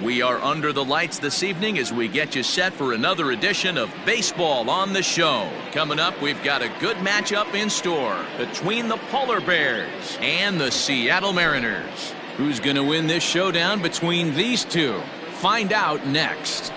We are under the lights this evening as we get you set for another edition of Baseball on the Show. Coming up, we've got a good matchup in store between the Polar Bears and the Seattle Mariners. Who's going to win this showdown between these two? Find out next.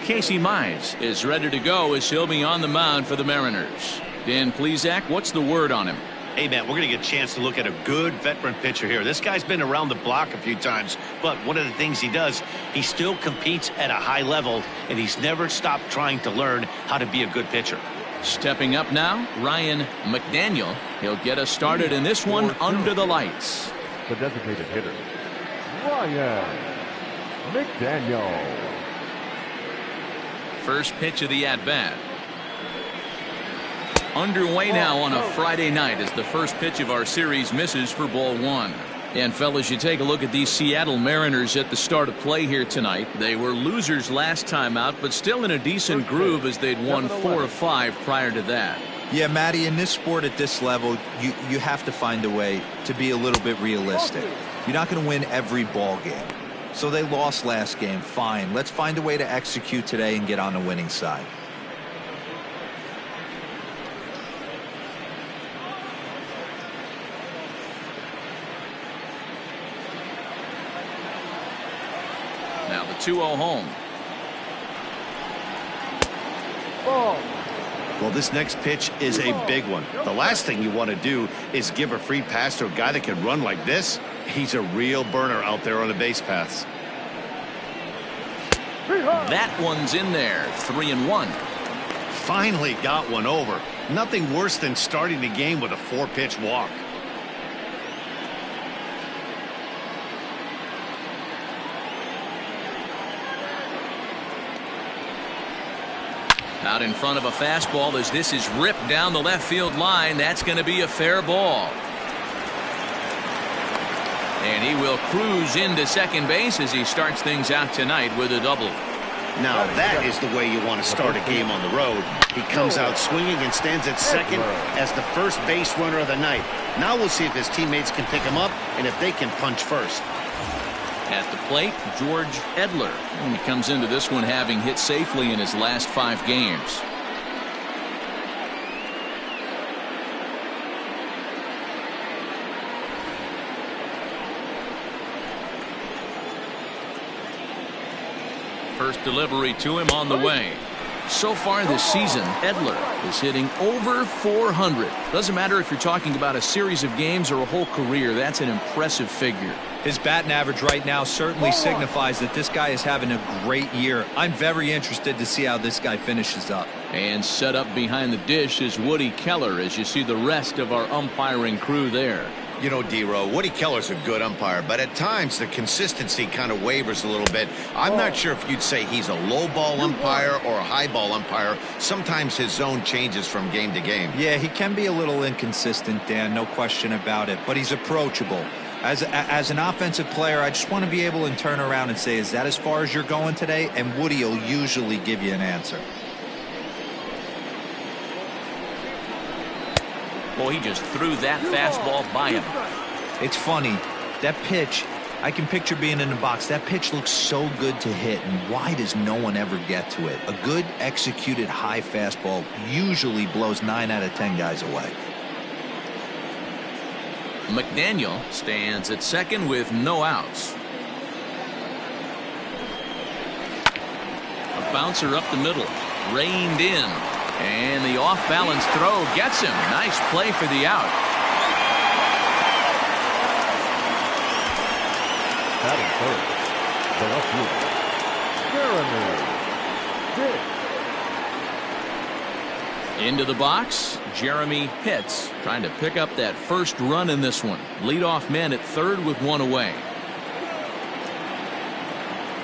Casey Mize is ready to go as he'll be on the mound for the Mariners. Dan Plesac, what's the word on him? Hey, man, we're going to get a chance to look at a good veteran pitcher here. This guy's been around the block a few times, but one of the things he does, he still competes at a high level, and he's never stopped trying to learn how to be a good pitcher. Stepping up now, Ryan McDaniel. He'll get us started in this one under the lights. The designated hitter, Ryan McDaniel. First pitch of the at-bat. Underway now on a Friday night as the first pitch of our series misses for ball one. And fellas, you take a look at these Seattle Mariners at the start of play here tonight. They were losers last time out, but still in a decent groove as they'd won 4 of 5 prior to that. Yeah, Matty, in this sport at this level, you have to find a way to be a little bit realistic. You're not going to win every ball game. So they lost last game. Fine. Let's find a way to execute today and get on the winning side. Now the 2-0 home. Well, this next pitch is a big one. The last thing you want to do is give a free pass to a guy that can run like this. He's a real burner out there on the base paths. That one's in there. 3-1. Finally got one over. Nothing worse than starting the game with a 4-pitch walk. Out in front of a fastball as this is ripped down the left field line. That's going to be a fair ball. And he will cruise into second base as he starts things out tonight with a double. Now that is the way you want to start a game on the road. He comes out swinging and stands at second as the first base runner of the night. Now we'll see if his teammates can pick him up and if they can punch first. At the plate, George Edler. And he comes into this one having hit safely in his last 5 games. First delivery to him on the way. So far this season, Edler is hitting over 400. Doesn't matter if you're talking about a series of games or a whole career. That's an impressive figure. His batting average right now certainly signifies that this guy is having a great year. I'm very interested to see how this guy finishes up. And set up behind the dish is Woody Keller as you see the rest of our umpiring crew there. You know, D-Row, Woody Keller's a good umpire, but at times the consistency kind of wavers a little bit. I'm not sure if you'd say he's a low ball umpire or a high ball umpire. Sometimes his zone changes from game to game. Yeah, he can be a little inconsistent, Dan, no question about it, but he's approachable. As an offensive player, I just want to be able to turn around and say, is that as far as you're going today? And Woody will usually give you an answer. Boy, he just threw that fastball by him. It's funny. That pitch, I can picture being in the box. That pitch looks so good to hit, and why does no one ever get to it? A good executed high fastball usually blows 9 out of 10 guys away. McDaniel stands at second with no outs. A bouncer up the middle, reined in, and the off-balance throw gets him. Nice play for the out. Batting third, the left fielder, Jeremy Pitts. Into the box, Jeremy Pitts trying to pick up that first run in this one. Leadoff man at third with one away.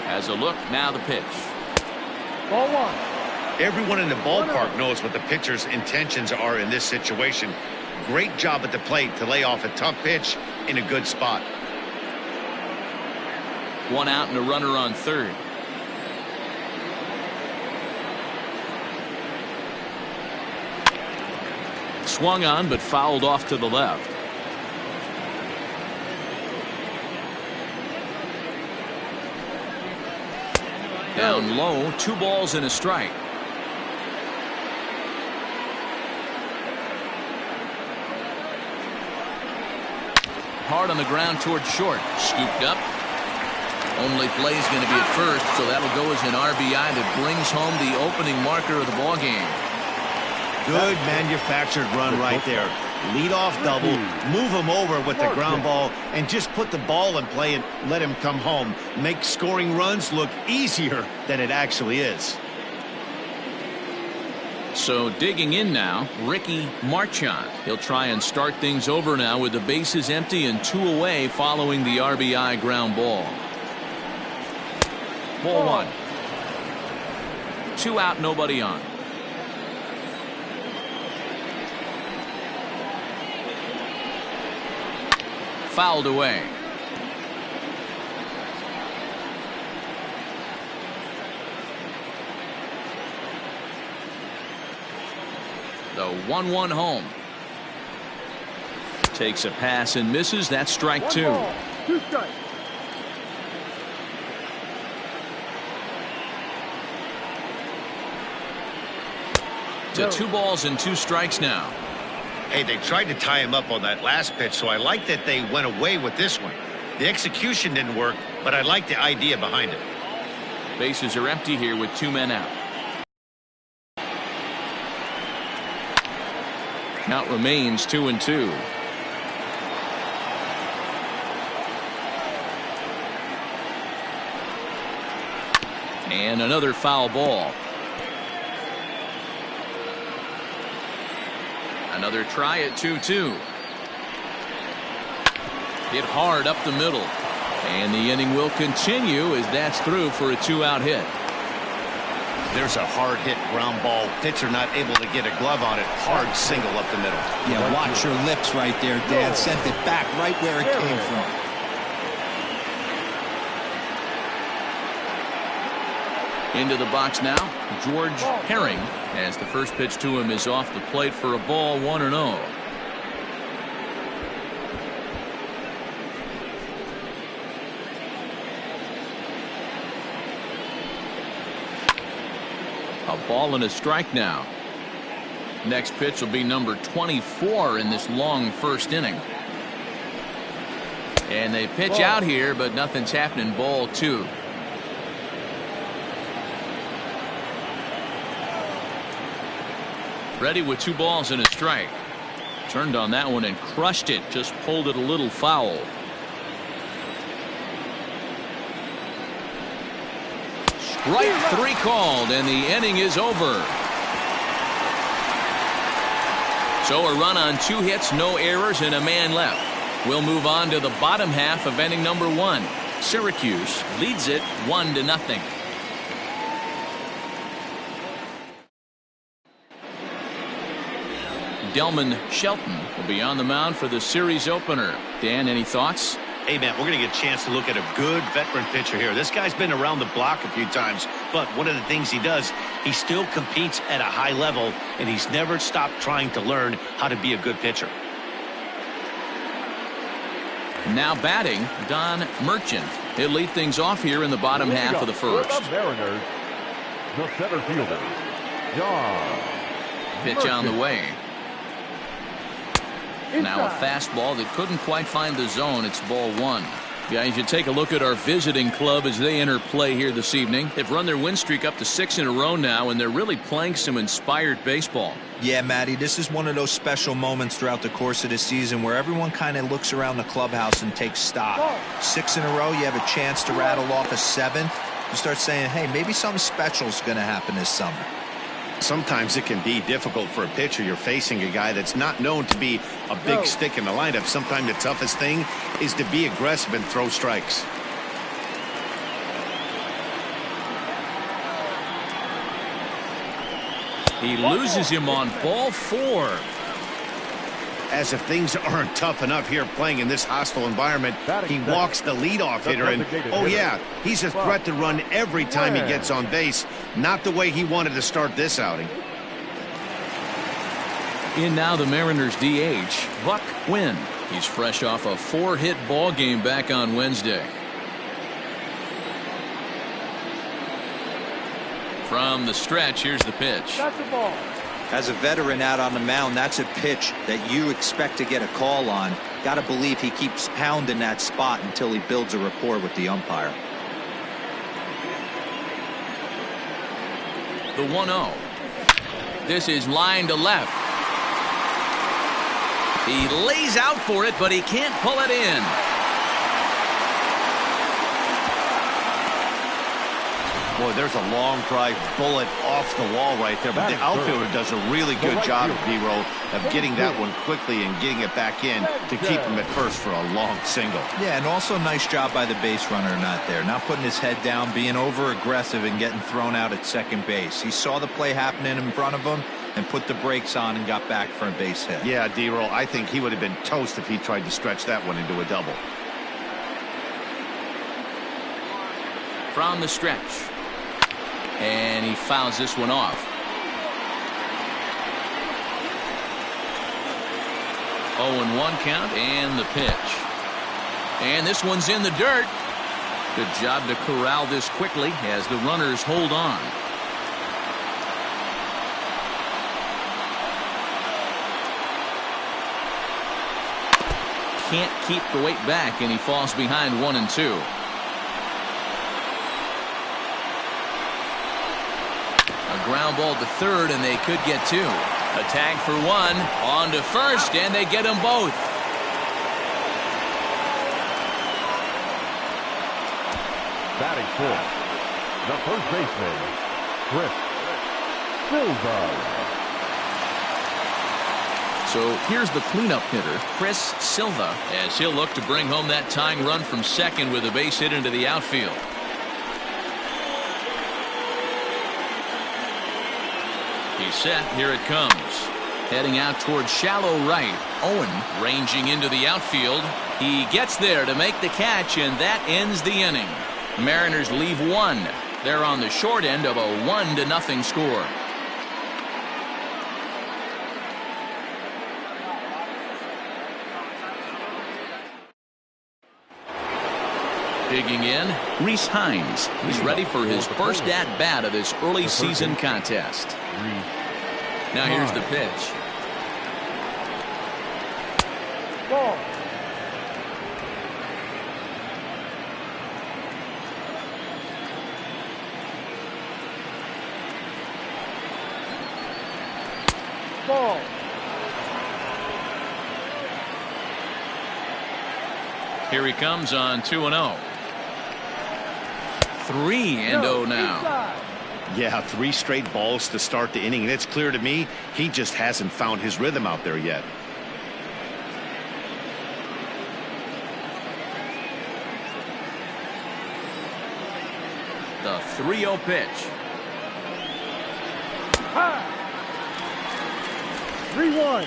Has a look, now the pitch. Ball one. Everyone in the ballpark knows what the pitcher's intentions are in this situation. Great job at the plate to lay off a tough pitch in a good spot. One out and a runner on third. Swung on but fouled off to the left. Down low, 2 balls and a strike. Hard on the ground towards short. Scooped up. Only play is going to be at first, so that'll go as an RBI that brings home the opening marker of the ball game. Good manufactured run right there. Lead off double, move him over with the ground ball, and just put the ball in play and let him come home. Make scoring runs look easier than it actually is. So digging in now, Ricky Marchant. He'll try and start things over now with the bases empty and 2 away following the RBI ground ball. Ball 1. 2 out, nobody on. Fouled away. The 1-1 home. Takes a pass and misses. That's strike 2. 2 strikes. To 2 balls and 2 strikes now. Hey, they tried to tie him up on that last pitch, so I like that they went away with this one. The execution didn't work, but I like the idea behind it. Bases are empty here with 2 men out. Count remains 2-2. And another foul ball. Another try at 2-2. Hit hard up the middle. And the inning will continue as that's through for a 2-out hit. There's a hard hit ground ball. Pitcher not able to get a glove on it. Hard single up the middle. Yeah, watch your lips right there, Dan. Sent it back right where it came from. Into the box now, George Herring, as the first pitch to him is off the plate for a ball, 1-0. A ball and a strike now. Next pitch will be number 24 in this long first inning. And they pitch out here, but nothing's happening. Ball 2. Ready with 2 balls and a strike. Turned on that one and crushed it. Just pulled it a little foul. Strike 3 called, and the inning is over. So a run on 2 hits, no errors, and a man left. We'll move on to the bottom half of inning number 1. Syracuse leads it 1-0. Delman Shelton will be on the mound for the series opener. Dan, any thoughts? Hey, man, we're going to get a chance to look at a good veteran pitcher here. This guy's been around the block a few times, but one of the things he does, he still competes at a high level, and he's never stopped trying to learn how to be a good pitcher. Now batting, Don Merchant. He'll lead things off here in the bottom half of the first. The Mariners, the center fielder, John Pitch on the way. Now a Inside. fastball that couldn't quite find the zone. It's ball 1. Guys, you take a look at our visiting club as they enter play here this evening. They've run their win streak up to 6 in a row now, and they're really playing some inspired baseball. Yeah, Matty, this is one of those special moments throughout the course of the season where everyone kind of looks around the clubhouse and takes stock. 6 in a row, you have a chance to rattle off a 7th. You start saying, hey, maybe something special is going to happen this summer. Sometimes it can be difficult for a pitcher. You're facing a guy that's not known to be a big stick in the lineup. Sometimes the toughest thing is to be aggressive and throw strikes. He loses him on ball 4. As if things aren't tough enough here playing in this hostile environment, he walks the leadoff hitter, and oh yeah, he's a threat to run every time he gets on base. Not the way he wanted to start this outing. In now the Mariners DH, Buck Quinn. He's fresh off a 4-hit ball game back on Wednesday. From the stretch, here's the pitch. That's the ball. As a veteran out on the mound, that's a pitch that you expect to get a call on. Got to believe he keeps pounding that spot until he builds a rapport with the umpire. The 1-0. This is line to left. He lays out for it, but he can't pull it in. Boy, there's a long drive bullet off the wall right there, but the outfielder does a really good job, D-Roll, of getting that one quickly and getting it back in to keep him at first for a long single. Yeah, and also nice job by the base runner not there. Not putting his head down, being over-aggressive and getting thrown out at second base. He saw the play happening in front of him and put the brakes on and got back for a base hit. Yeah, D-Roll, I think he would have been toast if he tried to stretch that one into a double. From the stretch. And he fouls this one off. 0-1 count and the pitch. And this one's in the dirt. Good job to corral this quickly as the runners hold on. Can't keep the weight back, and he falls behind 1-2. Ground ball to third, and they could get 2. A tag for 1, on to first, and they get them both. Batting fourth, the first baseman, Chris Silva. So here's the cleanup hitter, Chris Silva, as he'll look to bring home that tying run from second with a base hit into the outfield. He's set. Here it comes. Heading out towards shallow right. Owen ranging into the outfield. He gets there to make the catch, and that ends the inning. Mariners leave 1. They're on the short end of a 1-0 score. Digging in, Rhys Hines. He's ready for his first at-bat of this early season contest. Now here's the pitch. Ball. Ball. Here he comes on 2-0. 3-0 now. Yeah, 3 straight balls to start the inning, and it's clear to me he just hasn't found his rhythm out there yet. The 3-0 pitch. 3-1.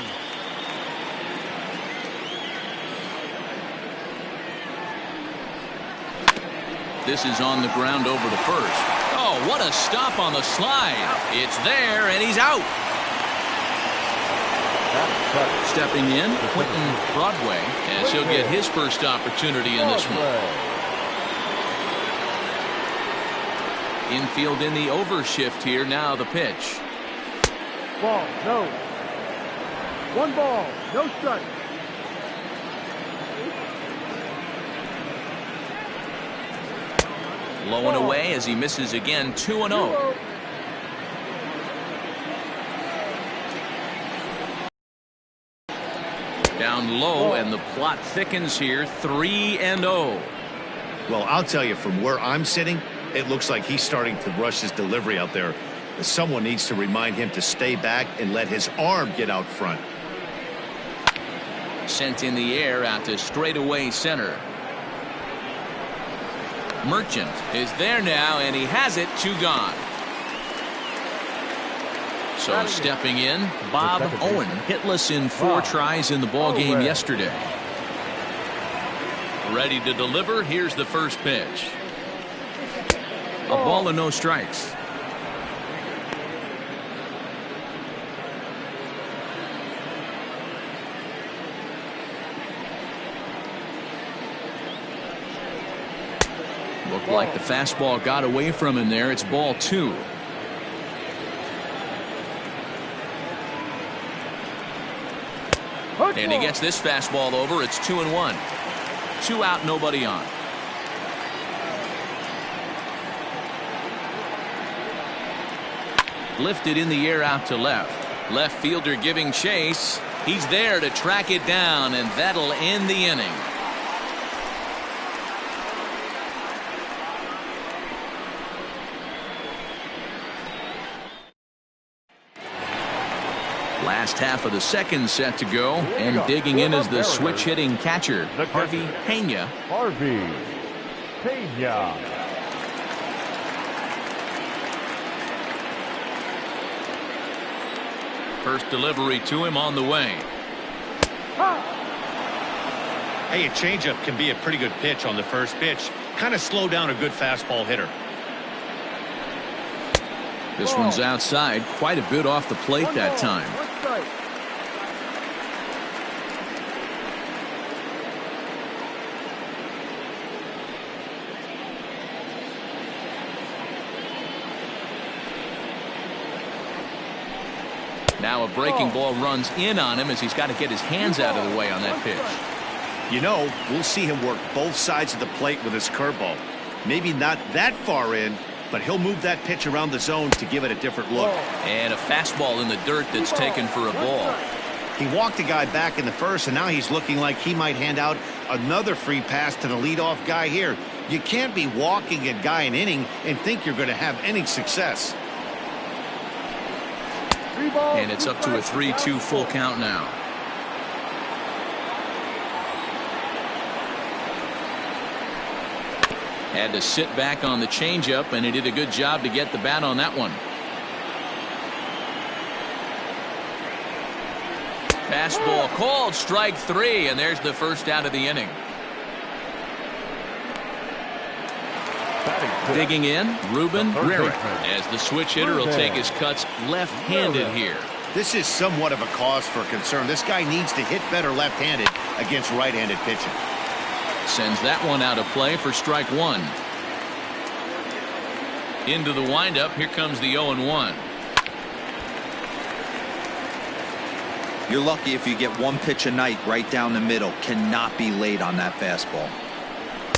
This is on the ground over to first. Oh, what a stop on the slide. It's there, and he's out. Stepping in, Quentin Broadway, as he'll get his first opportunity in this one. Infield in the overshift here. Now the pitch. Ball. No. 1 ball. No strike. Low and away as he misses again. 2-0. Down low, and the plot thickens here. 3-0. Well, I'll tell you, from where I'm sitting, it looks like he's starting to rush his delivery out there. Someone needs to remind him to stay back and let his arm get out front. Sent in the air out to straightaway center. Merchant is there now, and he has it. 2 gone. So stepping in, Bob Owen, hitless in 4 tries in the ball game yesterday. Ready to deliver. Here's the first pitch. A ball and no strikes. Looked like the fastball got away from him there. It's ball 2. And he gets this fastball over. It's 2-1. 2 out, nobody on. Lifted in the air out to left. Left fielder giving chase. He's there to track it down, and that'll end the inning. Last half of the second set to go, and digging in is the switch hitting catcher, Harvey Pena. Harvey Pena. First delivery to him on the way. Hey, a changeup can be a pretty good pitch on the first pitch. Kind of slow down a good fastball hitter. This one's outside, quite a bit off the plate that time. Now a breaking ball runs in on him as he's got to get his hands out of the way on that pitch. You know, we'll see him work both sides of the plate with his curveball. Maybe not that far in, but he'll move that pitch around the zone to give it a different look. And a fastball in the dirt that's taken for a ball. He walked a guy back in the first, and now he's looking like he might hand out another free pass to the leadoff guy here. You can't be walking a guy an inning and think you're going to have any success. And it's up to a 3-2 full count now. Had to sit back on the changeup, and he did a good job to get the bat on that one. Fastball called, strike 3, and there's the first out of the inning. Digging in, Ruben Rarick, as the switch hitter will take his cuts left-handed here. This is somewhat of a cause for concern. This guy needs to hit better left-handed against right-handed pitching. Sends that one out of play for strike 1. Into the windup, here comes the 0-1. You're lucky if you get one pitch a night right down the middle. Cannot be late on that fastball.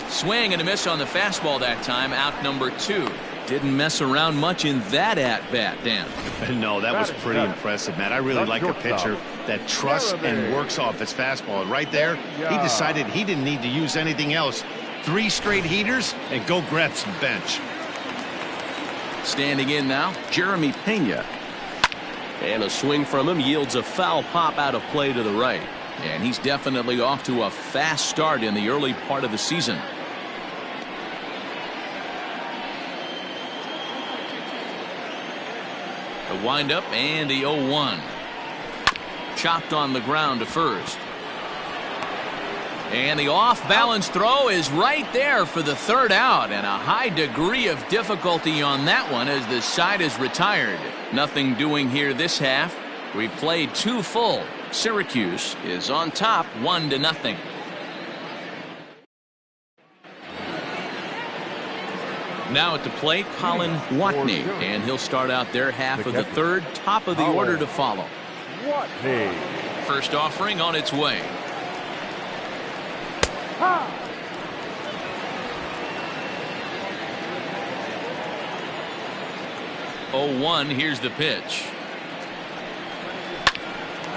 Swing and a miss on the fastball that time, out number 2. Didn't mess around much in that at-bat, Dan. No, that was pretty impressive, man. I really like a pitcher that trusts and works off his fastball. And right there, he decided he didn't need to use anything else. 3 straight heaters and go grab some bench. Standing in now, Jeremy Pena. And a swing from him yields a foul pop out of play to the right. And he's definitely off to a fast start in the early part of the season. The windup and the 0-1. Chopped on the ground to first. And the off-balance throw is right there for the third out, and a high degree of difficulty on that one as the side is retired. Nothing doing here this half. We played 2 full. Syracuse is on top 1-0. Now at the plate, Colin Watney, and he'll start out their half of the third. Top of the order to follow. Watney. First offering on its way. 0-1, here's the pitch.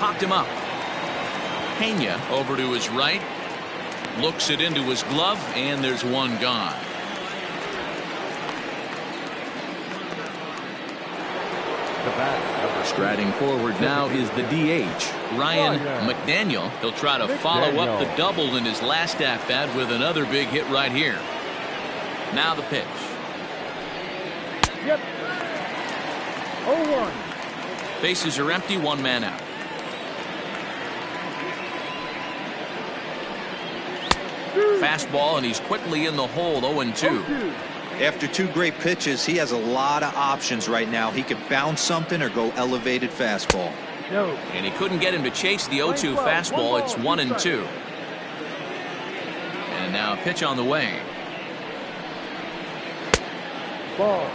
Popped him up. Pena over to his right. Looks it into his glove, and there's one gone. Striding forward now is the DH, Ryan McDaniel. He'll try to follow up the double in his last at-bat with another big hit right here. Now the pitch. Yep. 0-1. Bases are empty, one man out. Fastball, and he's quickly in the hole, 0-2. After two great pitches, he has a lot of options right now. He could bounce something or go elevated fastball. And he couldn't get him to chase the 0-2 fastball. It's 1-2. And now a pitch on the way. Ball.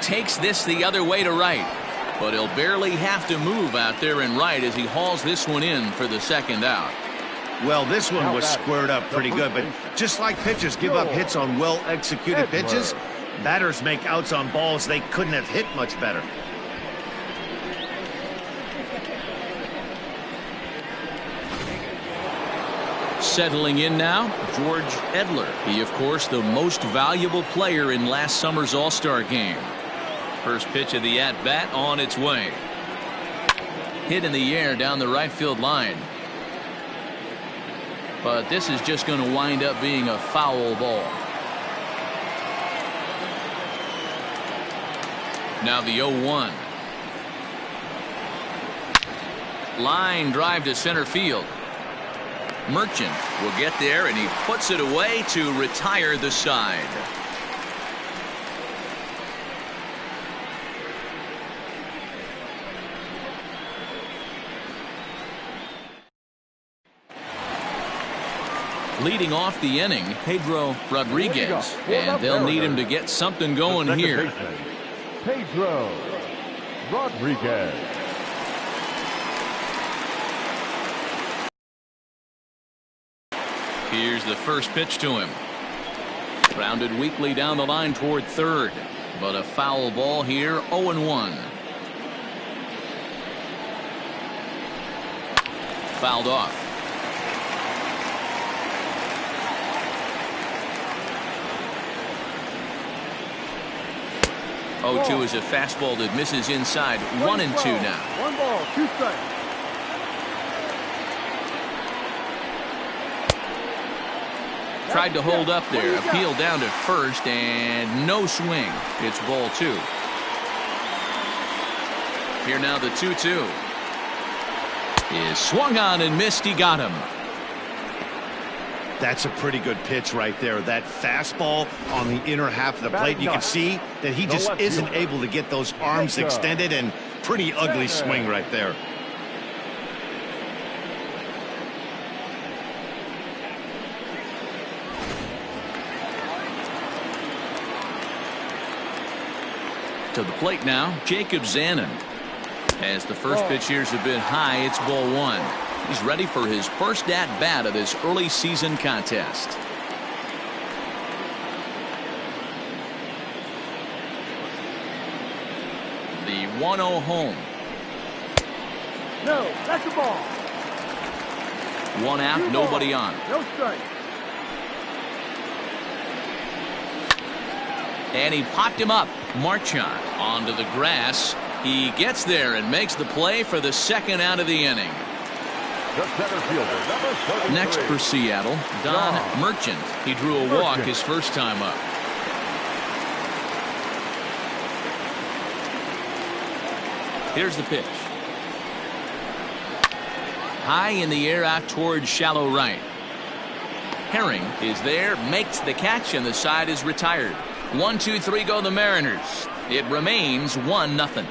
Takes this the other way to right, but he'll barely have to move out there in right as he hauls this one in for the second out. Well, this one was squared up pretty good, but just like pitchers give up hits on well-executed pitches, batters make outs on balls they couldn't have hit much better. Settling in now, George Edler. He, of course, the most valuable player in last summer's All-Star game. First pitch of the at-bat on its way. Hit in the air down the right field line. But this is just going to wind up being a foul ball. Now the 0-1. Line drive to center field. Merchant will get there, and he puts it away to retire the side. Leading off the inning, Pedro Rodriguez, and they'll need him to get something going here. Pedro Rodriguez. Here's the first pitch to him. Grounded weakly down the line toward third, but a foul ball here, 0-1. Fouled off. Oh, 2 is a fastball that misses inside. 1-2 now. 1 ball, 2 strikes. Tried to hold up there. Appeal down to first, and no swing. It's ball 2. Here now the 2-2. Is swung on and missed. He got him. That's a pretty good pitch right there. That fastball on the inner half of the plate. You can see that he just isn't able to get those arms extended, and pretty ugly swing right there. To the plate now, Jacob Zanin. As the first pitch here's a bit high, it's ball 1. He's ready for his first at-bat of this early season contest. The 1-0 home. No, that's the ball. 1 out, nobody on. No strike. And he popped him up. Marchand onto the grass. He gets there and makes the play for the second out of the inning. The center fielder, number 33. Next for Seattle, Don Merchant. He drew a walk his first time up. Here's the pitch. High in the air out towards shallow right. Herring is there, makes the catch, and the side is retired. 1-2-3 go the Mariners. It remains 1-0.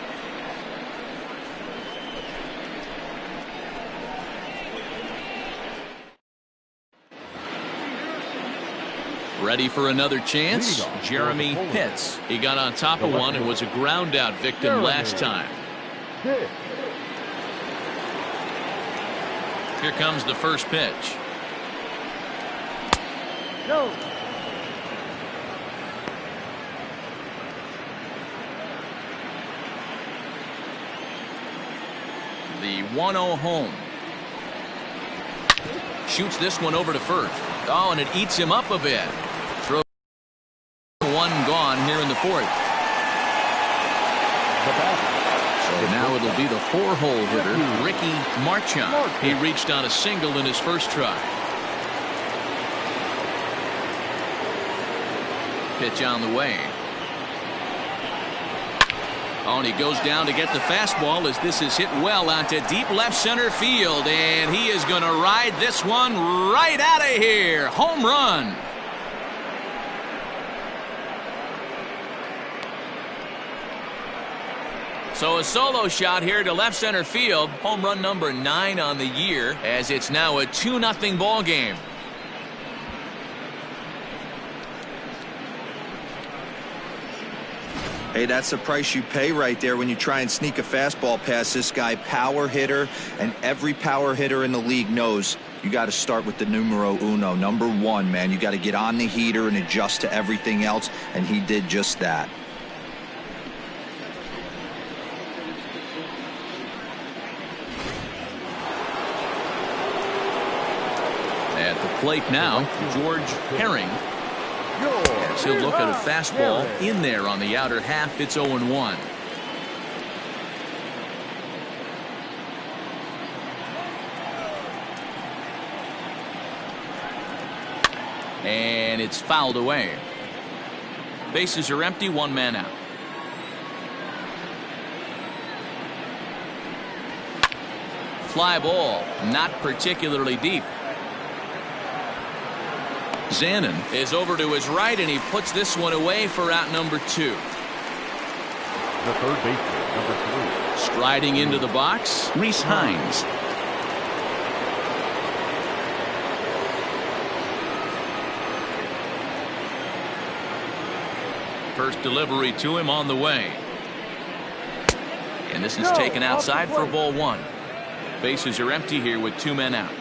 Ready for another chance? Jeremy Pitts. He got on top of one and was a ground out victim last time. Here comes the first pitch. No. The 1-0 home. Shoots this one over to first. Oh, and it eats him up a bit. Throw one gone here in the fourth. So now it'll be the 4-hole hitter, Ricky Marchand. He reached on a single in his first try. Pitch on the way. Oh, and he goes down to get the fastball as this is hit well out to deep left center field. And he is going to ride this one right out of here. Home run. So a solo shot here to left center field. Home run number 9 on the year as it's now a 2-0 ball game. Hey, that's the price you pay right there when you try and sneak a fastball past this guy. Power hitter, and every power hitter in the league knows you got to start with the numero uno, number 1, man. You got to get on the heater and adjust to everything else, and he did just that. At the plate now, George Herring. As he'll look at a fastball in there on the outer half. It's 0-1. And it's fouled away. Bases are empty, 1 man out. Fly ball, not particularly deep. Zanin is over to his right, and he puts this one away for out number 2. The third baseman, number 3. Striding into the box, Reese Hines. First delivery to him on the way. And this is taken outside for ball 1. Bases are empty here with 2 men out.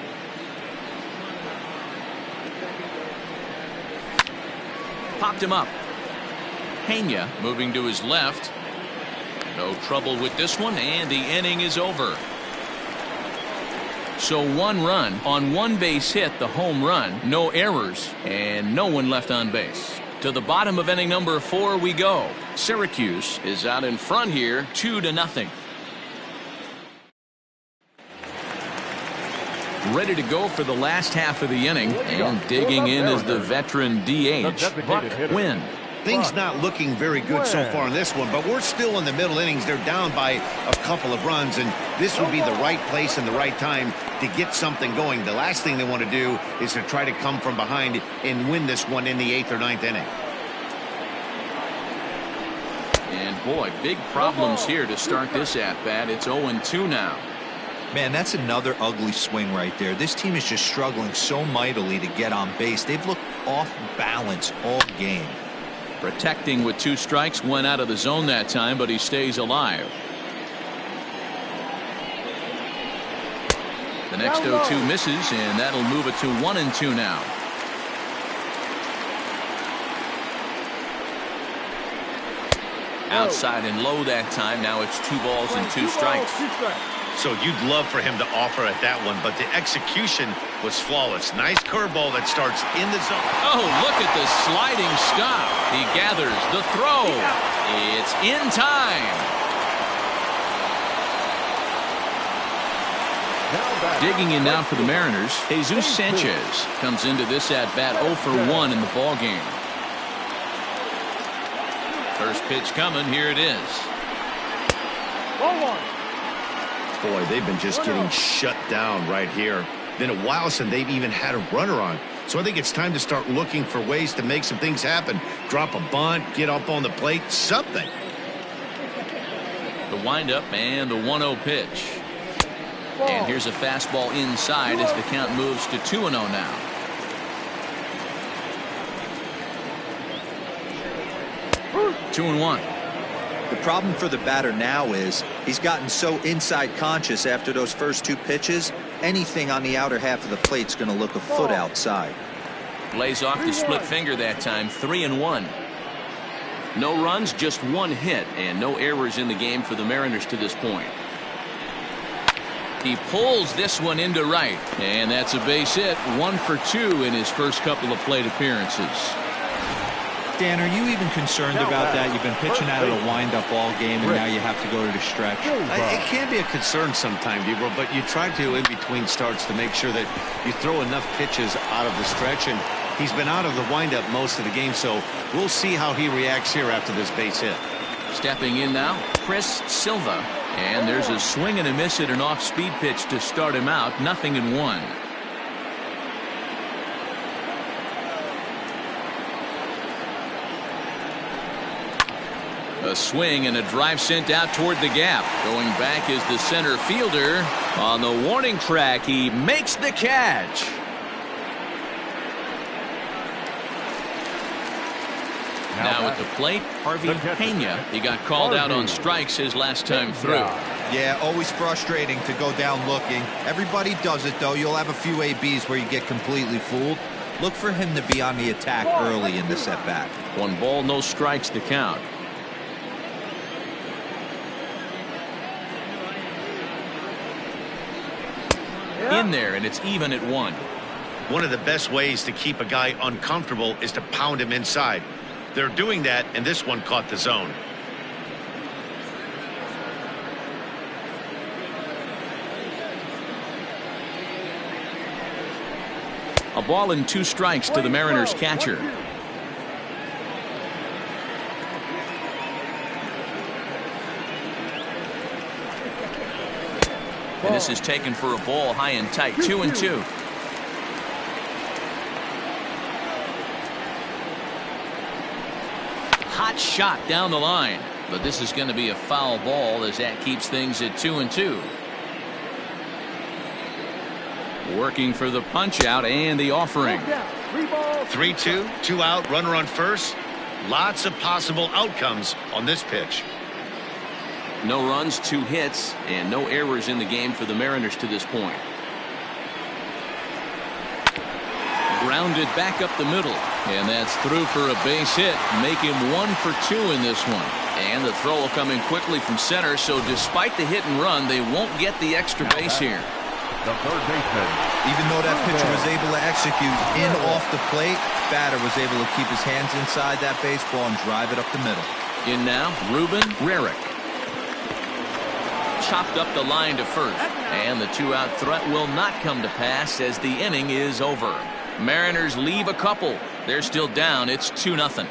Popped him up. Pena moving to his left. No trouble with this one, and the inning is over. So 1 run on 1 base hit, the home run, no errors, and no one left on base. To the bottom of inning number 4 we go. Syracuse is out in front here, 2-0. Ready to go for the last half of the inning, and digging in is the veteran DH, Buck Wynn. Things not looking very good so far in this one, but we're still in the middle innings. They're down by a couple of runs, and this would be the right place and the right time to get something going. The last thing they want to do is to try to come from behind and win this one in the 8th or 9th inning. And boy, big problems here to start this at-bat. It's 0-2 now. Man, that's another ugly swing right there. This team is just struggling so mightily to get on base. They've looked off balance all game. Protecting with 2 strikes, went out of the zone that time, but he stays alive. The next 0-2 misses, and that'll move it to 1-2 now. Outside and low that time. Now it's 2 balls and 2 strikes. So you'd love for him to offer at that one, but the execution was flawless. Nice curveball that starts in the zone. Oh, look at the sliding stop. He gathers the throw. It's in time. Digging in now for the Mariners, Jesus Sanchez comes into this at-bat 0 for 1 in the ballgame. First pitch coming. Here it is. 1-1. Boy, they've been just getting shut down right here. Been a while since they've even had a runner on. So I think it's time to start looking for ways to make some things happen. Drop a bunt, get up on the plate, something. The windup and the 1-0 pitch. And here's a fastball inside as the count moves to 2-0 now. Two and 1. The problem for the batter now is he's gotten so inside conscious after those first 2 pitches. Anything on the outer half of the plate's going to look a foot outside. Lays off the split finger that time. 3-1. No runs, just 1 hit, and no errors in the game for the Mariners to this point. He pulls this one into right, and that's a base hit. 1 for 2 in his first couple of plate appearances. Dan, are you even concerned about that? You've been pitching out of a wind-up ball game, and now you have to go to the stretch. It can be a concern sometimes, Gabriel, but you try to, in between starts, to make sure that you throw enough pitches out of the stretch. And He's been out of the windup most of the game, so we'll see how he reacts here after this base hit. Stepping in now, Chris Silva. And there's a swing and a miss at an off-speed pitch to start him out. 0-1. A swing and a drive sent out toward the gap. Going back is the center fielder. On the warning track, he makes the catch. Now at the plate, Harvey Pena. He got called out on strikes his last time through. Yeah, always frustrating to go down looking. Everybody does it, though. You'll have a few ABs where you get completely fooled. Look for him to be on the attack early in this at-bat. 1 ball, no strikes to count. In there, and it's even at 1. One of the best ways to keep a guy uncomfortable is to pound him inside. They're doing that, and this one caught the zone. A ball and 2 strikes to the Mariners catcher. And this is taken for a ball high and tight. 2-2. Hot shot down the line, but this is going to be a foul ball as that keeps things at 2-2. Working for the punch out and the offering. 3-2, 2 out, runner on first. Lots of possible outcomes on this pitch. No runs, 2 hits, and no errors in the game for the Mariners to this point. Grounded back up the middle, and that's through for a base hit. Make him 1 for 2 in this one. And the throw will come in quickly from center, so despite the hit and run, they won't get the extra base here. The third baseman. Even though that pitcher was able to execute in off the plate, batter was able to keep his hands inside that baseball and drive it up the middle. In now, Ruben Rarick. Chopped up the line to first, and the 2-out threat will not come to pass as the inning is over. Mariners leave a couple. They're still down. It's 2-0.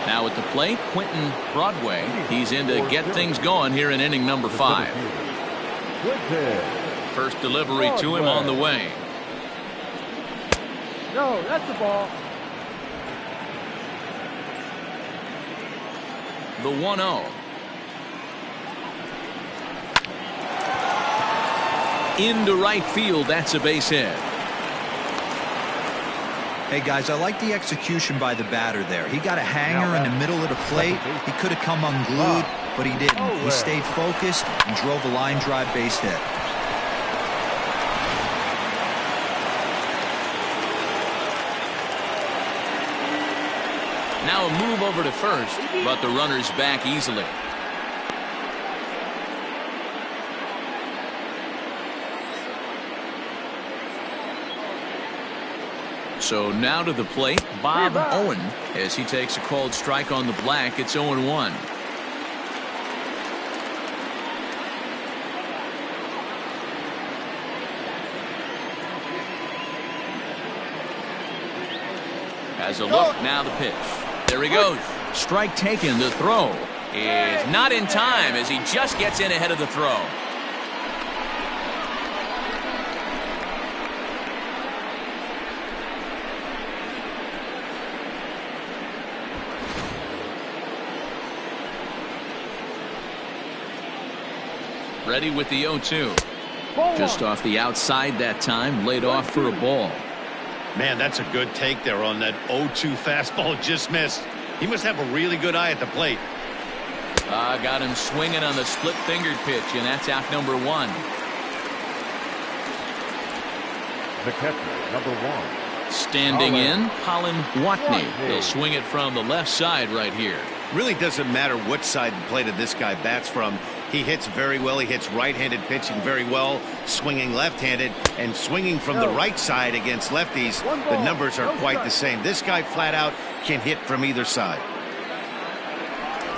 Now at the plate, Quentin Broadway. He's in to get things going here in inning number 5. First delivery to him on the way. No, that's the ball. The 1-0. Into right field. That's a base hit. Hey, guys, I like the execution by the batter there. He got a hanger in the middle of the plate. He could have come unglued, but he didn't. He stayed focused and drove a line drive base hit. Now a move over to first, but the runner's back easily. So now to the plate, Bob Owen, as he takes a called strike on the black. It's 0-1. Has a look, now the pitch. There he goes. Strike taken. The throw is not in time as he just gets in ahead of the throw. Ready with the 0-2. Just off the outside that time, laid off for a ball. Man, that's a good take there on that 0-2 fastball just missed. He must have a really good eye at the plate. Got him swinging on the split-fingered pitch, and that's out number 1. The catcher, number 1. Standing in, Colin Watney. He'll swing it from the left side right here. Really doesn't matter what side of the plate this guy bats from. He hits very well. He hits right-handed pitching very well, swinging left-handed, and swinging from the right side against lefties. The numbers are quite the same. This guy flat out can hit from either side.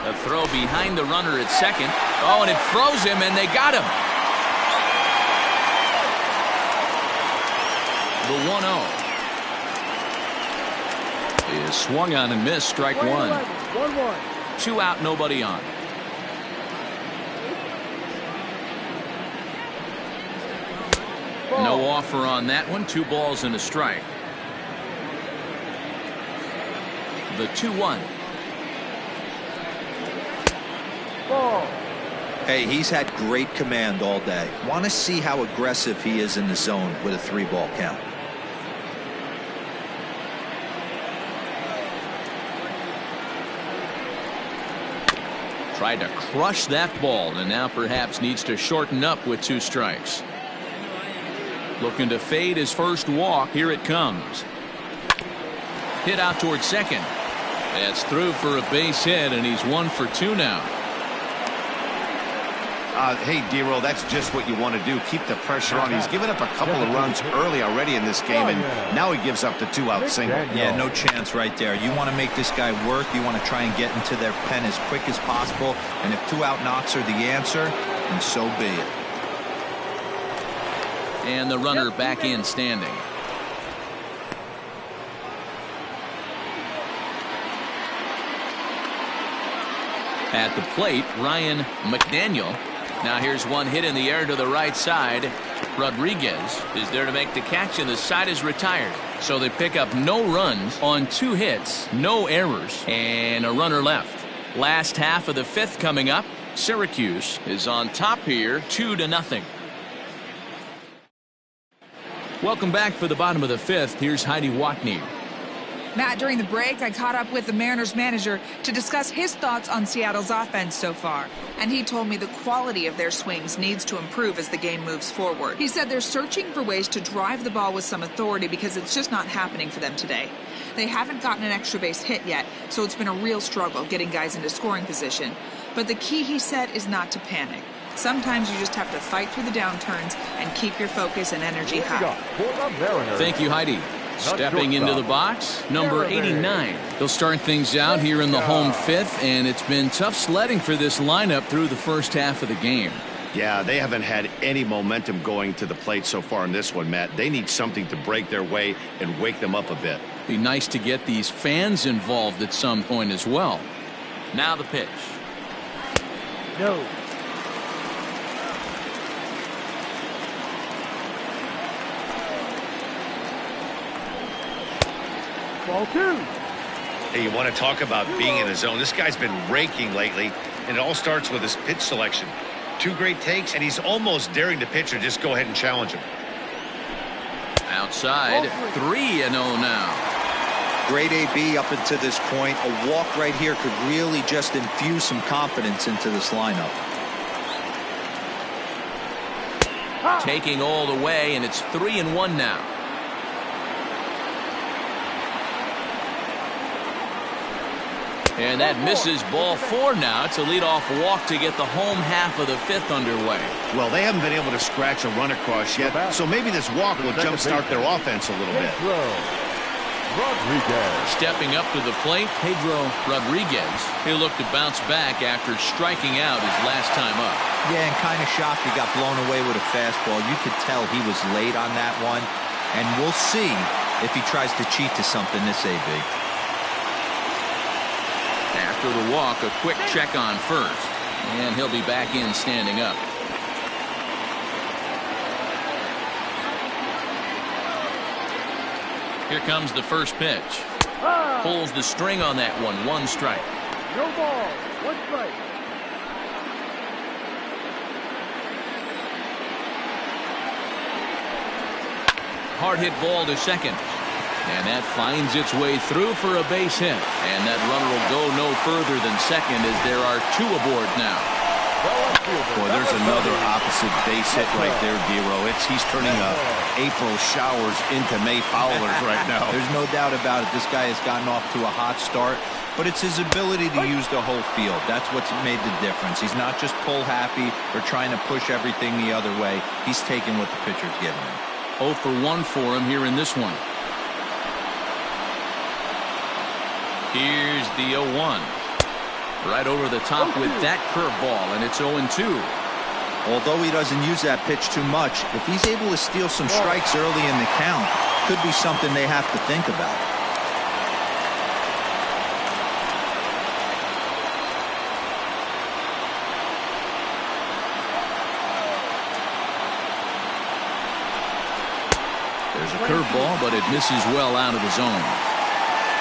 A throw behind the runner at second. Oh, and it froze him, and they got him. The 1-0 is swung on and missed. Strike one. 1-1. 2 out, nobody on. Ball. No offer on that one. 2 balls and a strike. The 2-1. Ball. Hey, he's had great command all day. Want to see how aggressive he is in the zone with a 3-ball count. Tried to crush that ball, and now perhaps needs to shorten up with 2 strikes. Looking to fade his first walk. Here it comes. Hit out towards second. That's through for a base hit, and he's 1 for 2 now. Hey, D-Roll, that's just what you want to do. Keep the pressure on. He's given up a couple of runs early already in this game, and now he gives up the 2-out single. Yeah, no chance right there. You want to make this guy work. You want to try and get into their pen as quick as possible. And if 2-out knocks are the answer, then so be it. And the runner back in standing. At the plate, Ryan McDaniel. Now here's one hit in the air to the right side. Rodriguez is there to make the catch, and the side is retired. So they pick up no runs on 2 hits, no errors, and a runner left. Last half of the 5th coming up. Syracuse is on top here, 2-0. Welcome back for the bottom of the 5th. Here's Heidi Watney. Matt, during the break, I caught up with the Mariners manager to discuss his thoughts on Seattle's offense so far. And he told me the quality of their swings needs to improve as the game moves forward. He said they're searching for ways to drive the ball with some authority because it's just not happening for them today. They haven't gotten an extra base hit yet, so it's been a real struggle getting guys into scoring position. But the key, he said, is not to panic. Sometimes you just have to fight through the downturns and keep your focus and energy high. Thank you, Heidi. Stepping into the box, number 89. They'll start things out here in the home 5th, and it's been tough sledding for this lineup through the first half of the game. Yeah, they haven't had any momentum going to the plate so far in this one, Matt. They need something to break their way and wake them up a bit. Be nice to get these fans involved at some point as well. Now the pitch. No. Ball 2. Hey, you want to talk about being in the zone. This guy's been raking lately, and it all starts with his pitch selection. 2 great takes, and he's almost daring the pitcher just go ahead and challenge him. Outside, 3-0 now. Great AB up until this point. A walk right here could really just infuse some confidence into this lineup. Taking all the way, and it's 3-1 now. And that misses ball 4 now. It's a leadoff walk to get the home half of the 5th underway. Well, they haven't been able to scratch a run across yet, so maybe this walk will jumpstart their offense a little bit. Rodriguez. Stepping up to the plate, Pedro Rodriguez. He'll look to bounce back after striking out his last time up. Yeah, and kind of shocked he got blown away with a fastball. You could tell he was late on that one, and we'll see if he tries to cheat to something this AB. After the walk, a quick check on first, and he'll be back in standing up. Here comes the first pitch. Pulls the string on that one. 1 strike. No ball. 1 strike. Hard hit ball to second. And that finds its way through for a base hit. And that runner will go no further than second as there are 2 aboard now. Boy, there's another opposite base hit right there, D-Row. He's turning April showers into May foulers right now. There's no doubt about it. This guy has gotten off to a hot start, but it's his ability to use the whole field. That's what's made the difference. He's not just pull happy or trying to push everything the other way. He's taking what the pitcher's giving him. 0 for 1 for him here in this one. Here's the 0-1. Right over the top with that curveball, and it's 0-2. Although he doesn't use that pitch too much, if he's able to steal some strikes early in the count, could be something they have to think about. There's a curveball, but it misses well out of the zone.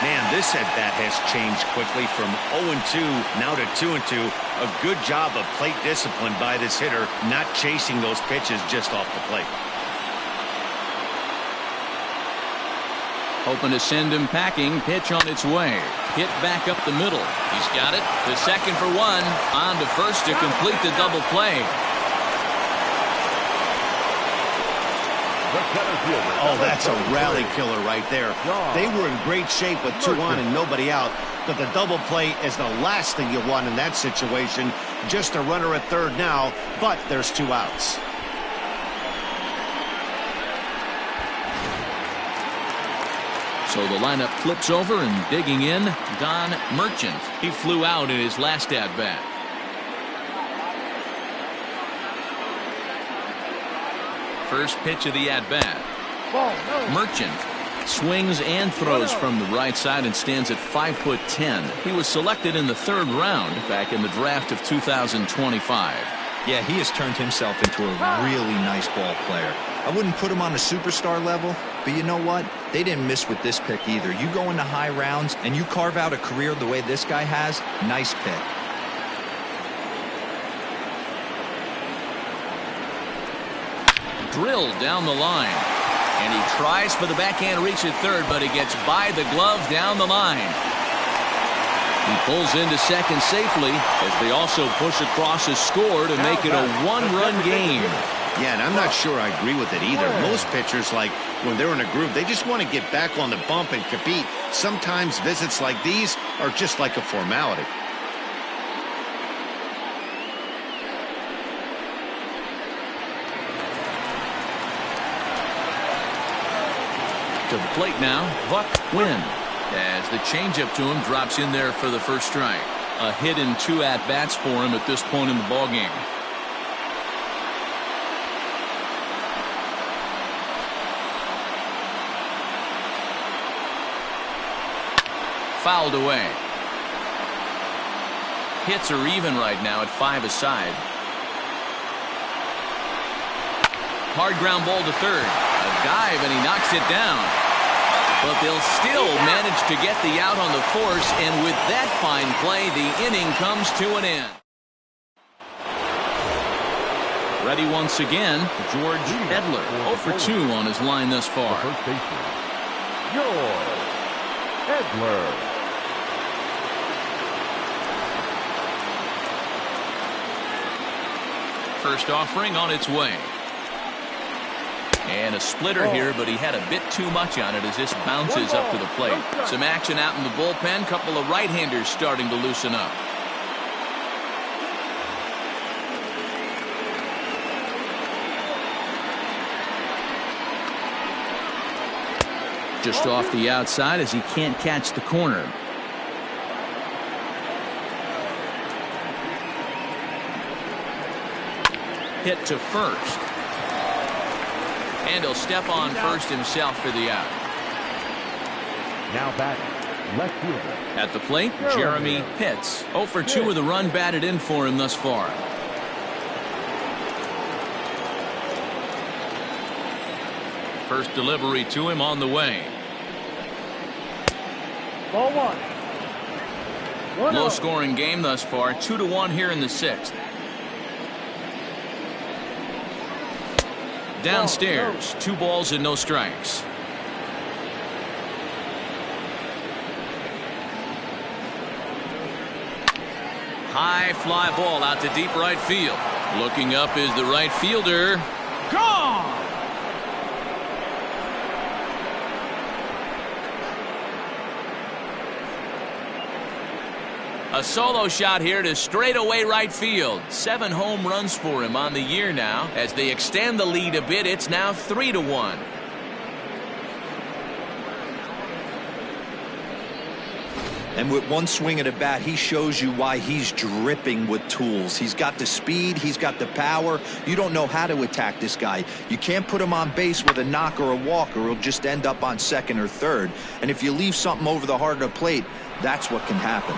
Man, this at-bat has changed quickly from 0-2 now to 2-2. A good job of plate discipline by this hitter, not chasing those pitches just off the plate. Hoping to send him packing. Pitch on its way. Hit back up the middle. He's got it. The second for one. On to first to complete the double play. Oh, that's a rally killer right there. They were in great shape with 2 on and nobody out, but the double play is the last thing you want in that situation. Just a runner at third now, but there's 2 outs. So the lineup flips over, and digging in, Don Merchant. He flew out in his last at-bat. First pitch of the at-bat. Merchant swings and throws from the right side and stands at 5'10". He was selected in the 3rd round back in the draft of 2025. Yeah, he has turned himself into a really nice ball player. I wouldn't put him on a superstar level, but you know what? They didn't miss with this pick either. You go into high rounds and you carve out a career the way this guy has, nice pick. Drilled down the line, and he tries for the backhand reach at third, but he gets by the glove down the line. He pulls into second safely as they also push across his score to make it a 1-run game. Yeah, and I'm not sure I agree with it either. Most pitchers, like when they're in a groove, they just want to get back on the bump and compete. Sometimes visits like these are just like a formality. To the plate now, Buck Wynn, as the changeup to him drops in there for the first strike. A hit in 2 at-bats for him at this point in the ballgame. Fouled away. Hits are even right now at 5 aside. Hard ground ball to third. A dive, and he knocks it down. But they'll still manage to get the out on the force, and with that fine play, the inning comes to an end. Ready once again, George Edler, 0 for 2 on his line thus far. George Edler. First offering on its way. And a splitter here, but he had a bit too much on it as this bounces up to the plate. Some action out in the bullpen. Couple of right-handers starting to loosen up. Just off the outside as he can't catch the corner. Hit to first. And he'll step on first himself for the out. Now batting, left fielder. At the plate, Jeremy Pitts. 0 for 2 with a run batted in for him thus far. First delivery to him on the way. Ball 1. Low scoring game thus far. 2-1 here in the 6th. Downstairs, 2 balls and no strikes. High fly ball out to deep right field. Looking up is the right fielder. Gone! A solo shot here to straightaway right field. 7 home runs for him on the year now. As they extend the lead a bit, it's now 3-1. And with one swing of the bat, he shows you why he's dripping with tools. He's got the speed, he's got the power. You don't know how to attack this guy. You can't put him on base with a knock or a walk, or he'll just end up on second or third. And if you leave something over the heart of the plate, that's what can happen.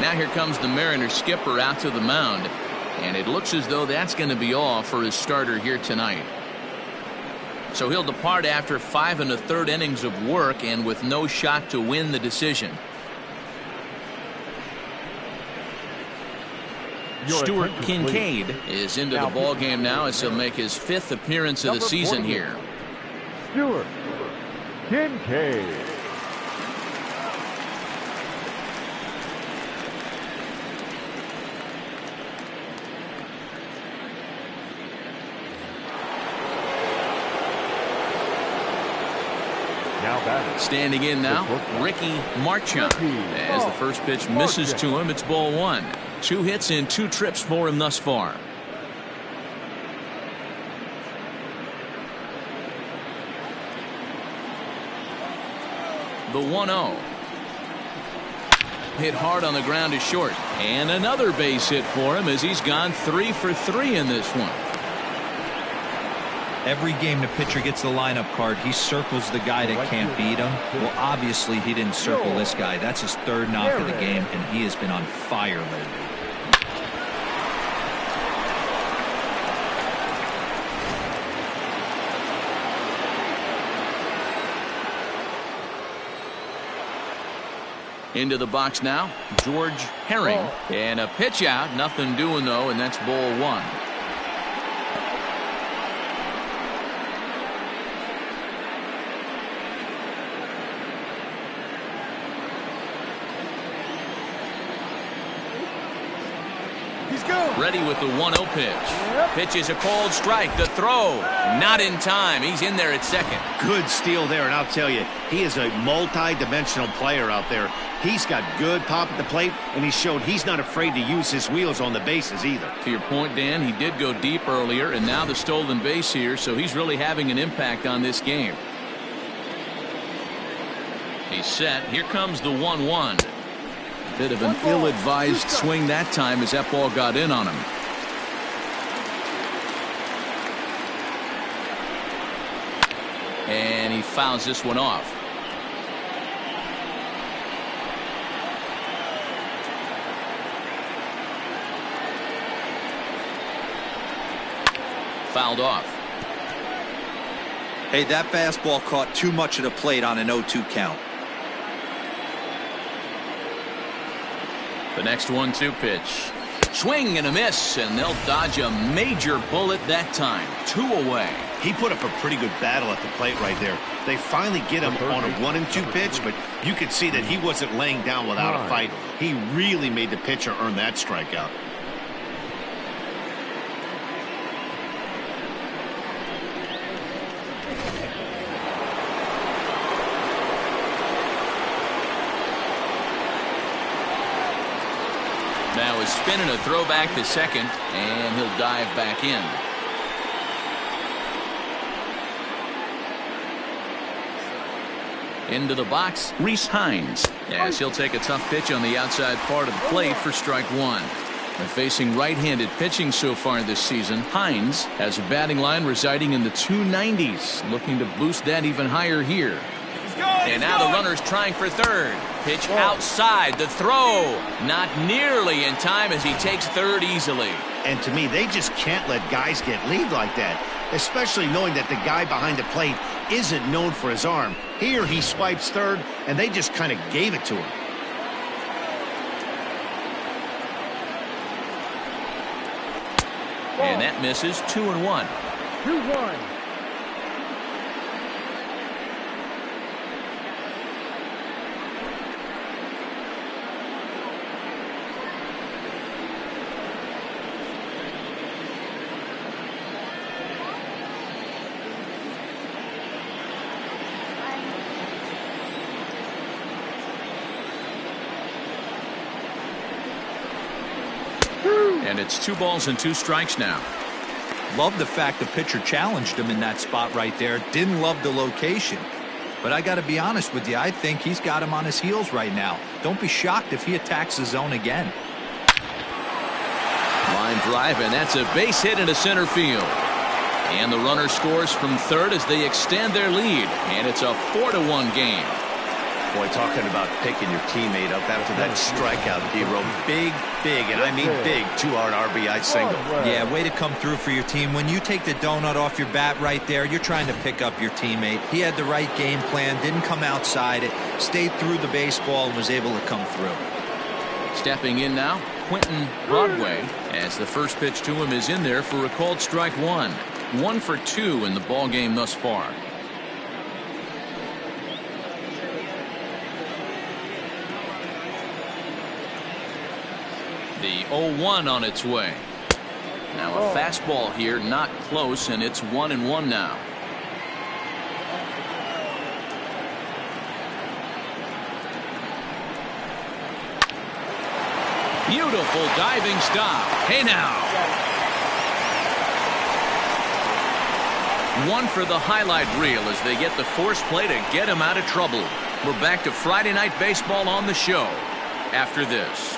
Now here comes the Mariners skipper out to the mound. And it looks as though that's going to be all for his starter here tonight. So he'll depart after 5 1/3 innings of work and with no shot to win the decision. Stuart Kincaid is into the ball game now as he'll make his 5th appearance of the season here. Stuart Kincaid. Standing in now, Ricky Marchand. As the first pitch misses to him, it's ball 1. 2 hits and 2 trips for him thus far. The 1-0. Hit hard on the ground to short. And another base hit for him as he's gone 3 for 3 in this one. Every game the pitcher gets the lineup card, he circles the guy that can't beat him. Well, obviously he didn't circle this guy. That's his 3rd knock of the game, and he has been on fire lately. Into the box now, George Herring. And a pitch out, nothing doing though, and that's ball 1. Ready with the 1-0 pitch. Pitch is a cold strike. The throw, not in time. He's in there at second. Good steal there, and I'll tell you, he is a multi-dimensional player out there. He's got good pop at the plate, and he showed he's not afraid to use his wheels on the bases either. To your point, Dan, he did go deep earlier, and now the stolen base here, so he's really having an impact on this game. He's set. Here comes the 1-1. Bit of an ill-advised swing that time as that ball got in on him. And he fouls this one off. Fouled off. Hey, that fastball caught too much of the plate on an 0-2 count. The next 1-2 pitch. Swing and a miss, and they'll dodge a major bullet that time. 2 away. He put up a pretty good battle at the plate right there. They finally get him on a 1-2 pitch, but you could see that he wasn't laying down without a fight. He really made the pitcher earn that strikeout. Now a spin and a throwback to second, and he'll dive back in. Into the box, Rhys Hines, as he'll take a tough pitch on the outside part of the plate for strike 1. And facing right-handed pitching so far this season, Hines has a batting line residing in the 290s, looking to boost that even higher here. And now the runner's trying for third. Pitch outside. The throw not nearly in time as he takes third easily. And to me, they just can't let guys get lead like that, especially knowing that the guy behind the plate isn't known for his arm. Here he swipes third, and they just kind of gave it to him. And that misses. 2-1. 2-1. And it's 2 balls and 2 strikes now. Love the fact the pitcher challenged him in that spot right there. Didn't love the location. But I got to be honest with you, I think he's got him on his heels right now. Don't be shocked if he attacks the zone again. Line drive, and that's a base hit into center field. And the runner scores from third as they extend their lead. And it's a 4-1 game. Boy, talking about picking your teammate up after that strikeout, D-Row. Big, and I mean big, 2-hard RBI single. Yeah, way to come through for your team. When you take the donut off your bat right there, you're trying to pick up your teammate. He had the right game plan, didn't come outside it, stayed through the baseball, and was able to come through. Stepping in now, Quentin Broadway, as the first pitch to him is in there for a called strike one. 1 for 2 in the ball game thus far. The 0-1 on its way. Now a fastball here, not close, and it's 1-1 now. Beautiful diving stop. Hey now. One for the highlight reel as they get the force play to get him out of trouble. We're back to Friday Night Baseball on the show after this.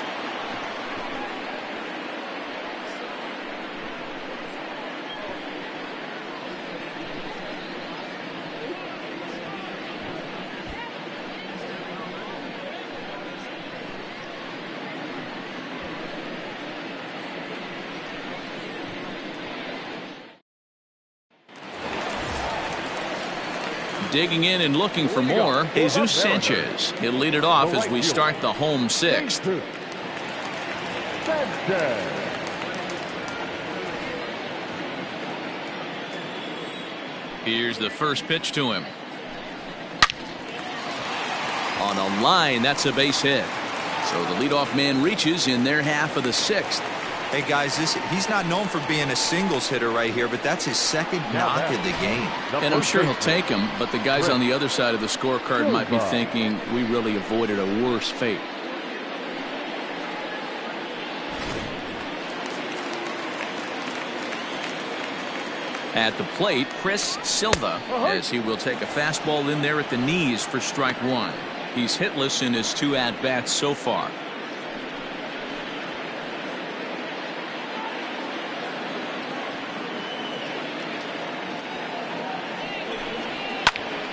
Digging in and looking for more, Jesus Sanchez. He'll lead it off as we start the home sixth. Here's the first pitch to him. On a line, that's a base hit. So the leadoff man reaches in their half of the sixth. Hey guys, he's not known for being a singles hitter right here, but that's his second knock of the game. And I'm sure he'll take him, but the guys on the other side of the scorecard might be thinking we really avoided a worse fate. At the plate, Chris Silva, as he will take a fastball in there at the knees for strike one. He's hitless in his 2 at-bats so far.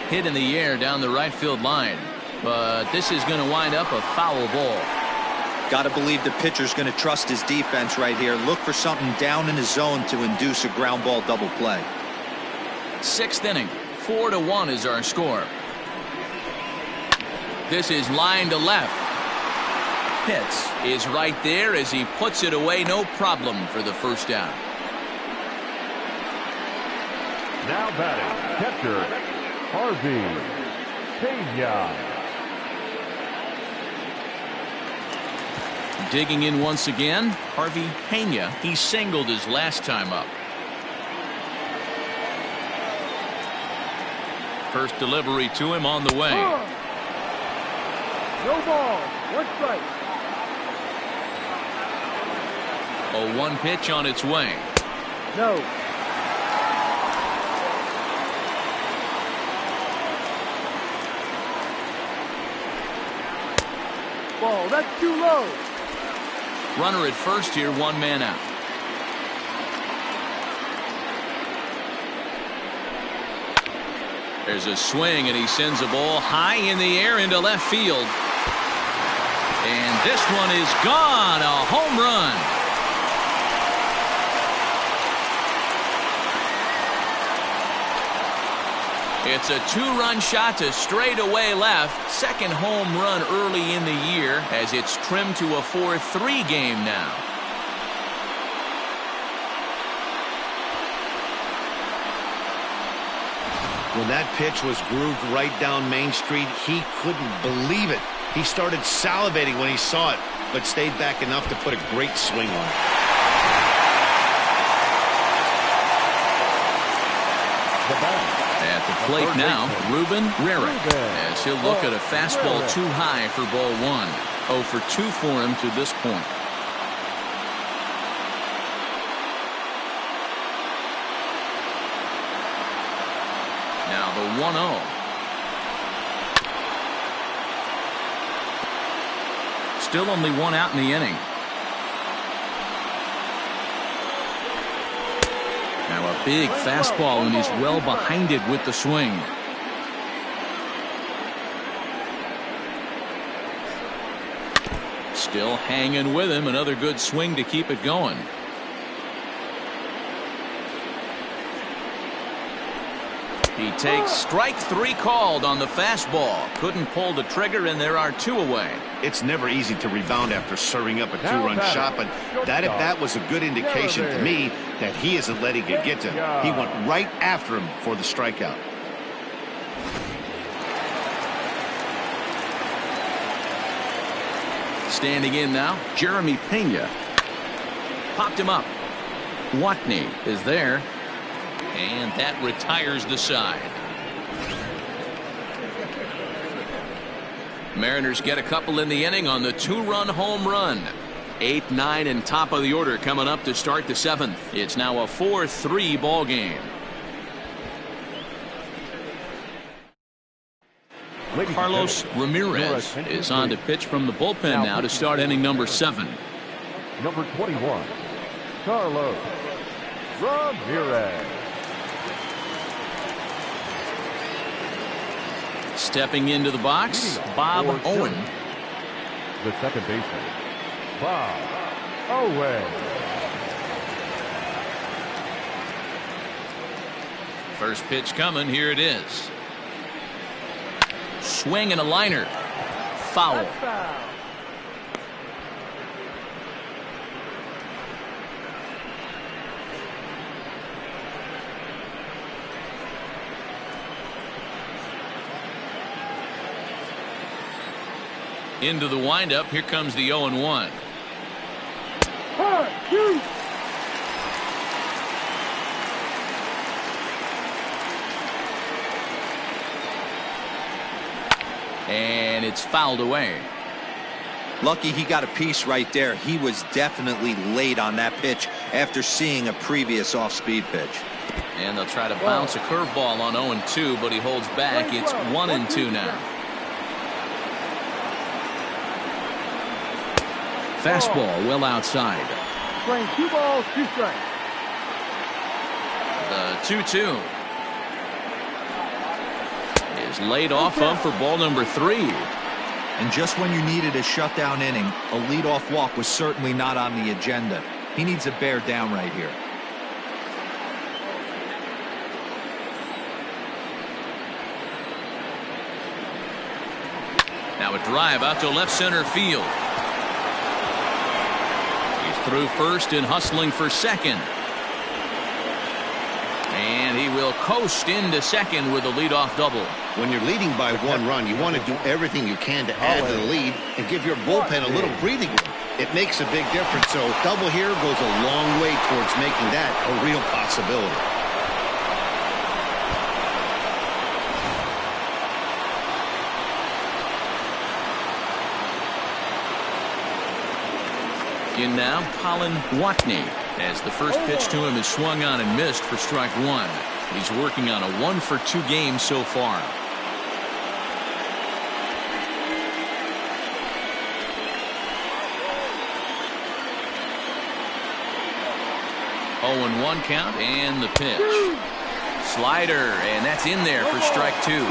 Hit in the air down the right field line, but this is going to wind up a foul ball. Got to believe the pitcher's going to trust his defense right here. Look for something down in his zone to induce a ground ball double play. 6th inning, 4-1 is our score. This is line to left. Pitts is right there as he puts it away, no problem for the first down. Now batting, catcher Harvey Pena. Digging in once again, Harvey Pena. He singled his last time up. First delivery to him on the way. No ball. 1 strike. A 1 pitch on its way. No. Ball. That's too low. Runner at first here, 1 man out. There's a swing and he sends a ball high in the air into left field. And this one is gone. A home run. It's a 2-run shot to straightaway left. Second home run early in the year as it's trimmed to a 4-3 game now. When that pitch was grooved right down Main Street, he couldn't believe it. He started salivating when he saw it, but stayed back enough to put a great swing on it. At the plate now, Ruben Rarick, as he'll look at a fastball too high for ball 1. 0 for 2 for him to this point. Now the 1-0. still only one out in the inning. Now a big fastball, and he's well behind it with the swing. Still hanging with him. Another good swing to keep it going. He takes strike 3 called on the fastball. Couldn't pull the trigger, and there are 2 away. It's never easy to rebound after serving up a 2-run shot, but that at bat was a good indication to me that he isn't letting it get to him. He went right after him for the strikeout. Standing in now, Jeremy Pena. Popped him up. Watney is there. And that retires the side. Mariners get a couple in the inning on the 2-run home run. 8, 9, and top of the order coming up to start the 7th. It's now a 4-3 ball game. Carlos Ramirez is on to pitch from the bullpen now to start inning number 7. Number 21, Carlos Ramirez. Stepping into the box, Bob Owen. The second baseman, Bob Owen. First pitch coming. Here it is. Swing and a liner. Foul. Into the windup. Here comes the 0-1. And it's fouled away. Lucky he got a piece right there. He was definitely late on that pitch after seeing a previous off-speed pitch. And they'll try to bounce a curveball on 0-2, but he holds back. It's 1-2 now. Fastball well outside. Playing 2 balls, 2 strikes. The 2-2 is laid off of for ball number 3. And just when you needed a shutdown inning, a leadoff walk was certainly not on the agenda. He needs to bear down right here. Now a drive out to left center field. Through first and hustling for second. And he will coast into second with a leadoff double. When you're leading by 1 run, you want to do everything you can to add to the lead and give your bullpen a little breathing room. It makes a big difference. So double here goes a long way towards making that a real possibility. In now, Colin Watney, as the first pitch to him is swung on and missed for strike 1. He's working on a 1-for-2 game so far. 0-1 count, and the pitch. Slider, and that's in there for strike 2.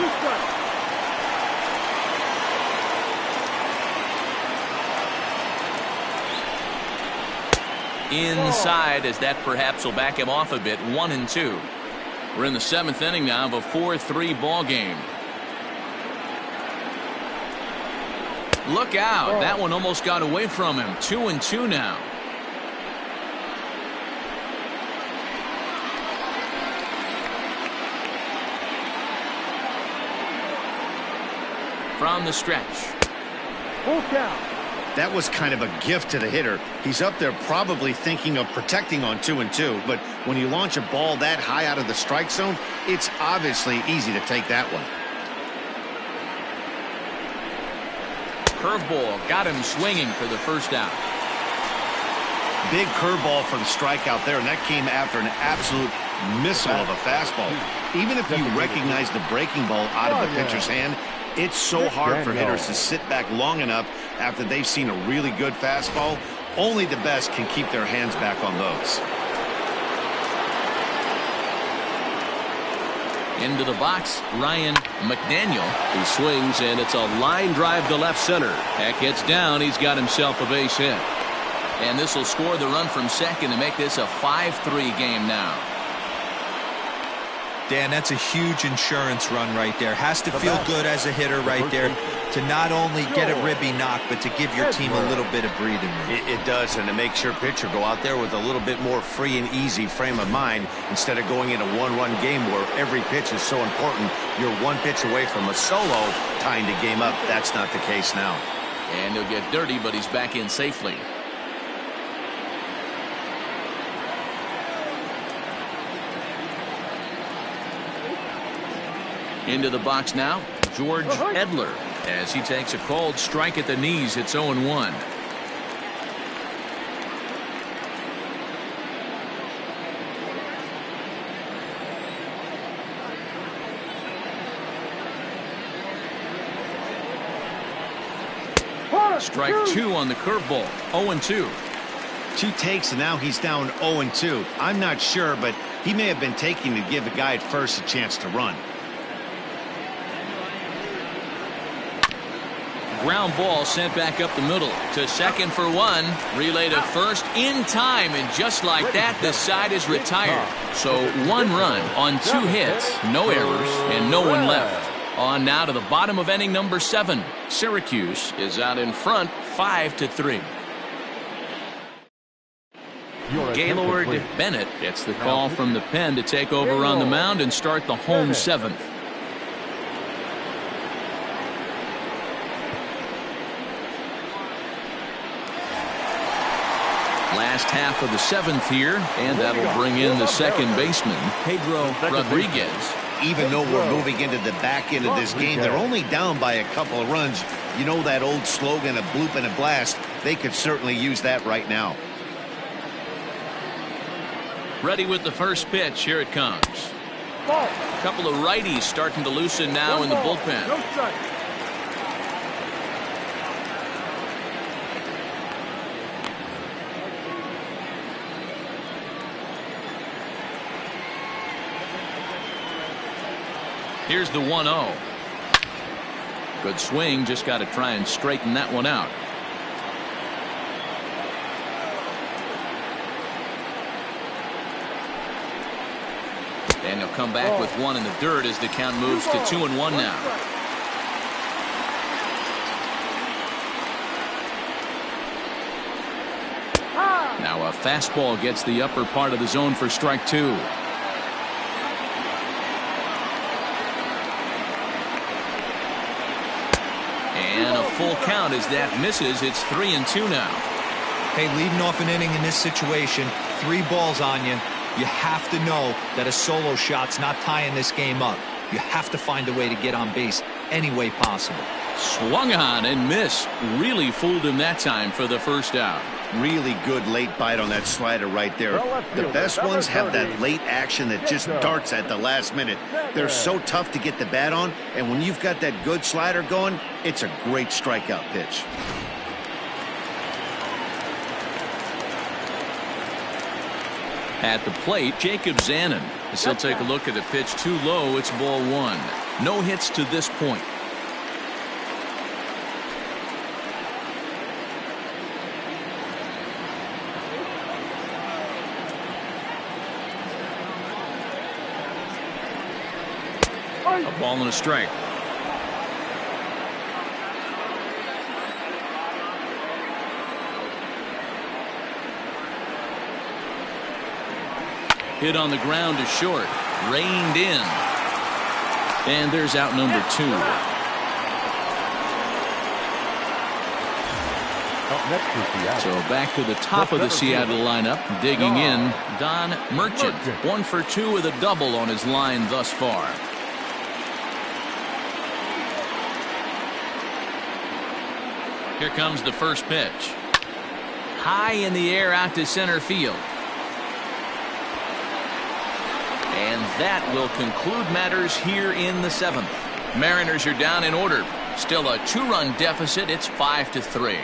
Inside, as that perhaps will back him off a bit. 1-2. We're in the 7th inning now of a 4-3 ball game. Look out. That one almost got away from him. 2-2 now. From the stretch. Full count. That was kind of a gift to the hitter. He's up there probably thinking of protecting on 2-2, but when you launch a ball that high out of the strike zone, it's obviously easy to take that one. Curveball got him swinging for the first out. Big curveball for the strikeout there, and that came after an absolute missile of a fastball. Even if you recognize the breaking ball out of the pitcher's hand, It's so hard for hitters to sit back long enough after they've seen a really good fastball. Only the best can keep their hands back on those. Into the box, Ryan McDaniel. He swings, and it's a line drive to left center. That gets down. He's got himself a base hit. And this will score the run from second to make this a 5-3 game now. Dan, that's a huge insurance run right there. Has to feel good as a hitter right there to not only get a ribby knock, but to give your team a little bit of breathing room. It does, and it makes your pitcher go out there with a little bit more free and easy frame of mind instead of going in a one-run game where every pitch is so important. You're one pitch away from a solo tying the game up. That's not the case now. And he'll get dirty, but he's back in safely. Into the box now, George Edler, as he takes a called strike at the knees. It's 0-1. Strike 2 on the curveball. 0-2. 2 takes, and now he's down 0-2. I'm not sure, but he may have been taking to give the guy at first a chance to run. Ground ball sent back up the middle to second for 1. Relay to first in time, and just like that, the side is retired. So 1 run on 2 hits, no errors, and no one left. On now to the bottom of inning number 7. Syracuse is out in front 5-3. Gaylord Bennett gets the call from the pen to take over on the mound and start the home 7th. Last half of the 7th here, and that'll bring in the second baseman, Pedro Rodriguez. Even though we're moving into the back end of this game, they're only down by a couple of runs. You know that old slogan, a bloop and a blast? They could certainly use that right now. Ready with the first pitch. Here it comes. A couple of righties starting to loosen now in the bullpen. No strike. Here's the 1-0. Good swing. Just got to try and straighten that one out. And he'll come back with 1 in the dirt as the count moves to 2-1 now. Now a fastball gets the upper part of the zone for strike 2. And a full count as that misses. It's 3-2 now. Hey, leading off an inning in this situation, 3 balls on you. You have to know that a solo shot's not tying this game up. You have to find a way to get on base any way possible. Swung on and missed. Really fooled him that time for the first out. Really good late bite on that slider right there. The best ones have that late action that just darts at the last minute. They're so tough to get the bat on, and when you've got that good slider going, it's a great strikeout pitch. At the plate, Jacob Zanin. As he'll take a look at the pitch too low, it's ball 1. No hits to this point. A ball and a strike. Hit on the ground to short. Reined in. And there's out number 2. So back to the top of the Seattle lineup. Digging in, Don Merchant. 1 for 2 with a double on his line thus far. Here comes the first pitch. High in the air out to center field. And that will conclude matters here in the 7th. Mariners are down in order. Still a 2-run deficit. It's 5-3.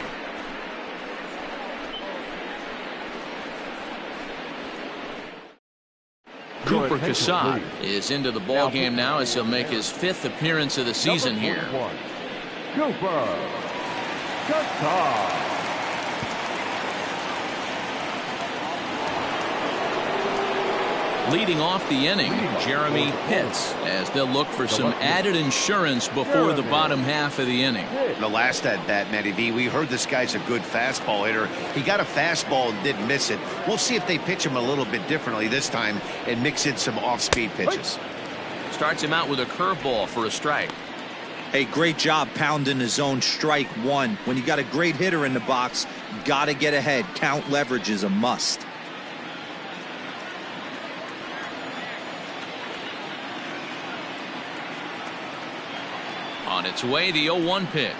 Cooper Casad is into the ball game now as he'll make his 5th appearance of the season here. Cooper Casad. Leading off the inning, Jeremy Pitts, as they'll look for some added insurance before the bottom half of the inning. The last at bat, Matty V, we heard this guy's a good fastball hitter. He got a fastball and didn't miss it. We'll see if they pitch him a little bit differently this time and mix in some off-speed pitches. Starts him out with a curveball for a strike. Hey, great job pounding the zone. Strike one. When you got a great hitter in the box, got to get ahead. Count leverage is a must. On its way, the 0-1 pitch.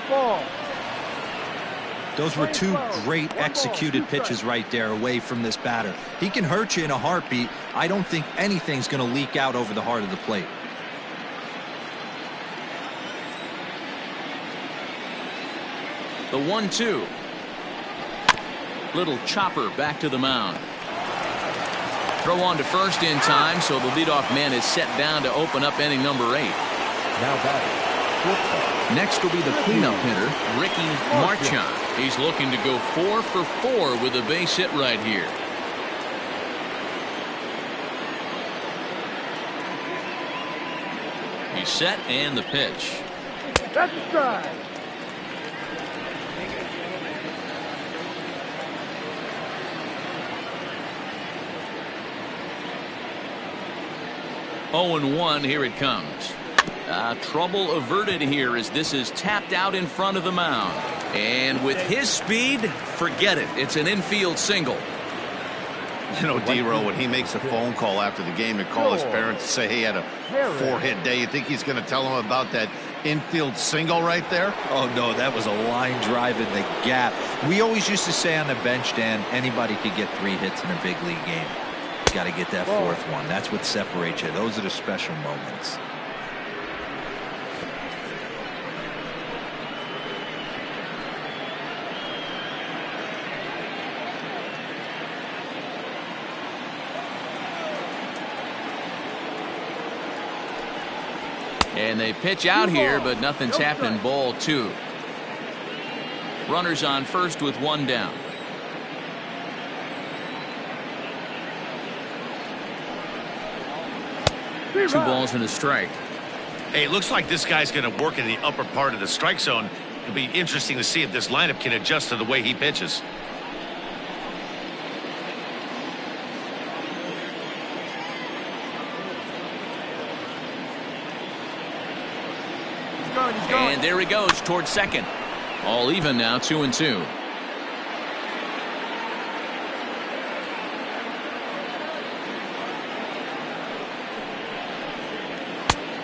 Ball. Those were two great executed pitches right there away from this batter. He can hurt you in a heartbeat. I don't think anything's going to leak out over the heart of the plate. The 1-2. Little chopper back to the mound. Throw on to first in time, so the leadoff man is set down to open up inning number 8. Now batting. Next will be the cleanup hitter, Ricky Marchand. He's looking to go 4 for 4 with a base hit right here. He's set and the pitch. That's a strike. Oh and 1, here it comes. Trouble averted here as this is tapped out in front of the mound. And with his speed, forget it. It's an infield single. You know, D-Row, when he makes a phone call after the game to call his parents to say he had a 4-hit day, you think he's going to tell them about that infield single right there? Oh, no, that was a line drive in the gap. We always used to say on the bench, Dan, anybody could get 3 hits in a big league game. Got to get that 4th one. That's what separates you. Those are the special moments. And they pitch out here, but nothing's happening. Ball 2. Runners on first with 1 down. 2 balls and a strike. Hey, it looks like this guy's going to work in the upper part of the strike zone. It'll be interesting to see if this lineup can adjust to the way he pitches. And there he goes towards second. All even now, 2-2.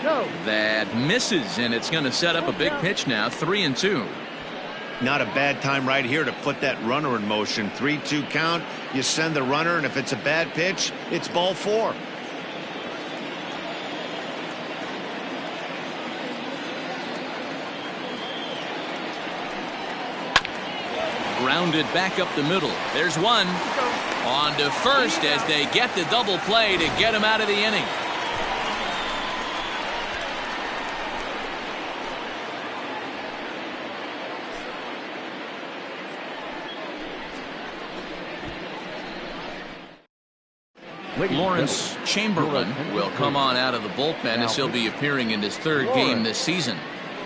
No. That misses, and it's going to set up a big pitch now, 3-2. Not a bad time right here to put that runner in motion. 3-2 count. You send the runner, and if it's a bad pitch, it's ball 4. Grounded back up the middle. There's one. On to first as they get the double play to get him out of the inning. Lawrence Chamberlain will come on out of the bullpen as he'll be appearing in his 3rd game this season.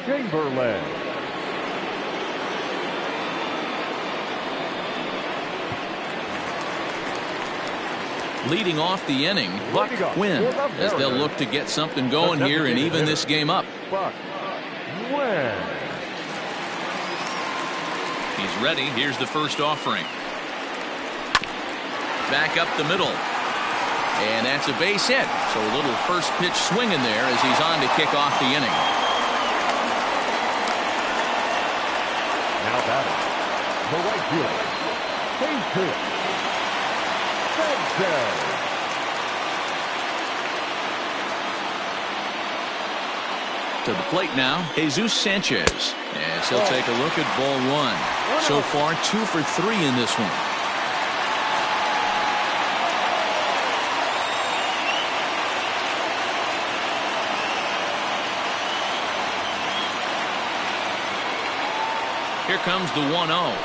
Chamberlain. Leading off the inning, Buck Quinn, as they'll look to get something going here and even this game up. Buck Quinn. He's ready. Here's the first offering. Back up the middle. And that's a base hit. So a little first pitch swing in there as he's on to kick off the inning. Now batting, the right fielder, Jesus Sanchez. To the plate now, Jesus Sanchez. As he'll take a look at ball one. So far, 2 for 3 in this one. Here comes the 1-0.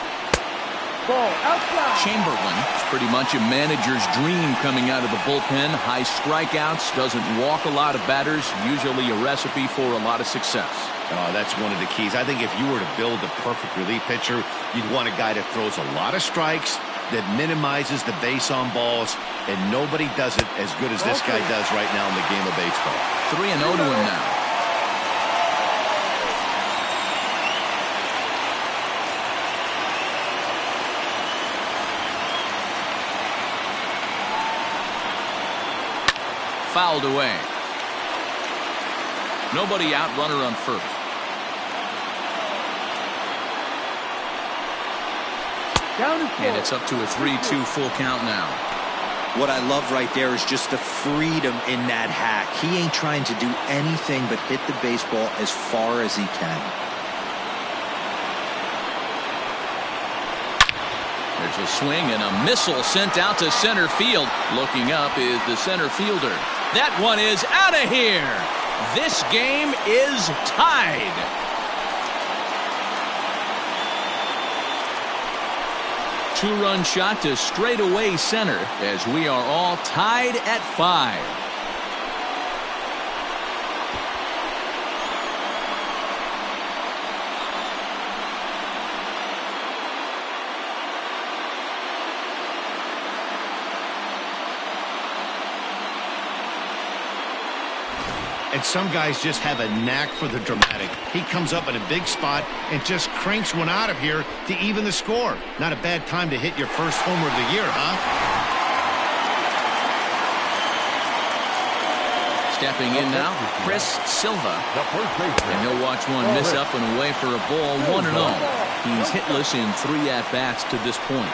Ball outside. Chamberlain is pretty much a manager's dream coming out of the bullpen. High strikeouts, doesn't walk a lot of batters, usually a recipe for a lot of success. That's one of the keys. I think if you were to build a perfect relief pitcher, you'd want a guy that throws a lot of strikes, that minimizes the base on balls, and nobody does it as good as this guy does right now in the game of baseball. 3-0 to him now. Fouled away. Nobody out, runner on first. And it's up to a 3-2 full count now. What I love right there is just the freedom in that hack. He ain't trying to do anything but hit the baseball as far as he can. There's a swing and a missile sent out to center field. Looking up is the center fielder. That one is out of here. This game is tied. Two-run shot to straightaway center as we are all tied at 5. And some guys just have a knack for the dramatic. He comes up in a big spot and just cranks one out of here to even the score. Not a bad time to hit your first homer of the year, huh? Stepping in now, Chris Silva. And he'll watch one miss up and away for a ball, 1-0. He's hitless in 3 at-bats to this point.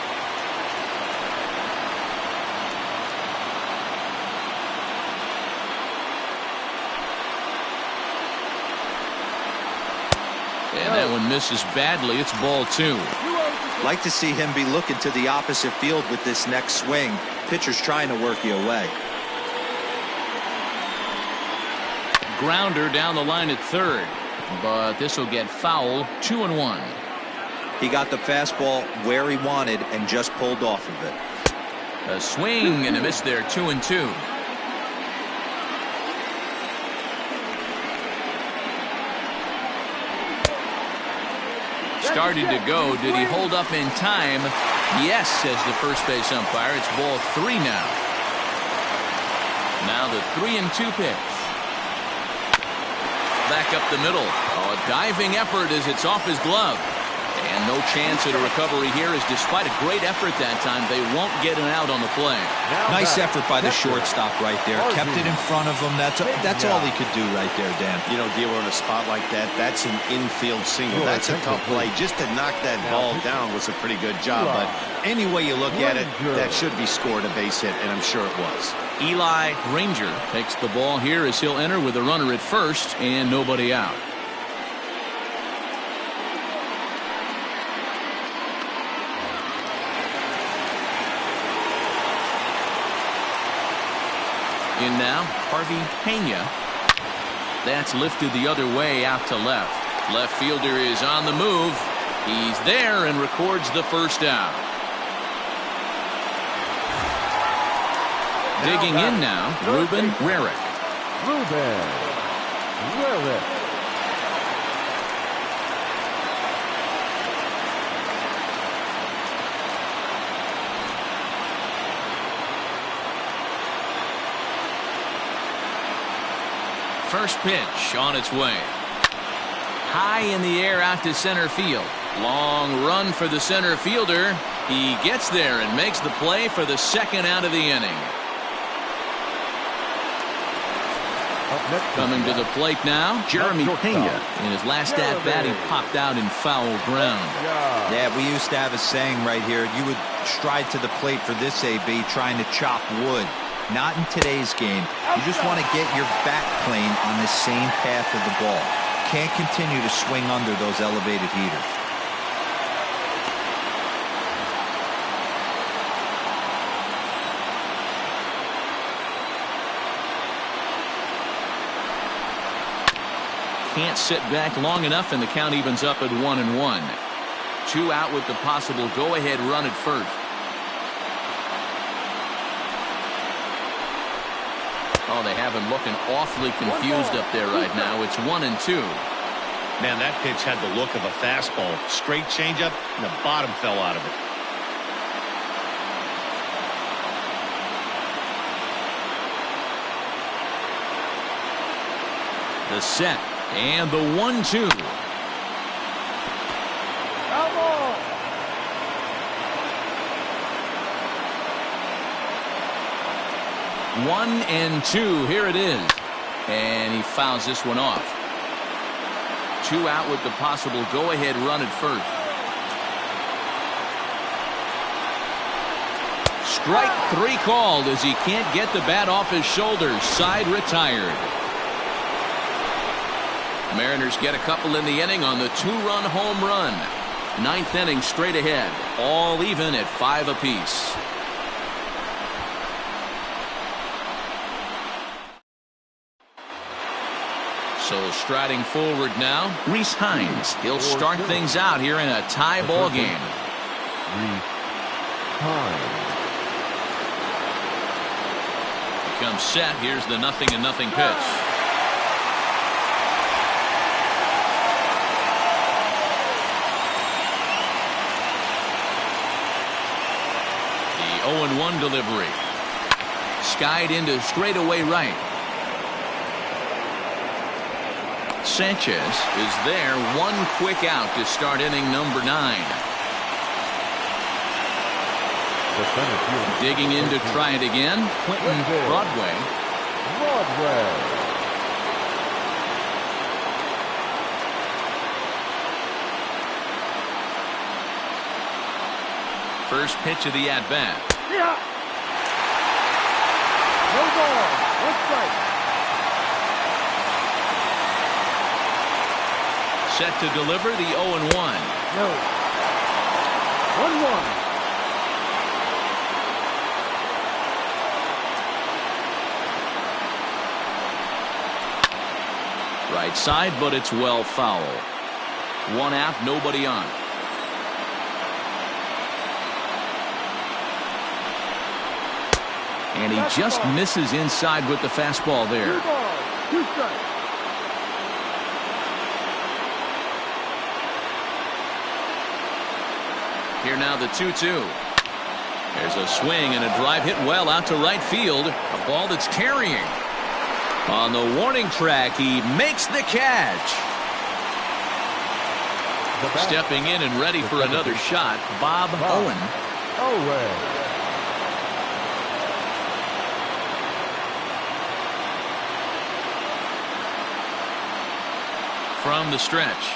And that one misses badly. It's ball 2. Like to see him be looking to the opposite field with this next swing. Pitcher's trying to work you away. Grounder down the line at third. But this will get foul. 2-1. He got the fastball where he wanted and just pulled off of it. A swing and a miss there. 2-2. Started to go. Did he hold up in time? Yes, says the first base umpire. It's ball 3 now. Now the 3-2 pitch. Back up the middle. Oh, a diving effort as it's off his glove. And no chance at a recovery here, as despite a great effort that time, they won't get an out on the play. Nice effort by the shortstop right there. Kept it in front of him. That's all he could do right there, Dan. You know, Dealer, in a spot like that, that's an infield single. That's a tough play. Just to knock that ball down was a pretty good job. But any way you look at it, that should be scored a base hit, and I'm sure it was. Eli Ranger takes the ball here as he'll enter with a runner at first and nobody out. In now, Harvey Pena. That's lifted the other way out to left. Left fielder is on the move. He's there and records the first out. Digging in now, Ruben Rarick. First pitch on its way. High in the air out to center field. Long run for the center fielder. He gets there and makes the play for the second out of the inning. Coming to the plate now, Jeremy Pena. In his last at-bat, he popped out in foul ground. Yeah, we used to have a saying right here. You would stride to the plate for this AB trying to chop wood. Not in today's game. You just want to get your bat plane on the same path of the ball. Can't continue to swing under those elevated heaters. Can't sit back long enough, and the count evens up at 1-1. 2 out with the possible go-ahead run at first. Oh, they have him looking awfully confused up there right now. It's 1-2. Man, that pitch had the look of a fastball. Straight changeup, and the bottom fell out of it. The set. And the 1-2. Elbow. 1-2. Here it is. And he fouls this one off. 2 out with the possible go-ahead run at first. Strike 3 called as he can't get the bat off his shoulders. Side retired. Mariners get a couple in the inning on the 2-run home run. 9th inning straight ahead. All even at 5 apiece. So striding forward now, Rhys Hines. He'll start things out here in a tie ball game. Becomes set. Here's the 0-0 pitch. The 0-1 delivery. Skied into straightaway right. Sanchez is there. 1 quick out to start inning number 9. Digging in to try it again. Quentin Broadway. First pitch of the at-bat. Yeah. No ball. 1 strike. Set to deliver the 0-1. No. 1-1. Right side, but it's well foul. 1 out, nobody on. And he just misses inside with the fastball there. 2 balls. 2 strikes. Here now the 2-2. There's a swing and a drive hit well out to right field. A ball that's carrying. On the warning track, he makes the catch. Stepping in and ready for another shot, Bob Owen. From the stretch.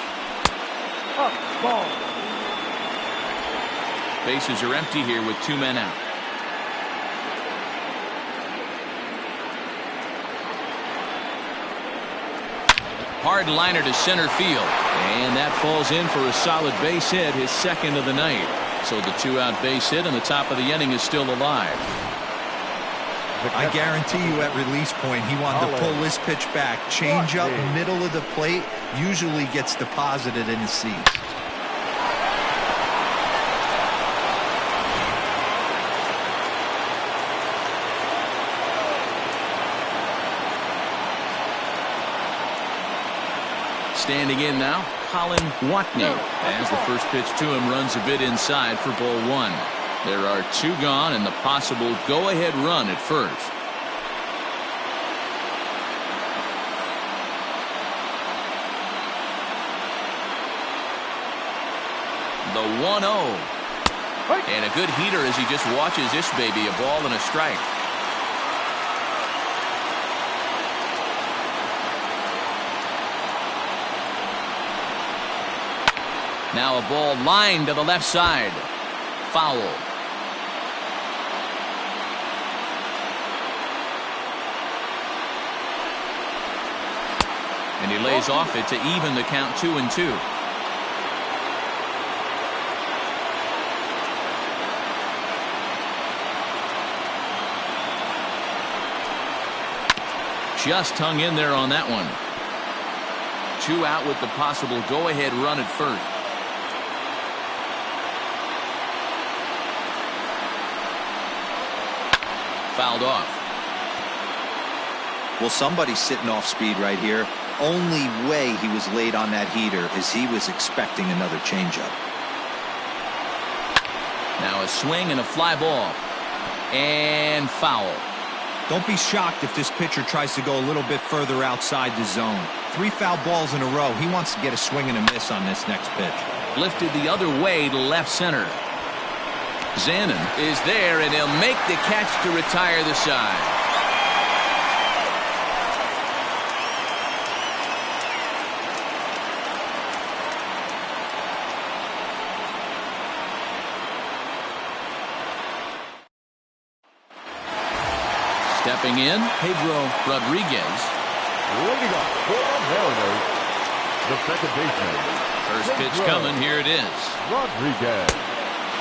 Up. Ball. Bases are empty here with 2 men out. Hard liner to center field. And that falls in for a solid base hit, his 2nd of the night. So the 2-out base hit on the top of the inning is still alive. I guarantee you at release point he wanted to pull this pitch back. Change up middle of the plate. Usually gets deposited in his seat. Standing in now, Colin Watney, as the first pitch to him runs a bit inside for ball 1. There are 2 gone and the possible go-ahead run at first. The 1-0. And a good heater as he just watches this baby, a ball and a strike. Now a ball lined to the left side. Foul. And he lays off it to even the count 2-2. Just hung in there on that one. 2 out with the possible go-ahead run at first. Fouled off. Well, somebody's sitting off speed right here. Only way he was late on that heater is he was expecting another changeup. Now a swing and a fly ball. And foul. Don't be shocked if this pitcher tries to go a little bit further outside the zone. 3 foul balls in a row. He wants to get a swing and a miss on this next pitch. Lifted the other way to left center. Zanin is there, and he'll make the catch to retire the side. Stepping in, Pedro Rodriguez. Leading up for the Mariners, the second baseman. First pitch coming, here it is. Rodriguez.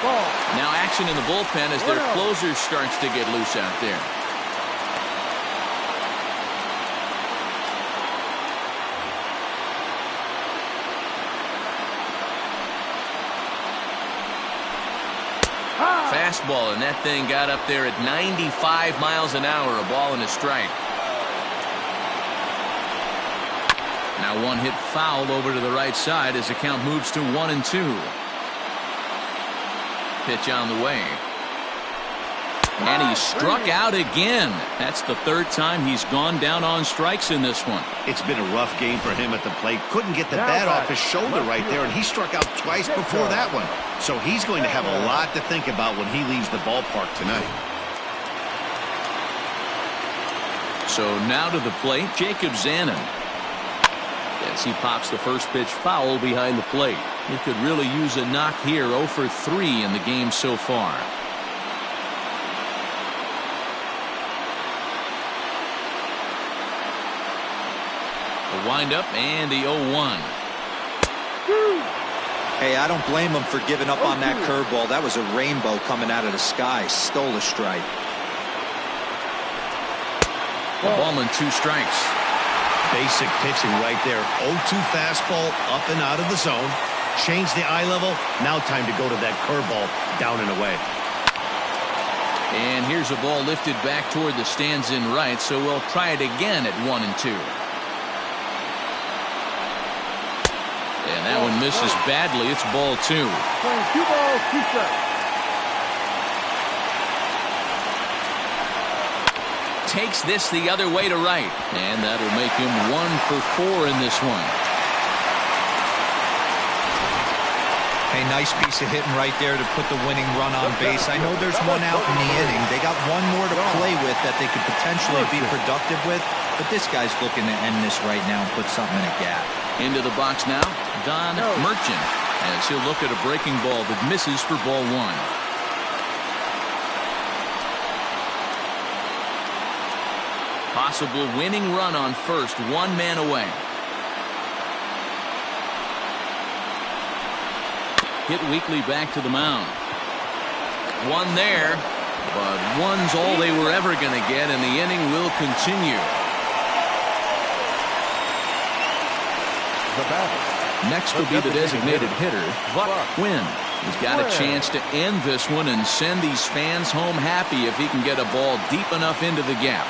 Ball. Now action in the bullpen as their closer starts to get loose out there. Fastball, and that thing got up there at 95 miles an hour, a ball and a strike. Now one hit foul over to the right side as the count moves to 1-2. Pitch on the way. And he struck out again. That's the 3rd time he's gone down on strikes in this one. It's been a rough game for him at the plate. Couldn't get the bat off his shoulder right there, and he struck out twice before that one. So he's going to have a lot to think about when he leaves the ballpark tonight. So now to the plate, Jacob Zanin. As he pops the first pitch foul behind the plate. He could really use a knock here. 0 for 3 in the game so far. The windup and the 0-1. Hey, I don't blame him for giving up on that curveball. That was a rainbow coming out of the sky. Stole a strike. A ball and 2 strikes. Basic pitching right there. 0-2 fastball up and out of the zone. Change the eye level. Now time to go to that curveball down and away. And here's a ball lifted back toward the stands in right, so we'll try it again at 1-2. And that one misses badly. It's ball 2. 2 balls, 2 strikes. Takes this the other way to right. And that'll make him 1 for 4 in this one. Hey, nice piece of hitting right there to put the winning run on base. I know there's 1 out in the inning. They got 1 more to play with that they could potentially be productive with. But this guy's looking to end this right now and put something in a gap. Into the box now, Don Merchant, as he'll look at a breaking ball that misses for ball 1. Possible winning run on first, 1 man away. Hit weakly back to the mound. 1 there, but 1's all they were ever going to get, and the inning will continue. The batter. Next will be the designated hitter, Buck Quinn. He's got a chance to end this one and send these fans home happy if he can get a ball deep enough into the gap.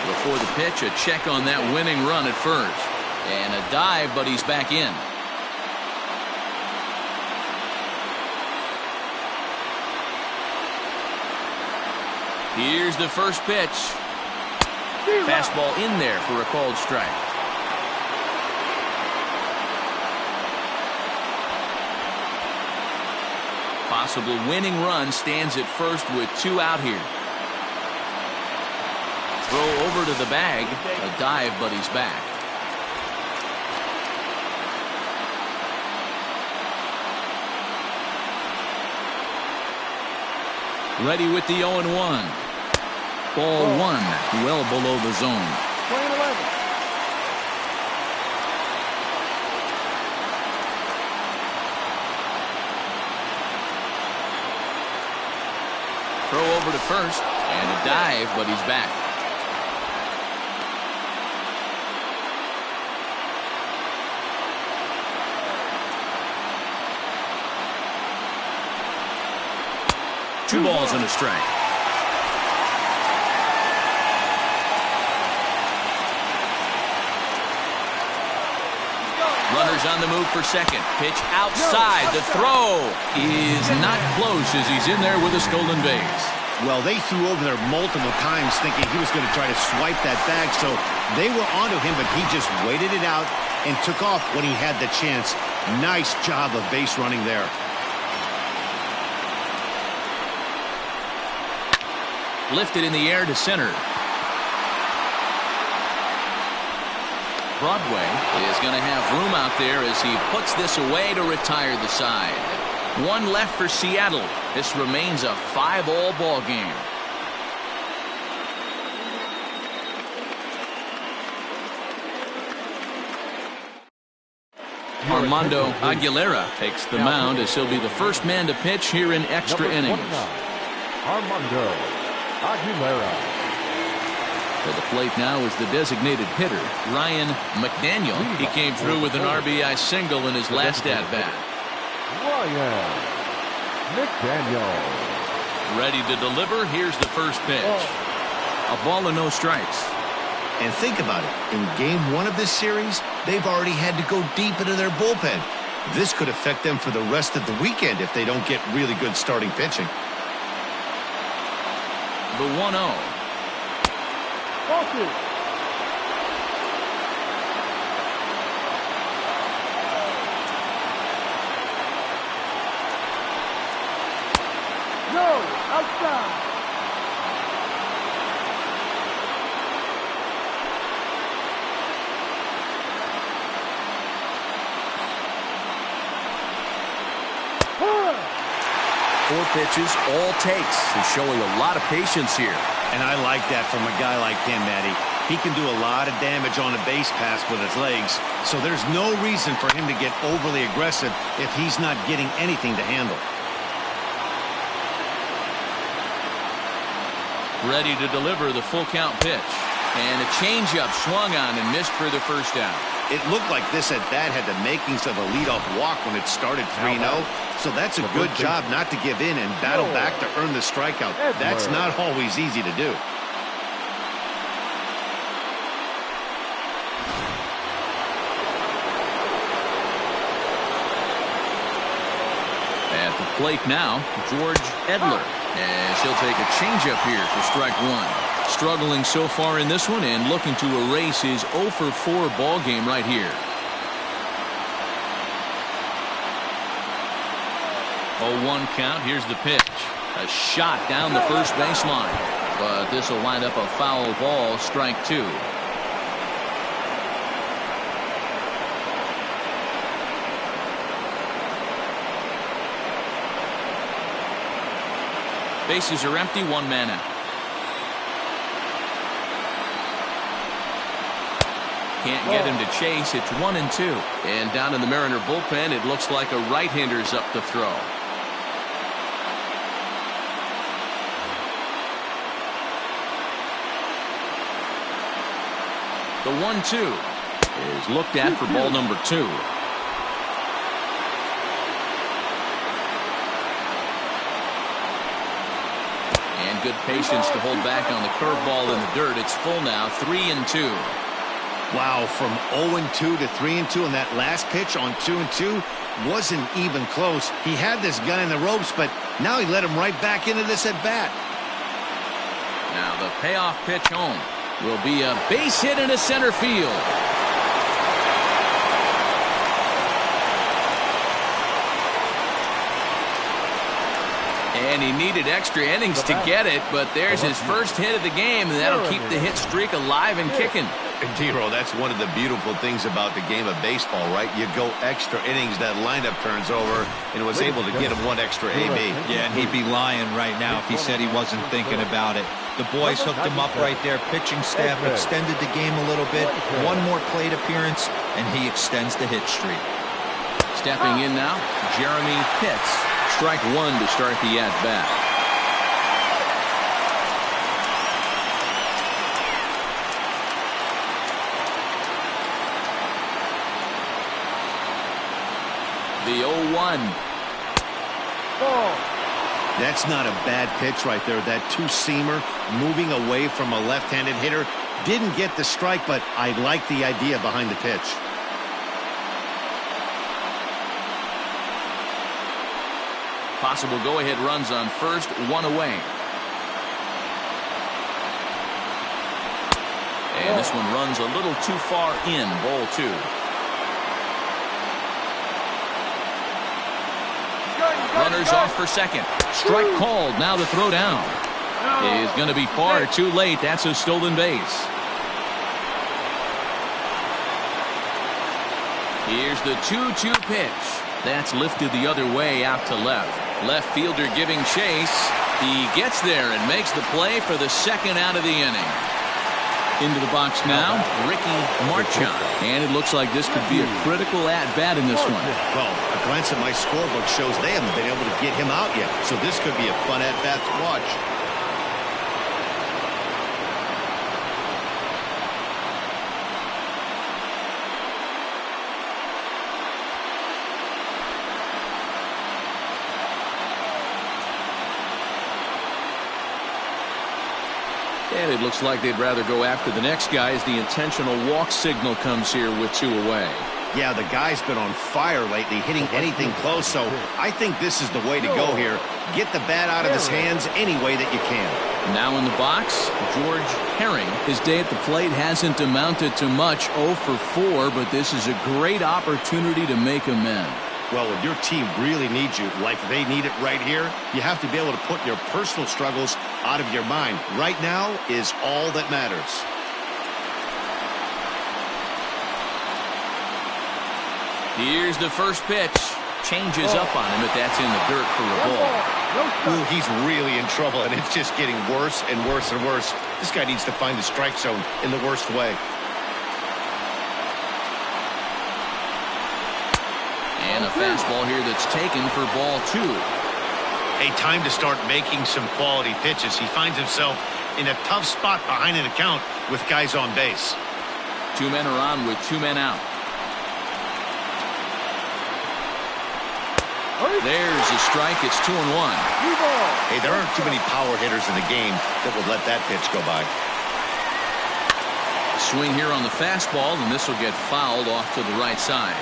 Before the pitch, a check on that winning run at first. And a dive, but he's back in. Here's the first pitch. Fastball in there for a called strike. Possible winning run stands at first with 2 out here. Throw over to the bag. A dive, but he's back. Ready with the 0-1. Ball one, well below the zone. Playing 11. Throw over to first, and a dive, but he's back. Two balls and a strike. Runners on the move for second. Pitch outside. The throw is not close as he's in there with a stolen base. Well, they threw over there multiple times thinking he was going to try to swipe that bag, so they were onto him, but he just waited it out and took off when he had the chance. Nice job of base running there. Lifted in the air to center. Broadway is going to have room out there as he puts this away to retire the side. One left for Seattle. This remains a 5-all ball game. Armando Aguilera takes the mound as he'll be the first man to pitch here in extra innings. Armando Aguilera. For the plate now is the designated hitter, Ryan McDaniel. He came through with an RBI single in his last at-bat. Ryan McDaniel. Ready to deliver. Here's the first pitch. A ball and no strikes. And think about it. In game one of this series, they've already had to go deep into their bullpen. This could affect them for the rest of the weekend if they don't get really good starting pitching. The 1-0. No, outside. Four pitches, all takes. He's showing a lot of patience here. And I like that from a guy like him, Matty. He can do a lot of damage on a base pass with his legs, so there's no reason for him to get overly aggressive if he's not getting anything to handle. Ready to deliver the full count pitch. And a changeup swung on and missed for the first out. It looked like this at-bat had the makings of a leadoff walk when it started 3-0, so that's a good job not to give in and battle back to earn the strikeout. That's not always easy to do. At the plate now, George Edler, as he'll take a changeup here for strike one. Struggling so far in this one and looking to erase his 0-for-4 ball game right here. 0-1 count. Here's the pitch. A shot down the first baseline, but this will wind up a foul ball. Strike two. Bases are empty. One man out. Can't get him to chase. It's 1-2. And down in the Mariner bullpen, it looks like a right-hander's up to throw. The 1-2 is looked at for ball number 2. And good patience to hold back on the curveball in the dirt. It's full now, 3-2. Wow, from 0-2 to 3-2 on that last pitch on 2-2 wasn't even close. He had this guy in the ropes, but now he let him right back into this at bat. Now the payoff pitch home will be a base hit into center field. And he needed extra innings to get it, but there's his first hit of the game, and that'll keep the hit streak alive and kicking. D-Roll, that's one of the beautiful things about the game of baseball, right? You go extra innings, that lineup turns over, and was able to get him one extra AB. Yeah, and he'd be lying right now if he said he wasn't thinking about it. The boys hooked him up right there. Pitching staff extended the game a little bit. One more plate appearance, and he extends the hit streak. Stepping in now, Jeremy Pitts. Strike one to start the at-bat. The 0-1. That's not a bad pitch right there. That two-seamer moving away from a left-handed hitter. Didn't get the strike, but I like the idea behind the pitch. Possible go-ahead runs on first, one away. And this one runs a little too far in, ball two. Runners off for second. Strike called. Now the throw down is going to be far too late. That's a stolen base. Here's the 2-2 pitch. That's lifted the other way out to left. Left fielder giving chase. He gets there and makes the play for the second out of the inning. Into the box now, Ricky Marchand. And it looks like this could be a critical at-bat in this one. Well, a glance at my scorebook shows they haven't been able to get him out yet. So this could be a fun at-bat to watch. And it looks like they'd rather go after the next guy as the intentional walk signal comes here with two away. Yeah, the guy's been on fire lately, hitting anything close, so I think this is the way to go here. Get the bat out of his hands any way that you can. Now in the box, George Herring. His day at the plate hasn't amounted to much, 0 for 4, but this is a great opportunity to make amends. Well, when your team really needs you, like they need it right here, you have to be able to put your personal struggles out of your mind. Right now is all that matters. Here's the first pitch. Changes up on him, but that's in the dirt for a ball. Ooh, he's really in trouble, and it's just getting worse and worse and worse. This guy needs to find the strike zone in the worst way. And a fastball here that's taken for ball two. A time to start making some quality pitches. He finds himself in a tough spot behind an account with guys on base. Two men are on with two men out. There's a strike. It's 2-1. Hey, there aren't too many power hitters in the game that would let that pitch go by. Swing here on the fastball, and this will get fouled off to the right side.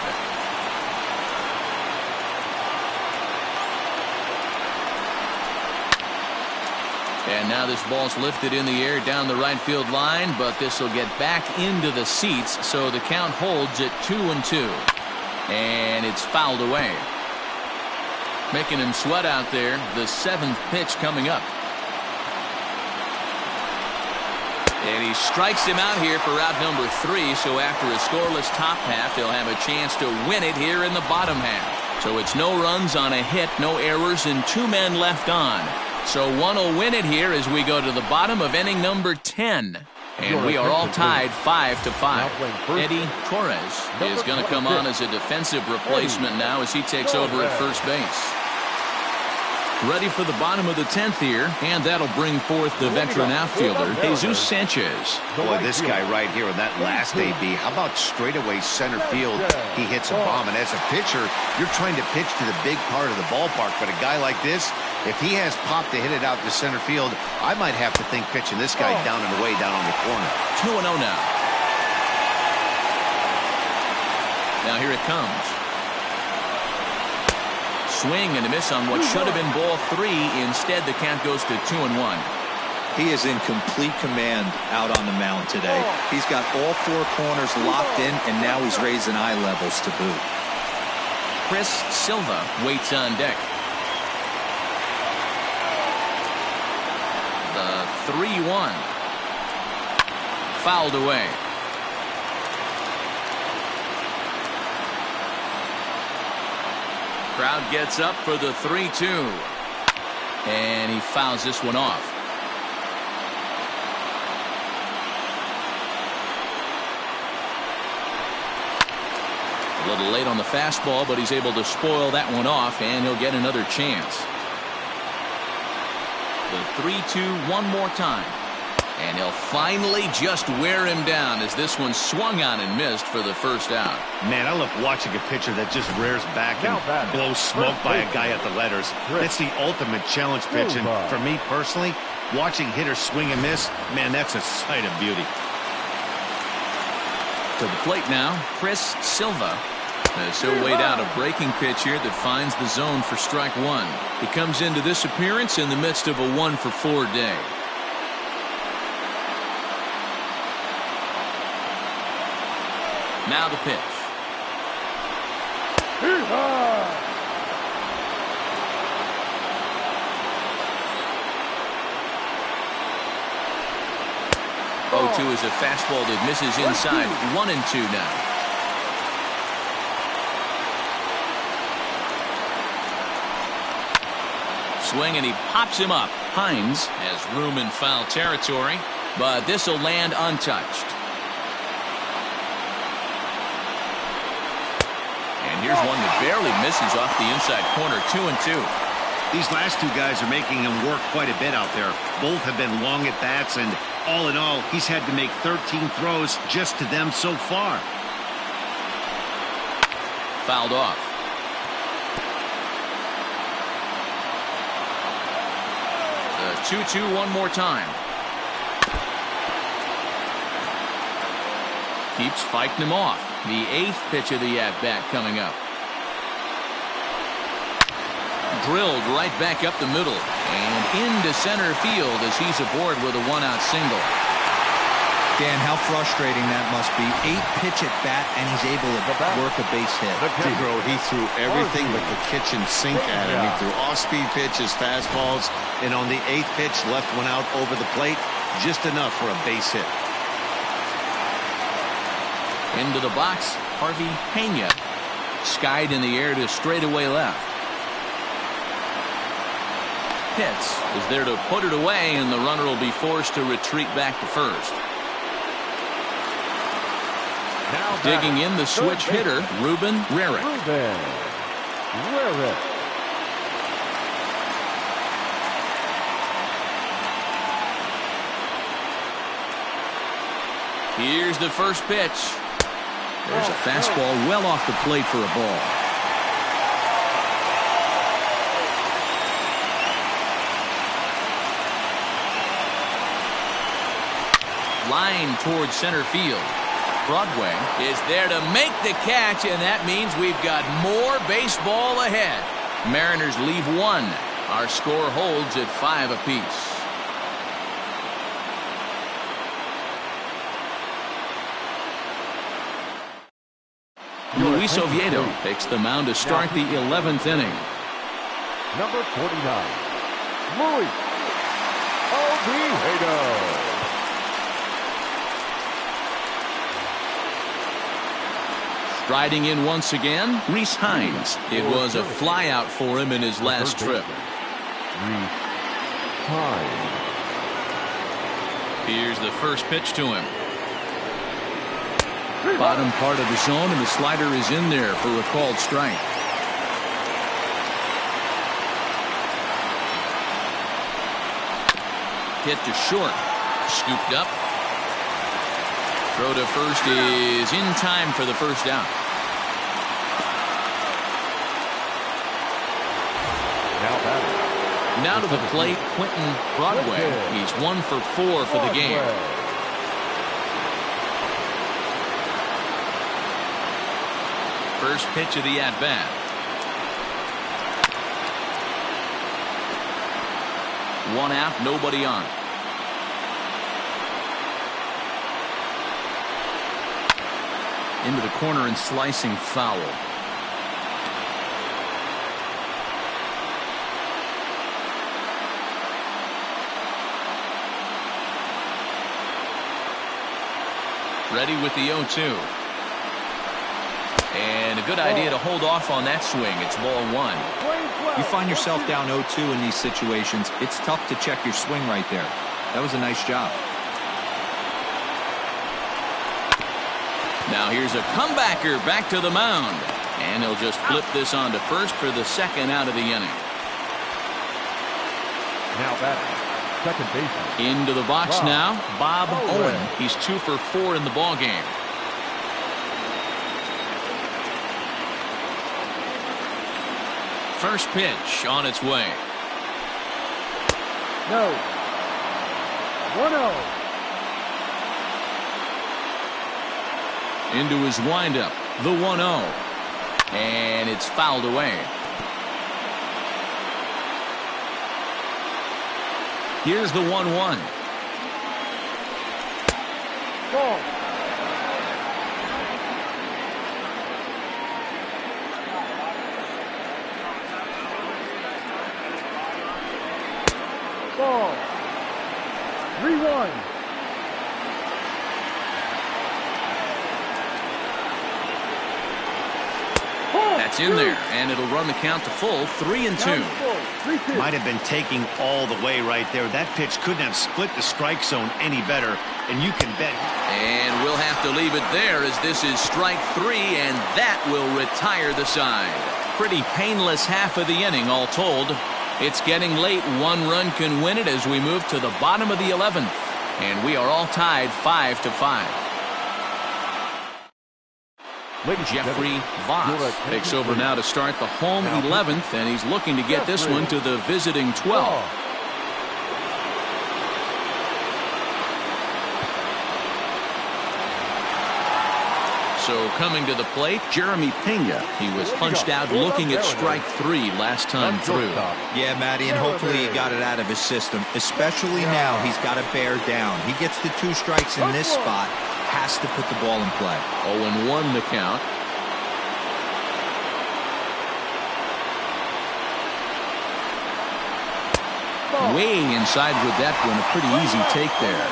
And now this ball's lifted in the air down the right field line, but this will get back into the seats, so the count holds at 2-2. And it's fouled away. Making him sweat out there. The seventh pitch coming up. And he strikes him out here for out number 3. So after a scoreless top half, they'll have a chance to win it here in the bottom half. So it's no runs on a hit, no errors, and 2 men left on. So one will win it here as we go to the bottom of inning number 10. And we are all tied 5-5. Eddie Torres is going to come on as a defensive replacement now as he takes over at first base. Ready for the bottom of the 10th here, and that'll bring forth the veteran outfielder, Jesus Sanchez. Boy, this guy right here in that last AB, how about straightaway center field? He hits a bomb, and as a pitcher, you're trying to pitch to the big part of the ballpark, but a guy like this, if he has pop to hit it out to center field, I might have to think pitching this guy down and away down on the corner. 2-0 now. Now here it comes. Swing and a miss on what should have been ball 3. Instead, the count goes to 2-1. He is in complete command out on the mound today. He's got all 4 corners locked in, and now he's raising eye levels to boot. Chris Silva waits on deck. The 3-1. Fouled away. Crowd gets up for the 3-2. And he fouls this one off. A little late on the fastball, but he's able to spoil that one off, and he'll get another chance. The 3-2 one more time. And he'll finally just wear him down as this one swung on and missed for the first out. Man, I love watching a pitcher that just rears back and blows smoke by a guy at the letters. It's the ultimate challenge pitch, and for me personally, watching hitters swing and miss, man, that's a sight of beauty. To the plate now, Chris Silva. As he'll wait out a breaking pitch here that finds the zone for strike one. He comes into this appearance in the midst of a 1-for-4 day. Now the pitch. 0-2 is a fastball that misses inside. 1-2 now. Swing, and he pops him up. Hines has room in foul territory, but this will land untouched. And here's one that barely misses off the inside corner. 2-2. These last two guys are making him work quite a bit out there. Both have been long at bats, and all in all, he's had to make 13 throws just to them so far. Fouled off. The 2-2 one more time. Keeps fighting him off. The 8th pitch of the at-bat coming up. Drilled right back up the middle and into center field as he's aboard with a 1-out single. Dan, how frustrating that must be. 8-pitch at bat, and he's able to work a base hit. Bro, he threw everything but the kitchen sink at him. He threw off-speed pitches, fastballs, And on the 8th pitch, left one out over the plate, just enough for a base hit. Into the box, Harvey Pena. Skied in the air to straightaway left. Pitts is there to put it away, and the runner will be forced to retreat back to first. Digging in the switch hitter, Ruben Rarick. Here's the first pitch. There's a fastball well off the plate for a ball. Line towards center field. Broadway is there to make the catch, and that means we've got more baseball ahead. Mariners leave one. Our score holds at 5 apiece. Luis Oviedo takes the mound to start the 11th inning. Number 49, Luis Oviedo. Striding in once again, Rhys Hines. It was a flyout for him in his last trip. Here's the first pitch to him. Bottom part of the zone, and the slider is in there for a called strike. Hit to short. Scooped up. Throw to first is in time for the first out. Now to the plate, Quentin Broadway. He's 1 for 4 for the game. First pitch of the at-bat. One out, nobody on. Into the corner and slicing foul. Ready with the 0-2. And a good idea to hold off on that swing. It's ball one. You find yourself down 0-2 in these situations. It's tough to check your swing right there. That was a nice job. Now here's a comebacker back to the mound. And he'll just flip this on to first for the second out of the inning. Now batting, second baseman. Into the box now, Bob Owen. He's 2 for 4 in the ballgame. First pitch on its way. No. 1-0. Into his windup, the 1-0. And it's fouled away. Here's the 1-1. Ball. Ball. 3-1. That's in there, and it'll run the count to full, 3-2. Might have been taking all the way right there. That pitch couldn't have split the strike zone any better, and you can bet. And we'll have to leave it there as this is strike 3, and that will retire the side. Pretty painless half of the inning, all told. It's getting late. 1 run can win it as we move to the bottom of the 11th, and we are all tied 5-5. Jeffrey Voss takes over now to start the home 11th, and he's looking to get this one to the visiting 12th. So coming to the plate, Jeremy Pena. He was punched out looking at strike 3 last time through. Yeah, Matty, and hopefully he got it out of his system. Especially now, he's got to bear down. He gets the 2 strikes in this spot. Has to put the ball in play. 0-1 the count. Way inside with that one. A pretty easy take there.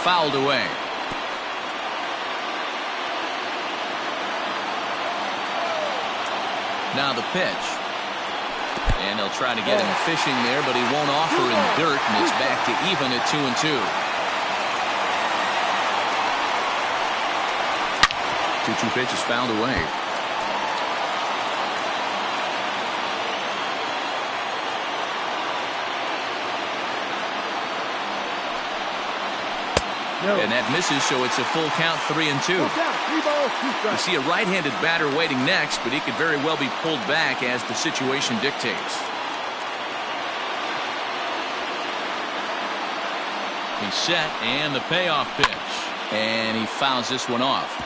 Fouled away. Now the pitch. And they'll try to get him fishing there, but he won't offer in the dirt, and it's back to even at 2-2. 2-2 pitch is fouled away. And that misses, so it's a full count, 3-2. You see a right-handed batter waiting next, but he could very well be pulled back as the situation dictates. He's set, and the payoff pitch. And he fouls this one off.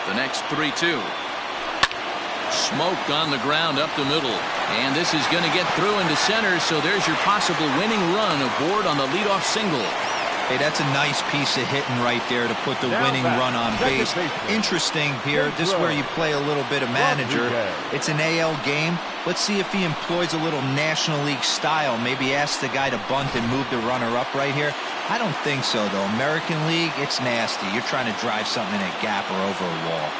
The next 3-2. Smoked on the ground up the middle. And this is going to get through into center, so there's your possible winning run aboard on the leadoff single. Hey, that's a nice piece of hitting right there to put the winning run on base. Interesting here. This is where you play a little bit of manager. It's an AL game. Let's see if he employs a little National League style. Maybe ask the guy to bunt and move the runner up right here. I don't think so, though. American League, it's nasty. You're trying to drive something in a gap or over a wall.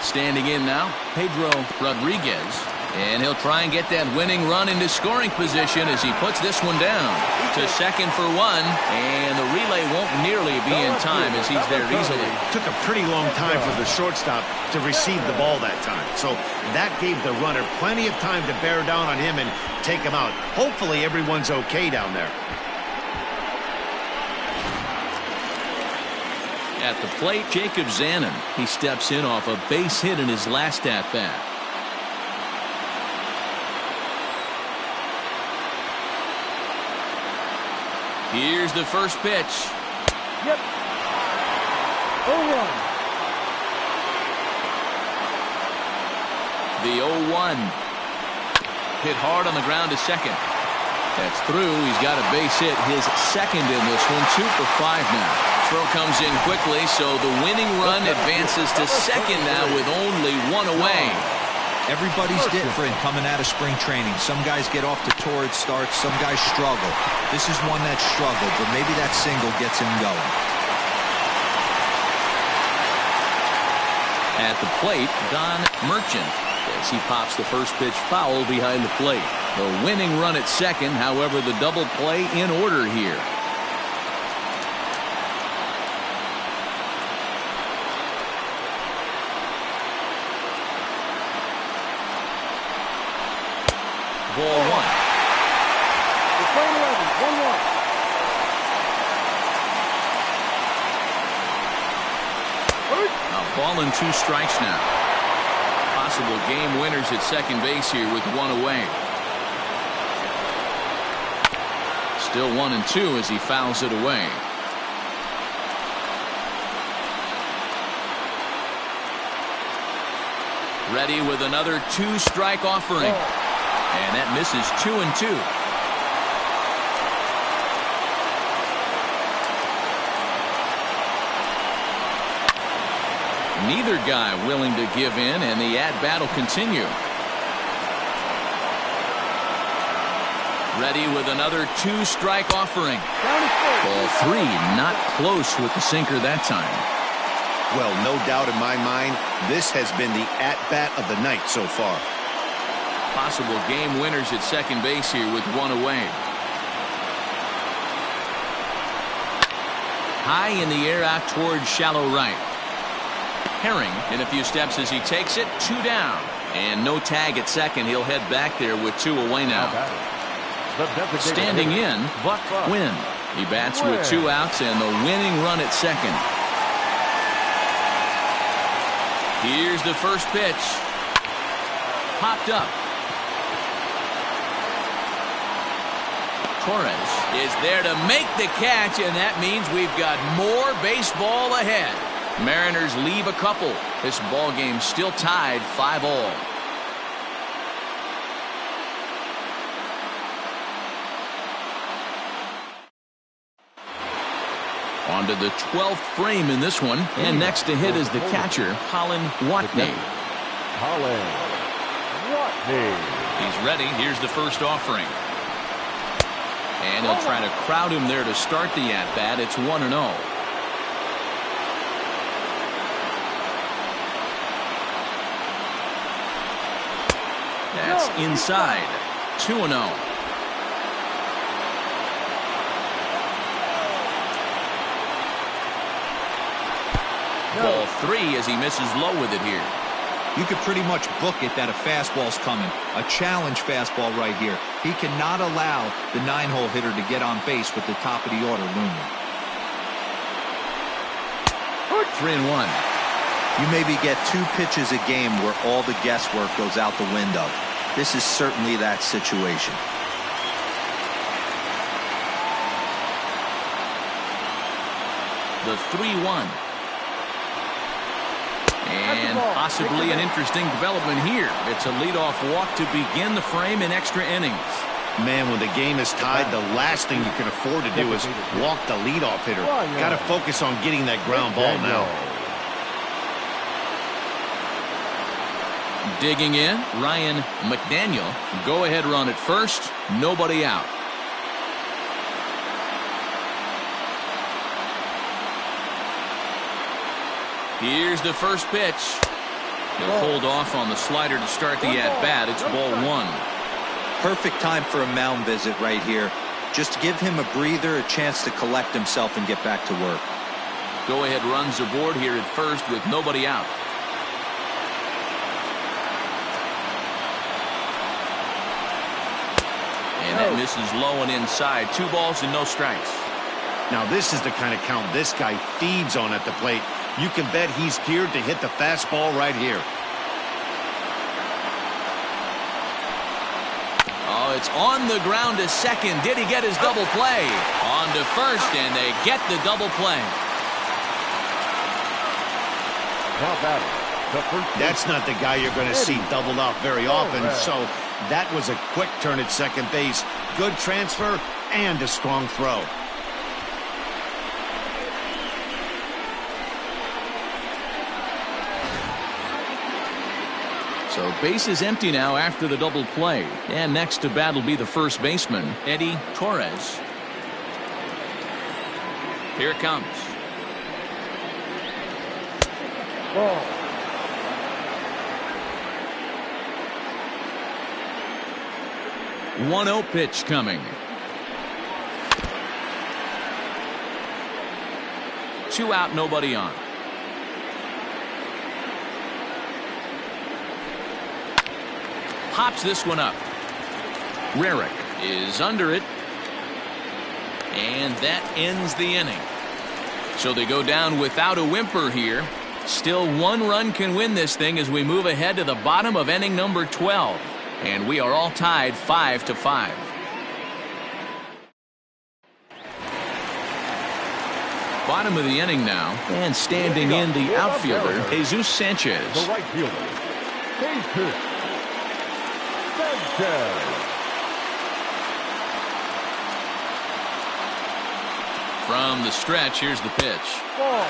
Standing in now, Pedro Rodriguez. And he'll try and get that winning run into scoring position as he puts this one down to second for 1. And the relay won't nearly be in time as he's there easily. Took a pretty long time for the shortstop to receive the ball that time. So that gave the runner plenty of time to bear down on him and take him out. Hopefully everyone's okay down there. At the plate, Jacob Zanin. He steps in off a base hit in his last at-bat. Here's the first pitch. Yep. 0-1. The 0-1. Hit hard on the ground to second. That's through. He's got a base hit, his second in this one. 2 for 5 now. Throw comes in quickly, so the winning run advances to second now with only 1 away. Everybody's different coming out of spring training. Some guys get off to torrid starts. Some guys struggle. This is one that struggled, but maybe that single gets him going. At the plate, Don Merchant, as he pops the first pitch foul behind the plate. The winning run at second, however, the double play in order here. Ball one. It's 1-1. A ball and 2 strikes now. Possible game winners at second base here with 1 away. Still 1-2 as he fouls it away. Ready with another 2-strike offering. And that misses 2-2. Neither guy willing to give in, and the at-bat will continue. Ready with another 2-strike offering. Ball 3, not close with the sinker that time. Well, no doubt in my mind, this has been the at-bat of the night so far. Possible game winners at second base here with 1 away. High in the air out towards shallow right. Herring in a few steps as he takes it. 2 down. And no tag at second. He'll head back there with 2 away now. Standing in, Buck Quinn. He bats with 2 outs and the winning run at second. Here's the first pitch. Popped up. Torres is there to make the catch, and that means we've got more baseball ahead. Mariners leave a couple. This ball game still tied 5-all. On to the 12th frame in this one, and next to hit is the catcher, Colin Watney. He's ready. Here's the first offering. And he'll try to crowd him there to start the at-bat. It's 1-0. That's inside. 2-0. Ball 3 as he misses low with it here. You could pretty much book it that a fastball's coming. A challenge fastball right here. He cannot allow the 9-hole hitter to get on base with the top of the order looming. 3-1. You maybe get 2 pitches a game where all the guesswork goes out the window. This is certainly that situation. The 3-1. And possibly an interesting development here. It's a leadoff walk to begin the frame in extra innings. Man, when the game is tied, the last thing you can afford to do is walk the leadoff hitter. Got to focus on getting that ground ball now. Digging in, Ryan McDaniel. Go-ahead run at first. Nobody out. Here's the first pitch. He'll hold off on the slider to start the at-bat. It's ball 1. Perfect time for a mound visit right here. Just give him a breather, a chance to collect himself and get back to work. Go-ahead runs aboard here at first with nobody out. And that misses low and inside. 2 balls and no strikes. Now this is the kind of count this guy feeds on at the plate. You can bet he's geared to hit the fastball right here. Oh, it's on the ground to second. Did he get his double play? On to first, and they get the double play. That's not the guy you're going to see doubled up very often, so that was a quick turn at second base. Good transfer and a strong throw. So base is empty now after the double play. And next to bat will be the first baseman, Eddie Torres. Here it comes. Ball. 1-0 pitch coming. 2 out, nobody on. Pops this one up. Rarick is under it. And that ends the inning. So they go down without a whimper here. Still 1 run can win this thing as we move ahead to the bottom of inning number 12. And we are all tied 5-5. Bottom of the inning now. And standing in the outfielder, Jesus Sanchez. The right fielder, Jesus Sanchez. From the stretch, here's the pitch. Ball.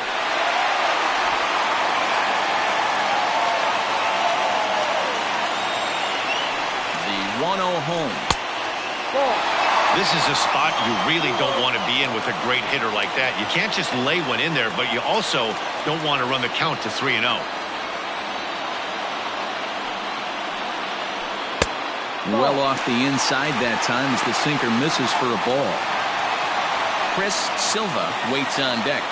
The 1-0 home. Ball. This is a spot you really don't want to be in with a great hitter like that. You can't just lay one in there, but you also don't want to run the count to 3-0. Well off the inside that time as the sinker misses for a ball. Chris Silva waits on deck.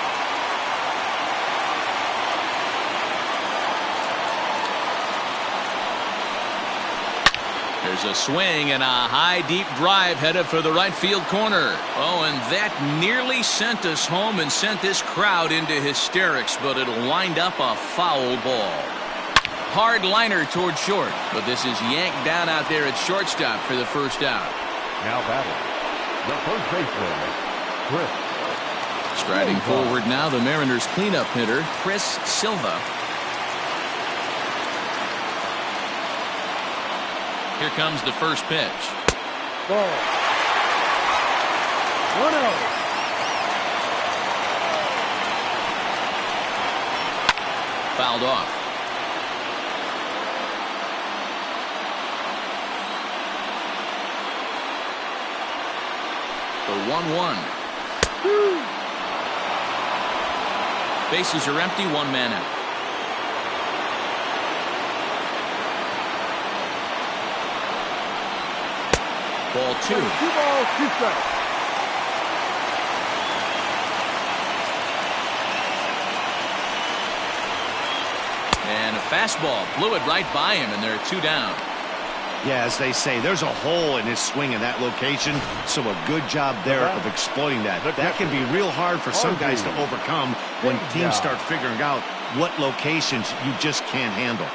There's a swing and a high deep drive headed for the right field corner. Oh, and that nearly sent us home and sent this crowd into hysterics, but it'll wind up a foul ball. Hard liner toward short, but this is yanked down out there at shortstop for the first out. Now batting, the first baseman, Chris. Striding forward now, the Mariners cleanup hitter, Chris Silva. Here comes the first pitch. Ball. 1-0. Fouled off. The 1-1. Bases are empty, 1 man out. Ball 2. 2 balls, 2 strikes. And a fastball blew it right by him, and there are 2 down. Yeah, as they say, there's a hole in his swing in that location, so a good job there of exploiting that. That can be real hard for some guys to overcome when teams start figuring out what locations you just can't handle.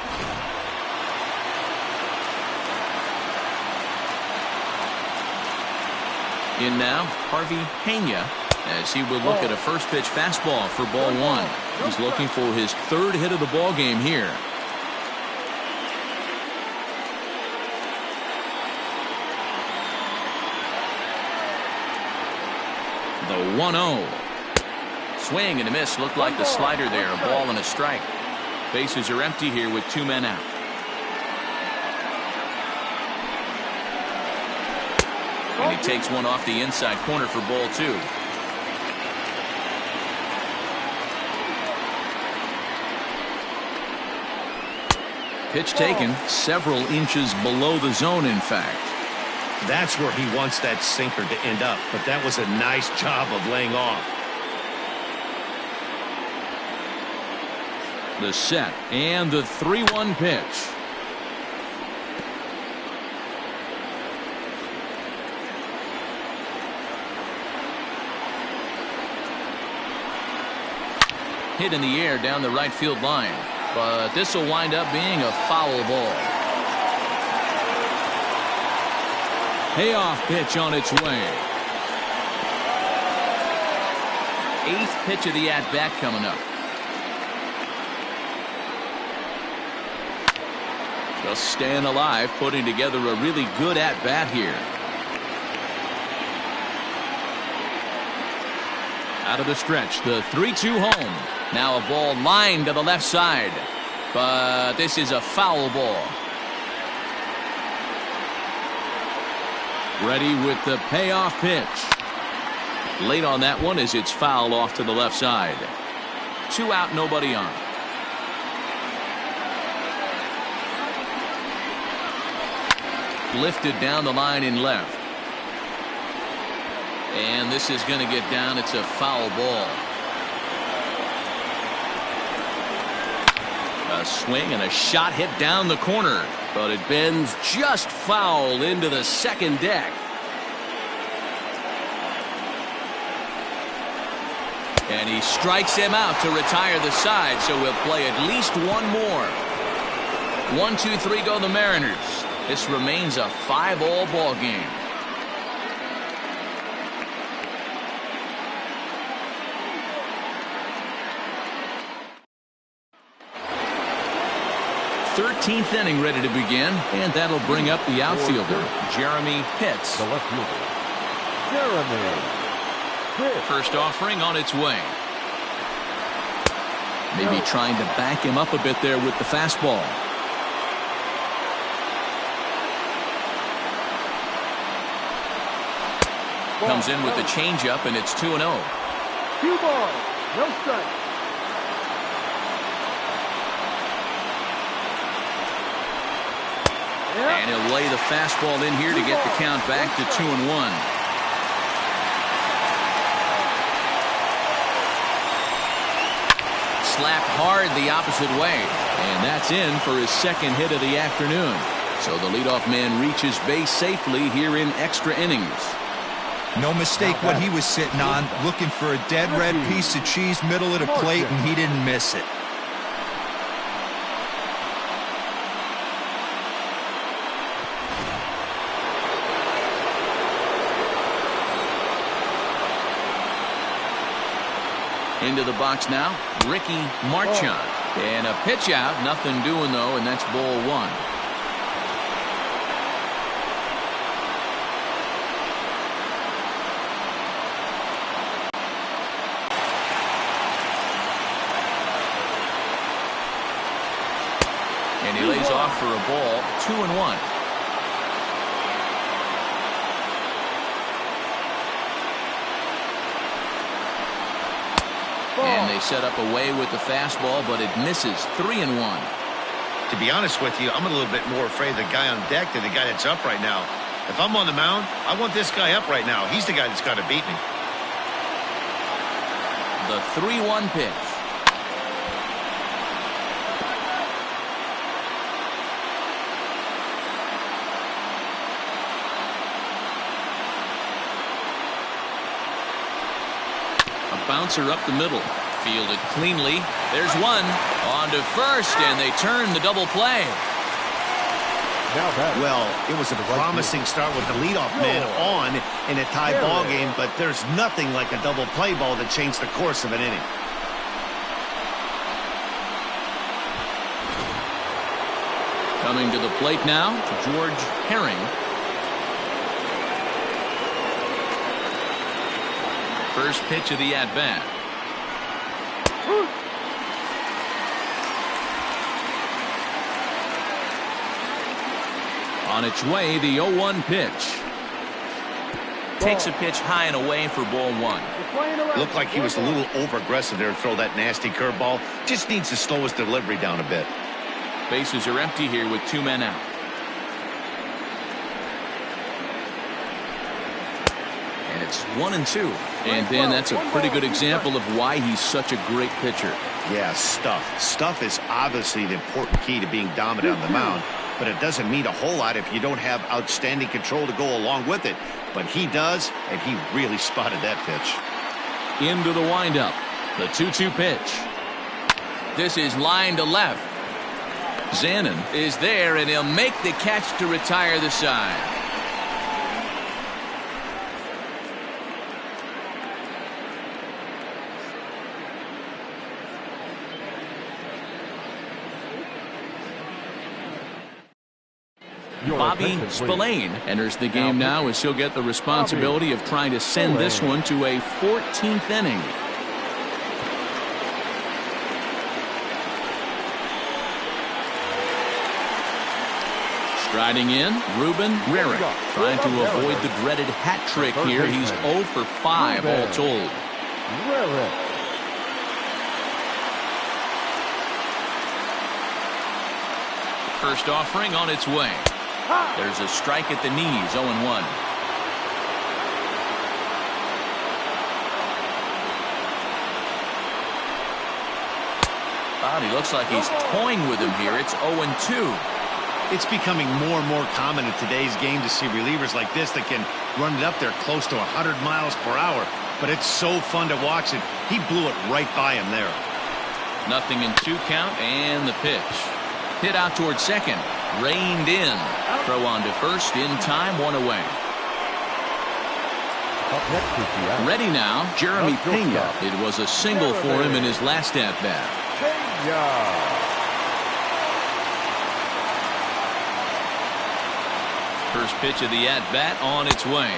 In now, Harvey Pena, as he will look at a first pitch fastball for ball 1. He's looking for his 3rd hit of the ball game here. The 1-0. Swing and a miss. Looked like the slider there. A ball and a strike. Bases are empty here with 2 men out. And he takes one off the inside corner for ball 2. Pitch taken several inches below the zone, in fact. That's where he wants that sinker to end up, but that was a nice job of laying off. The set and the 3-1 pitch. Hit in the air down the right field line, but this will wind up being a foul ball. Payoff pitch on its way. 8th pitch of the at-bat coming up. Just staying alive, putting together a really good at-bat here. Out of the stretch, the 3-2 home. Now a ball lined to the left side, but this is a foul ball. Ready with the payoff pitch. Late on that one as it's fouled off to the left side. 2 out, nobody on. Lifted down the line in left. And this is going to get down. It's a foul ball. A swing and a shot hit down the corner, but it bends just foul into the second deck. And he strikes him out to retire the side, so we'll play at least one more. 1, 2, 3 go the Mariners. This remains a 5-all ball game. Thirteenth inning ready to begin, and that'll bring up the outfielder, Jeremy Pitts. The left fielder, Jeremy Pitts. First offering on its way. Maybe trying to back him up a bit there with the fastball. Comes in with the changeup, and it's 2-0. 2 balls, no strike. And he'll lay the fastball in here to get the count back to 2-1. Slapped hard the opposite way. And that's in for his second hit of the afternoon. So the leadoff man reaches base safely here in extra innings. No mistake what he was sitting on, looking for a dead red piece of cheese middle of the plate, and he didn't miss it. Into the box now, Ricky Marchand. And a pitch out, nothing doing though, and that's ball 1. And he lays off for a ball, 2-1. And they set up away with the fastball, but it misses. 3-1. To be honest with you, I'm a little bit more afraid of the guy on deck than the guy that's up right now. If I'm on the mound, I want this guy up right now. He's the guy that's got to beat me. The 3-1 pitch. Bouncer up the middle, fielded cleanly. There's one on to first, and they turn the double play. Well, it was a promising start with the leadoff man on in a tie ball game, but there's nothing like a double play ball that changed the course of an inning. Coming to the plate now, George Herring. First pitch of the at-bat. On its way, the 0-1 pitch. Takes a pitch high and away for ball 1. Looked like he was a little over-aggressive there to throw that nasty curveball. Just needs to slow his delivery down a bit. Bases are empty here with 2 men out. And it's 1-2. And then that's a pretty good example of why he's such a great pitcher. Yeah, stuff. Stuff is obviously the important key to being dominant on the mound, but it doesn't mean a whole lot if you don't have outstanding control to go along with it. But he does, and he really spotted that pitch. Into the windup. The 2-2 pitch. This is line to left. Zanin is there, and he'll make the catch to retire the side. Bobby Spillane enters the game now as he'll get the responsibility of trying to send this one to a 14th inning. Riding in, Ruben Rarick, trying to avoid the dreaded hat trick here. He's 0 for 5 all told. First offering on its way. There's a strike at the knees, 0-1. He looks like he's toying with him here. It's 0-2. It's becoming more and more common in today's game to see relievers like this that can run it up there close to 100 miles per hour. But it's so fun to watch it. He blew it right by him there. Nothing in 2 count, and the pitch. Hit out towards second. Reined in. Throw on to first in time, 1 away. Ready now, Jeremy Pena. It was a single for him in his last at-bat. First pitch of the at-bat on its way.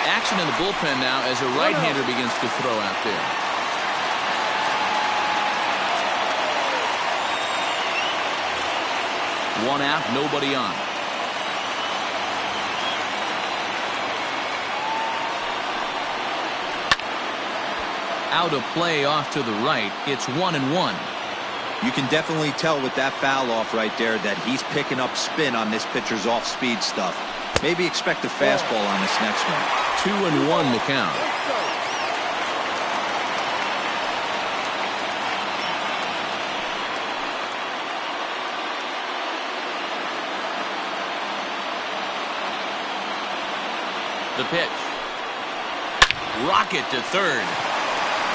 Action in the bullpen now as a right-hander begins to throw out there. One out, nobody on. Out of play off to the right. It's 1-1. You can definitely tell with that foul off right there that he's picking up spin on this pitcher's off-speed stuff. Maybe expect a fastball on this next one. 2-1 the count. The pitch. Rocket to third.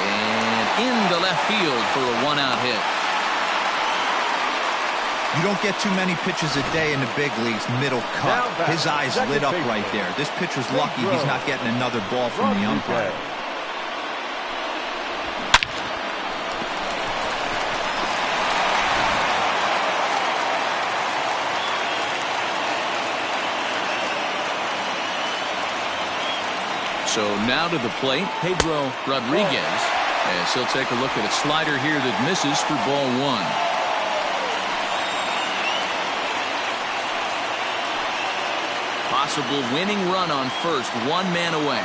And into left field for a 1-out hit. You don't get too many pitches a day in the big leagues middle cut. His eyes lit up right there. This pitcher's lucky he's not getting another ball from the umpire. So now to the plate, Pedro Rodriguez, as he'll take a look at a slider here that misses for ball 1. Possible winning run on first, 1 man away.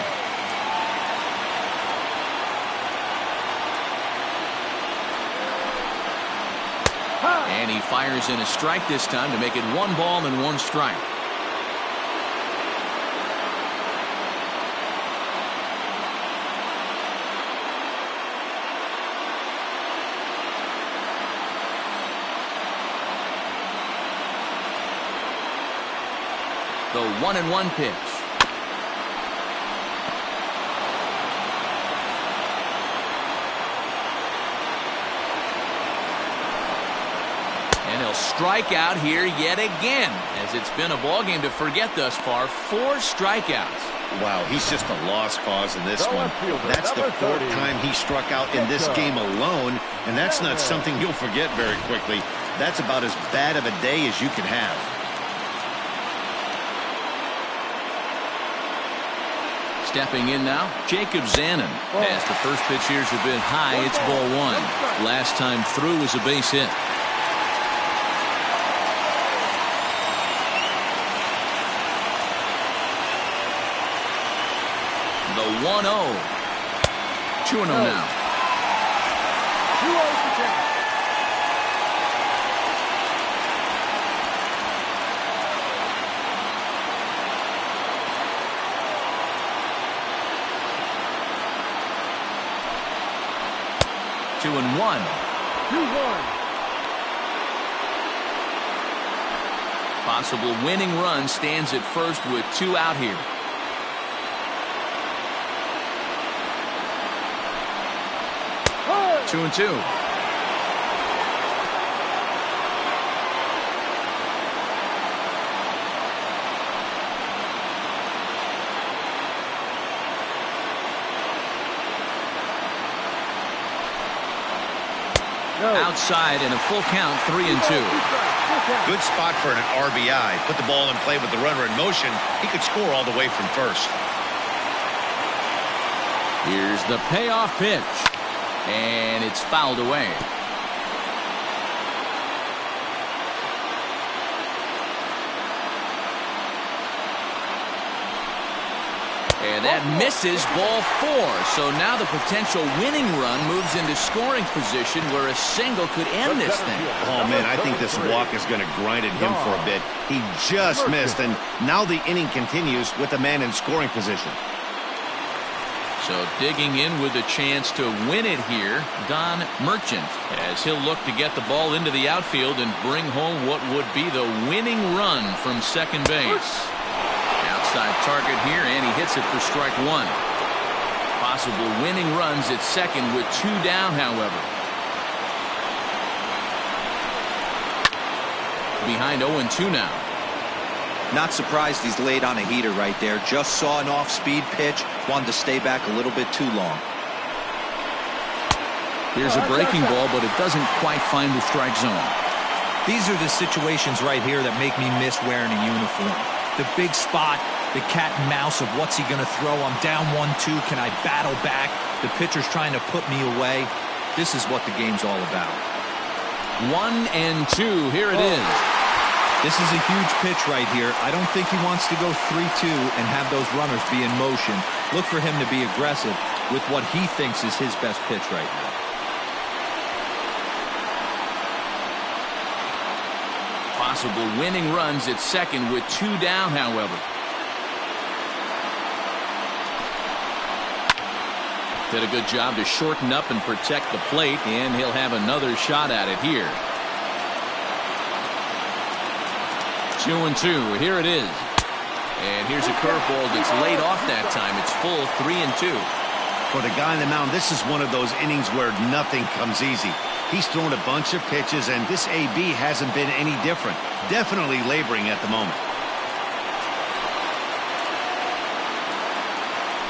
And he fires in a strike this time to make it 1 ball and 1 strike. The 1-1 pitch. And he'll strike out here yet again, as it's been a ball game to forget thus far. 4 strikeouts. Wow, he's just a lost cause in this one. That's the 4th time he struck out in this game alone, and that's not something you'll forget very quickly. That's about as bad of a day as you can have. Stepping in now, Jacob Zanin. As the first pitch here has been high, it's ball 1. Last time through was a base hit. The 1-0. 2-0 now. 2-0 to count. 2-1. 2-1. Possible winning run stands at first with 2 out here. Hey. 2-2. Outside and a full count, 3-2. Good spot for an RBI. Put the ball in play with the runner in motion. He could score all the way from first. Here's the payoff pitch. And it's fouled away. And that misses ball 4. So now the potential winning run moves into scoring position where a single could end this thing. Oh, man, I think this walk is going to grind at him for a bit. He just missed, and now the inning continues with a man in scoring position. So digging in with a chance to win it here, Don Merchant, as he'll look to get the ball into the outfield and bring home what would be the winning run from second base. Outside target here, and he hits it for strike 1. Possible winning runs at second with 2 down, however. Behind 0-2 now. Not surprised he's laid on a heater right there. Just saw an off-speed pitch. Wanted to stay back a little bit too long. Here's a breaking ball, but it doesn't quite find the strike zone. These are the situations right here that make me miss wearing a uniform. The big spot, the cat and mouse of what's he going to throw. I'm down 1-2. Can I battle back? The pitcher's trying to put me away. This is what the game's all about. 1-2. Here it is. This is a huge pitch right here. I don't think he wants to go 3-2 and have those runners be in motion. Look for him to be aggressive with what he thinks is his best pitch right now. Possible winning runs at second with 2 down, however. Did a good job to shorten up and protect the plate, and he'll have another shot at it here. 2-2. Here it is. And here's a curveball that's laid off that time. It's full 3-2. For the guy on the mound, this is one of those innings where nothing comes easy. He's thrown a bunch of pitches, and this AB hasn't been any different. Definitely laboring at the moment.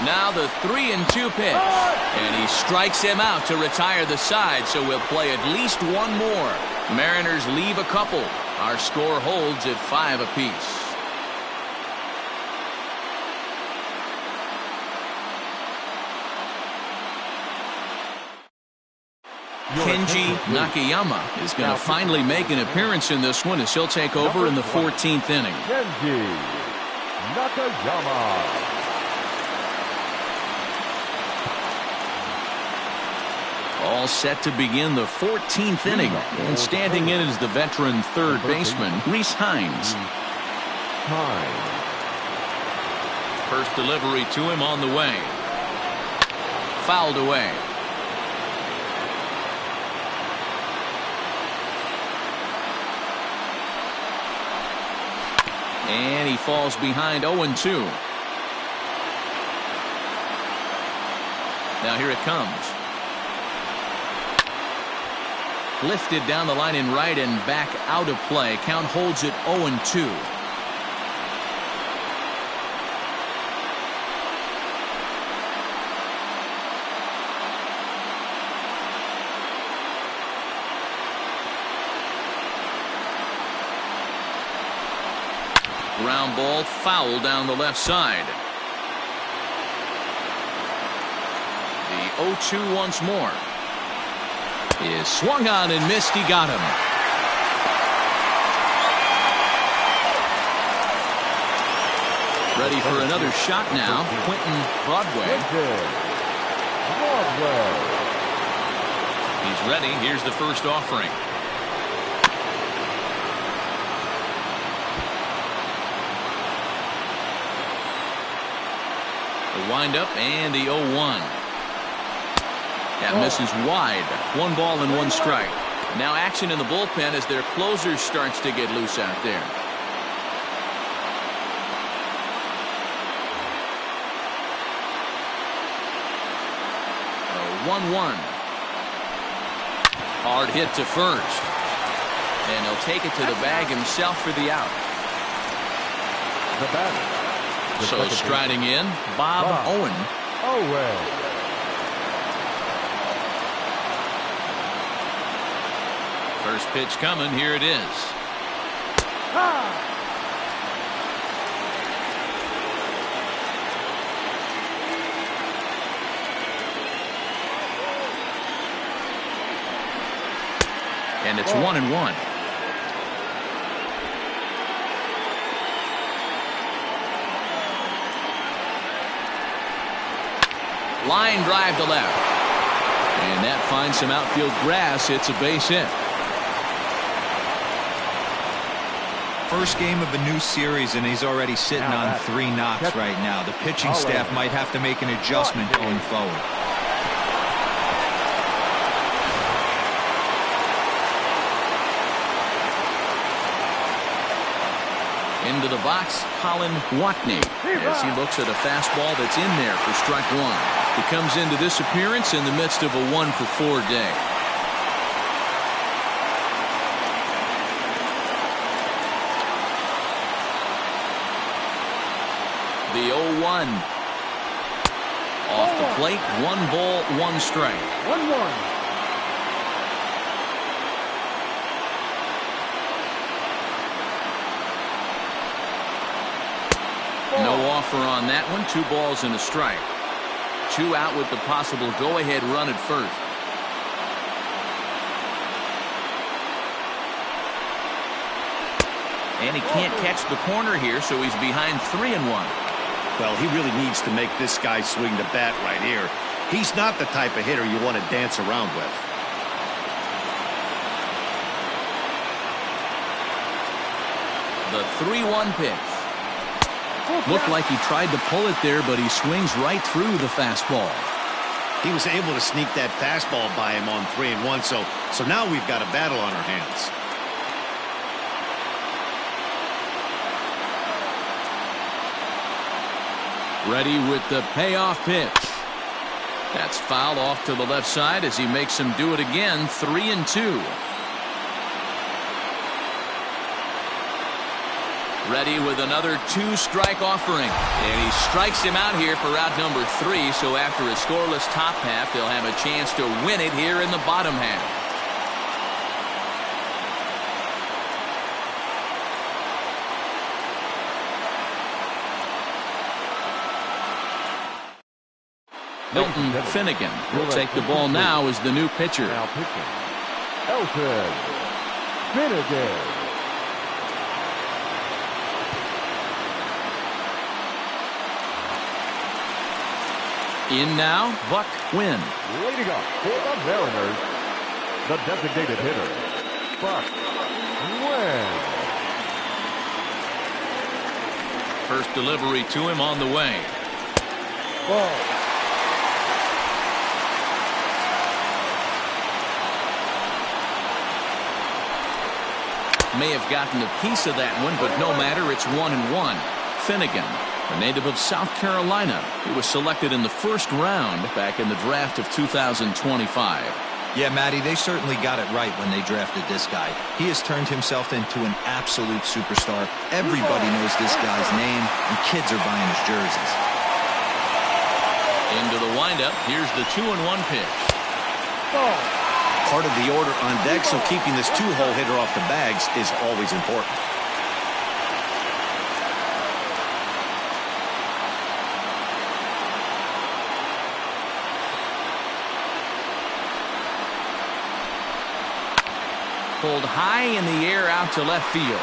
Now the 3-2 pitch. And he strikes him out to retire the side, so we'll play at least one more. Mariners leave a couple. Our score holds at 5 apiece. Kenji Nakayama is going to finally make an appearance in this one as he'll take over in the 14th inning. Kenji Nakayama. All set to begin the 14th inning. And standing in is the veteran third baseman, Rhys Hines. First delivery to him on the way. Fouled away. And he falls behind 0-2. Now here it comes. Lifted down the line in right and back out of play. Count holds it 0-2. Ground ball foul down the left side. The 0-2 once more. Is swung on and missed. He got him. Ready for another shot now. Quentin Broadway. He's ready. Here's the first offering. The windup and the 0-1. That misses wide. 1 ball and 1 strike. Now action in the bullpen as their closer starts to get loose out there. A 1-1. Hard hit to first. And he'll take it to the bag himself for the out. The batter. So striding in, Bob Owen. First pitch coming. Here it is. And it's 1-1. Line drive to left. And that finds some outfield grass. It's a base hit. First game of a new series, and he's already sitting on 3 knocks right now. The pitching staff might have to make an adjustment going forward. Into the box, Colin Watney, as he looks at a fastball that's in there for strike 1. He comes into this appearance in the midst of a 1-for-4 day. The 0-1. Off the plate, 1 ball, 1 strike. 1-1. No offer on that one. 2 balls and a strike. 2 out with the possible go-ahead run at first. And he can't catch the corner here, so he's behind 3-1. Well, he really needs to make this guy swing the bat right here. He's not the type of hitter you want to dance around with. The 3-1 pitch. Looked like he tried to pull it there, but he swings right through the fastball. He was able to sneak that fastball by him on 3-1, so now we've got a battle on our hands. Ready with the payoff pitch. That's fouled off to the left side as he makes him do it again. 3-2. Ready with another 2-strike offering. And he strikes him out here for out number 3. So after a scoreless top half, they'll have a chance to win it here in the bottom half. Milton Finnegan will take the ball now as the new pitcher. Now pitching, Elton Finnegan. In now, Buck Wynn. Leading up for the Mariners, the designated hitter, Buck Wynn. First delivery to him on the way. Ball. May have gotten a piece of that one, but no matter, it's 1-1. Finnegan, a native of South Carolina, who was selected in the first round back in the draft of 2025. Yeah, Matty, they certainly got it right when they drafted this guy. He has turned himself into an absolute superstar. Everybody knows this guy's name, and kids are buying his jerseys. Into the windup, here's the 2-1 pitch. Ball. Part of the order on deck, so keeping this 2-hole hitter off the bags is always important. Pulled high in the air out to left field.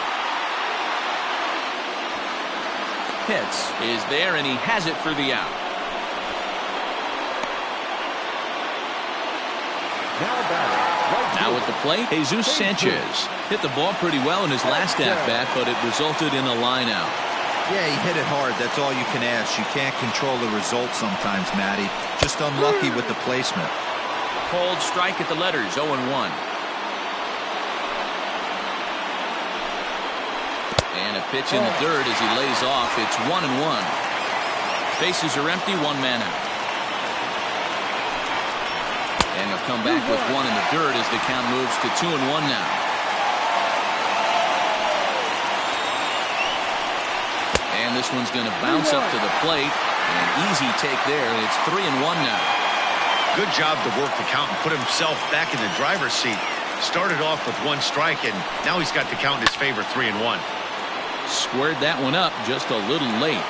Pitts is there, and he has it for the out. Now at the plate, Jesus Sanchez hit the ball pretty well in his last at-bat, but it resulted in a line out. Yeah, he hit it hard. That's all you can ask. You can't control the result sometimes, Matty. Just unlucky with the placement. Called strike at the letters, 0-1. And a pitch in the dirt as he lays off. It's 1-1. Bases are empty, 1 man out. And he'll come back with 1 in the dirt as the count moves to 2-1 now. And this one's going to bounce up to the plate. An easy take there, and it's 3-1 now. Good job to work the count and put himself back in the driver's seat. Started off with 1 strike, and now he's got the count in his favor, 3-1. Squared that one up just a little late.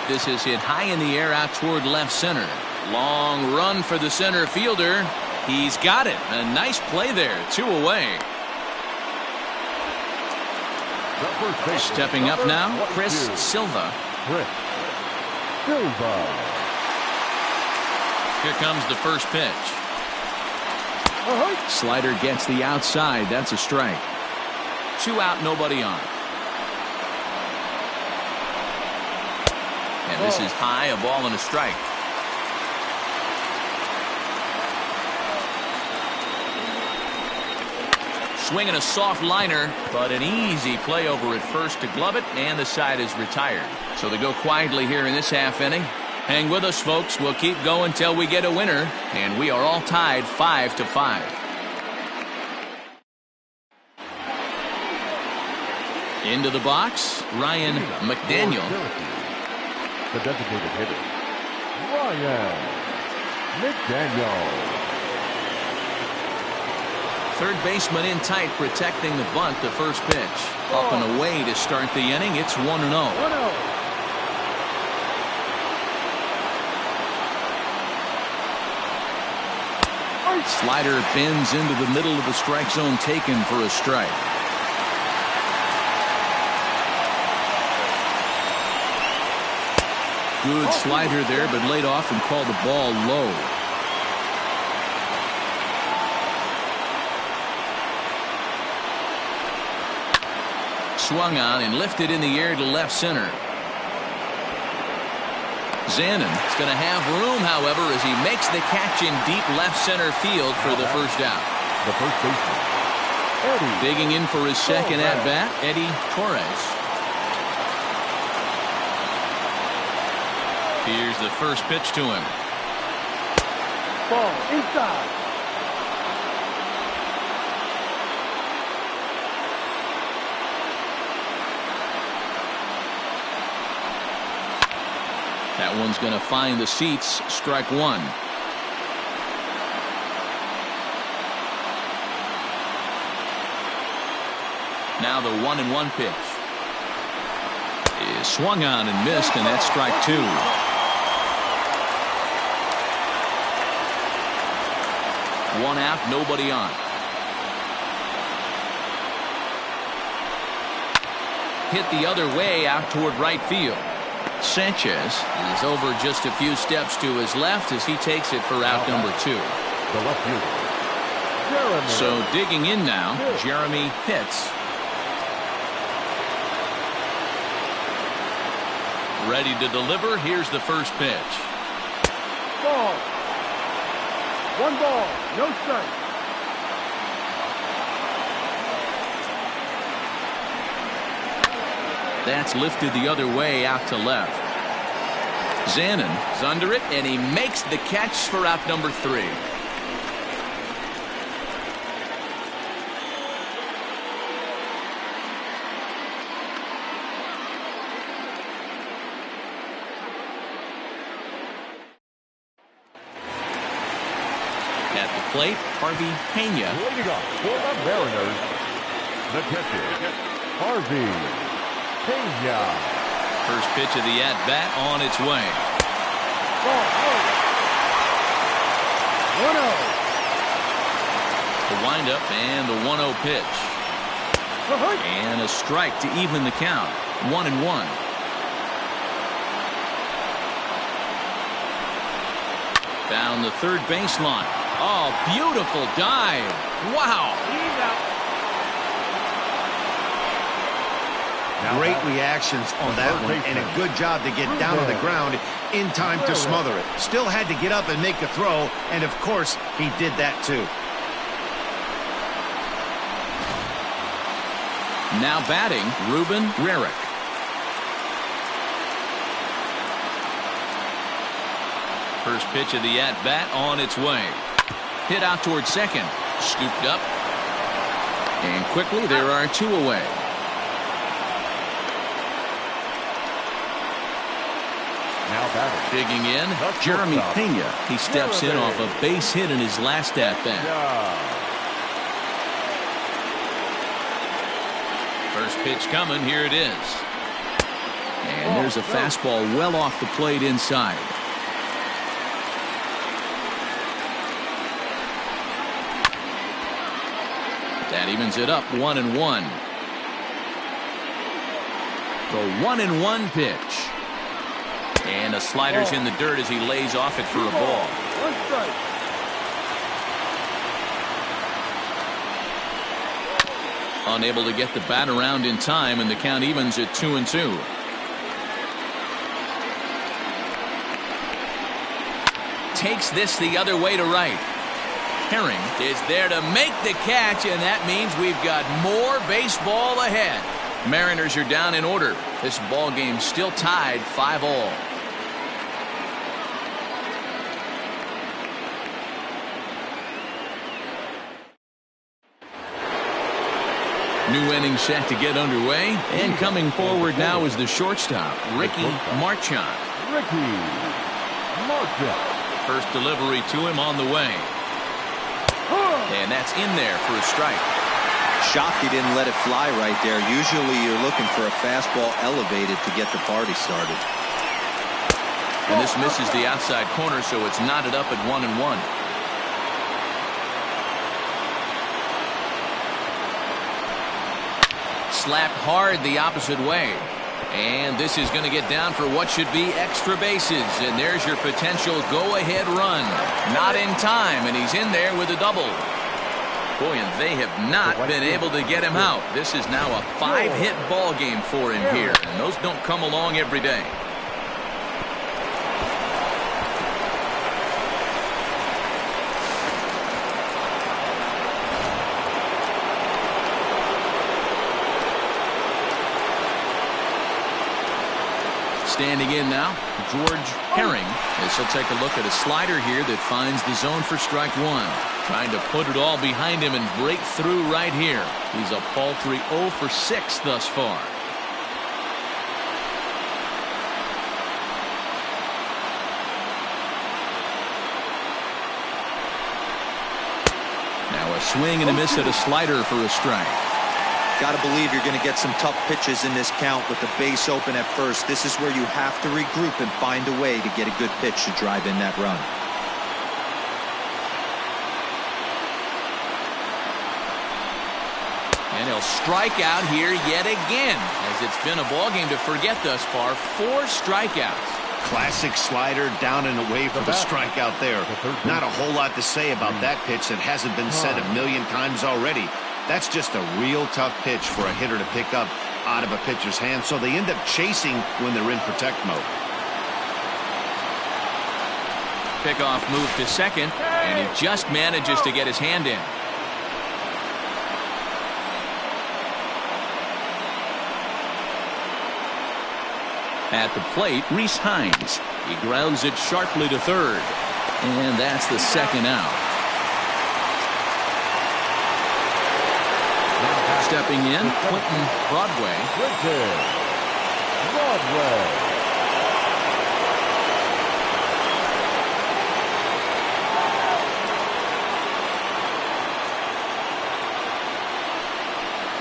This is hit high in the air out toward left center. Long run for the center fielder. He's got it. A nice play there. 2 away. The first baseman, Stepping up number now, Chris 22. Silva. Chris Silva. Here comes the first pitch. Slider gets the outside. That's a strike. 2 out, nobody on. And this is high, a ball and a strike. Swinging a soft liner, but an easy play over at first to glove it, and the side is retired. So they go quietly here in this half inning. Hang with us, folks. We'll keep going till we get a winner, and we are all tied 5-5. Into the box, Ryan McDaniel. The designated hitter, Ryan McDaniel. Third baseman in tight, protecting the bunt. The first pitch up and away to start the inning. It's 1-0. 1-0. Slider bends into the middle of the strike zone, taken for a strike. Good slider there, but laid off and called the ball low. Swung on and lifted in the air to left center. Zanin is going to have room, however, as he makes the catch in deep left center field for the first out. The first baseman, Eddie. Digging in for his second at-bat, Eddie Torres. Here's the first pitch to him. Ball inside. That one's going to find the seats. Strike one. Now the 1-1 pitch is swung on and missed, and that's strike two. One out, nobody on. Hit the other way out toward right field. Sanchez is over just a few steps to his left as he takes it for out number two. The left fielder, Jeremy. So digging in now, Jeremy Pitts. Ready to deliver. Here's the first pitch. Ball. 1 ball, no strike. That's lifted the other way out to left. Zanin is under it, and he makes the catch for out number three. At the plate, Harvey Pena. Leading off for the Mariners, the catcher, Harvey Pena. First pitch of the at-bat on its way. Ball. 1-0. The windup and the 1-0 pitch. And a strike to even the count. 1-1. Down the third baseline. Oh, beautiful dive. Wow. Great reactions on that one, and a good job to get down on the ground in time to smother it. Still had to get up and make a throw, and of course, he did that too. Now batting, Ruben Rarick. First pitch of the at-bat on its way. Hit out towards second. Scooped up. And quickly, there are two away. Now batting. Digging in, Jeremy Pena. He steps in off a base hit in his last at-bat. First pitch coming. Here it is. And there's a fastball well off the plate inside. That evens it up 1-1. The 1-1 pitch. And the slider's in the dirt as he lays off it for a ball. One strike. Unable to get the bat around in time, and the count evens at 2-2. Takes this the other way to right. Herring is there to make the catch, and that means we've got more baseball ahead. Mariners are down in order. This ball game still tied 5-all. New inning set to get underway, and coming forward now is the shortstop, Ricky Marchand. Ricky Marchand. First delivery to him on the way. And that's in there for a strike. Shocked he didn't let it fly right there. Usually you're looking for a fastball elevated to get the party started. And this misses the outside corner, so it's knotted up at 1-1. Slapped hard the opposite way. And this is going to get down for what should be extra bases. And there's your potential go-ahead run. Not in time, and he's in there with a double. Boy, and they have not been able to get him out. This is now a 5-hit ball game for him here, and those don't come along every day. Standing in now, George Herring, as he'll take a look at a slider here that finds the zone for strike one. Trying to put it all behind him and break through right here. He's a paltry 0 for 6 thus far. Now a swing and a miss at a slider for a strike. Got to believe you're going to get some tough pitches in this count with the base open at first. This is where you have to regroup and find a way to get a good pitch to drive in that run. And he'll strike out here yet again, as it's been a ball game to forget thus far. 4 strikeouts. Classic slider down and away for the strikeout there. Not a whole lot to say about that pitch that hasn't been said a million times already. That's just a real tough pitch for a hitter to pick up out of a pitcher's hand, so they end up chasing when they're in protect mode. Pickoff move to second, and he just manages to get his hand in. At the plate, Reese Hines. He grounds it sharply to third, and that's the second out. Stepping in, Quentin Broadway.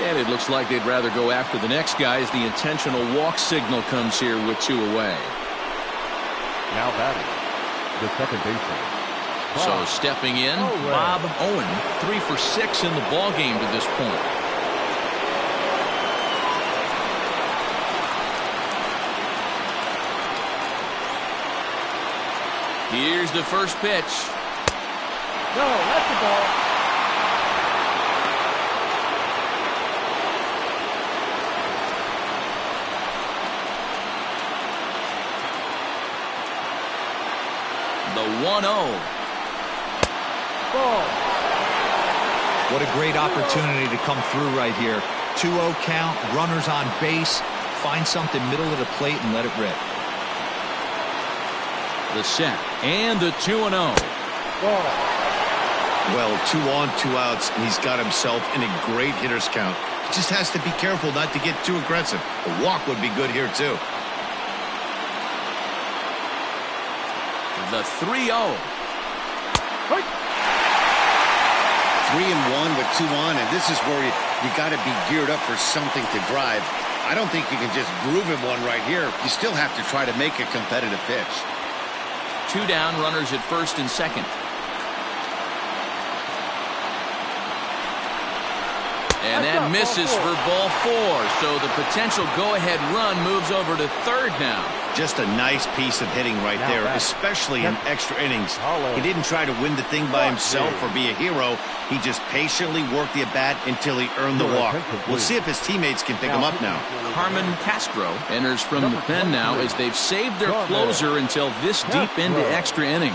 And it looks like they'd rather go after the next guy as the intentional walk signal comes here with 2 away. Now batting, the second baseman. So stepping in, Bob Owen, 3 for 6 in the ball game to this point. Here's the first pitch. No, that's the ball. The 1-0. Ball. What a great opportunity to come through right here. 2-0 count, runners on base. Find something middle of the plate and let it rip. The set and the 2-0. Ball. Well, 2 on, 2 outs, and he's got himself in a great hitter's count. He just has to be careful not to get too aggressive. A walk would be good here, too. The 3-0. 3-1 with 2 on, and this is where you got to be geared up for something to drive. I don't think you can just groove him one right here. You still have to try to make a competitive pitch. 2 down, runners at first and second. And that misses for ball 4. So the potential go-ahead run moves over to third now. Just a nice piece of hitting right there, especially in extra innings. He didn't try to win the thing by himself or be a hero. He just patiently worked the at-bat until he earned the walk. We'll see if his teammates can pick him up now. Carmen Castro enters from the pen now as they've saved their closer until this deep into extra innings.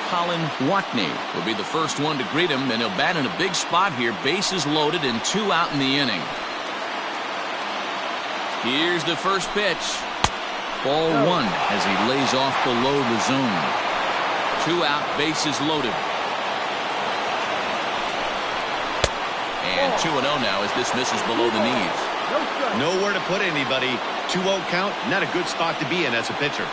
Colin Watney will be the first one to greet him, and he'll bat in a big spot here. Bases loaded and 2 out in the inning. Here's the first pitch. Ball 1 as he lays off below the zone. 2 out, bases loaded. And 2-0 now as this misses below the knees. Nowhere to put anybody. 2-0 count, not a good spot to be in as a pitcher.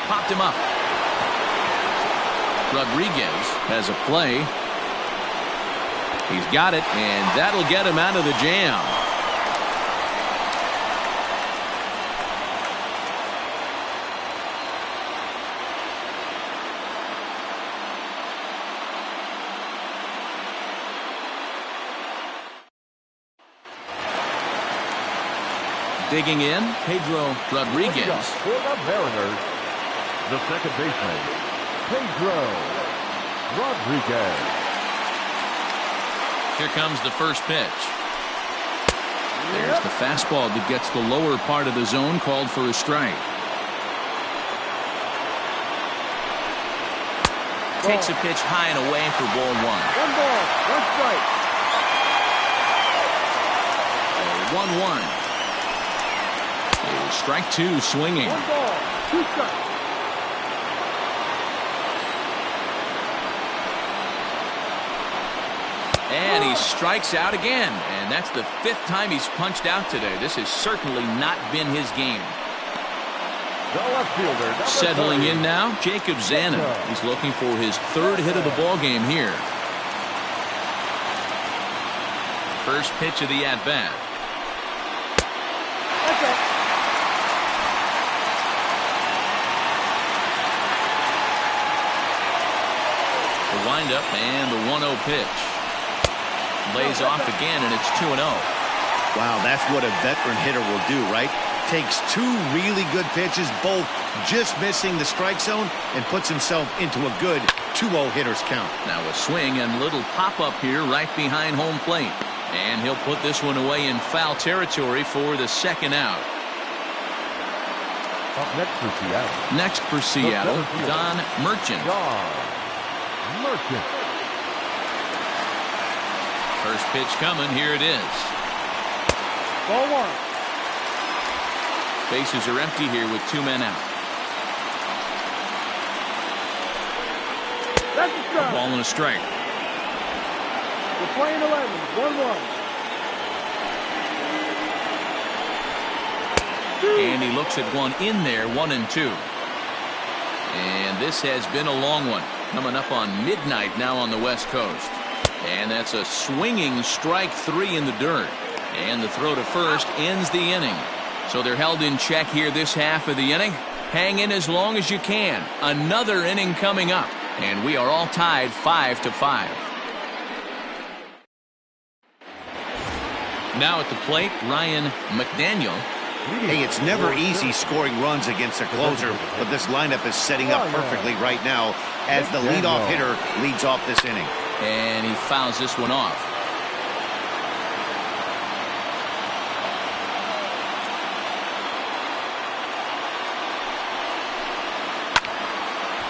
Popped him up. Rodriguez has a play. He's got it, and that'll get him out of the jam. Digging in, Pedro Rodriguez. For the Mariners, the second baseman, Pedro Rodriguez. Here comes the first pitch. There's the fastball that gets the lower part of the zone, called for a strike. Takes a pitch high and away for ball 1. 1 ball, 1 strike. 1-1. Strike 2 swinging. 1 ball, 2 strikes. And he strikes out again. And that's the 5th time he's punched out today. This has certainly not been his game. The left fielder, Settling in now, Jacob Zanin. He's looking for his 3rd hit of the ball game here. First pitch of the at-bat. The windup and the 1-0 pitch. Lays off again, and it's 2-0. Wow, that's what a veteran hitter will do, right? Takes 2 really good pitches, both just missing the strike zone, and puts himself into a good 2-0 hitter's count. Now a swing and little pop-up here right behind home plate. And he'll put this one away in foul territory for the 2nd out. Up next for Seattle. Next for Seattle, Don Merchant. First pitch coming. Here it is. Ball 1. Bases are empty here with 2 men out. That's a strike. Ball and a strike. We're playing 11. 1-1. And he looks at one in there, 1-2. And this has been a long one. Coming up on midnight now on the West Coast. And that's a swinging strike 3 in the dirt. And the throw to first ends the inning. So they're held in check here this half of the inning. Hang in as long as you can. Another inning coming up. And we are all tied 5-5. Now at the plate, Ryan McDaniel. Hey, it's never easy scoring runs against a closer, but this lineup is setting up perfectly right now as the leadoff hitter leads off this inning. And he fouls this one off.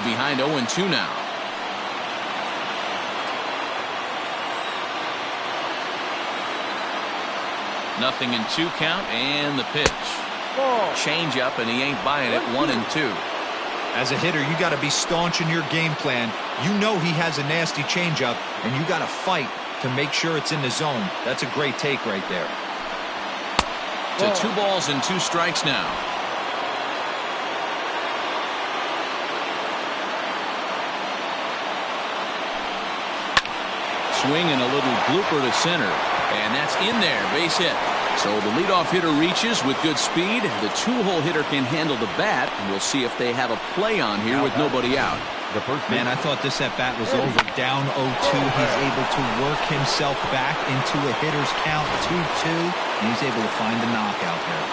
Behind 0-2 now. Nothing in 2 count, and the pitch. Change up, and he ain't buying it. 1-2. As a hitter, you got to be staunch in your game plan. You know he has a nasty changeup, and you got to fight to make sure it's in the zone. That's a great take right there. To 2 balls and 2 strikes now. swing and a little blooper to center. And that's in there, base hit. So the leadoff hitter reaches with good speed. The two-hole hitter can handle the bat. And we'll see if they have a play on here with nobody out. Man, I thought this at-bat was over. Down 0-2. He's able to work himself back into a hitter's count, 2-2. And he's able to find the knockout there.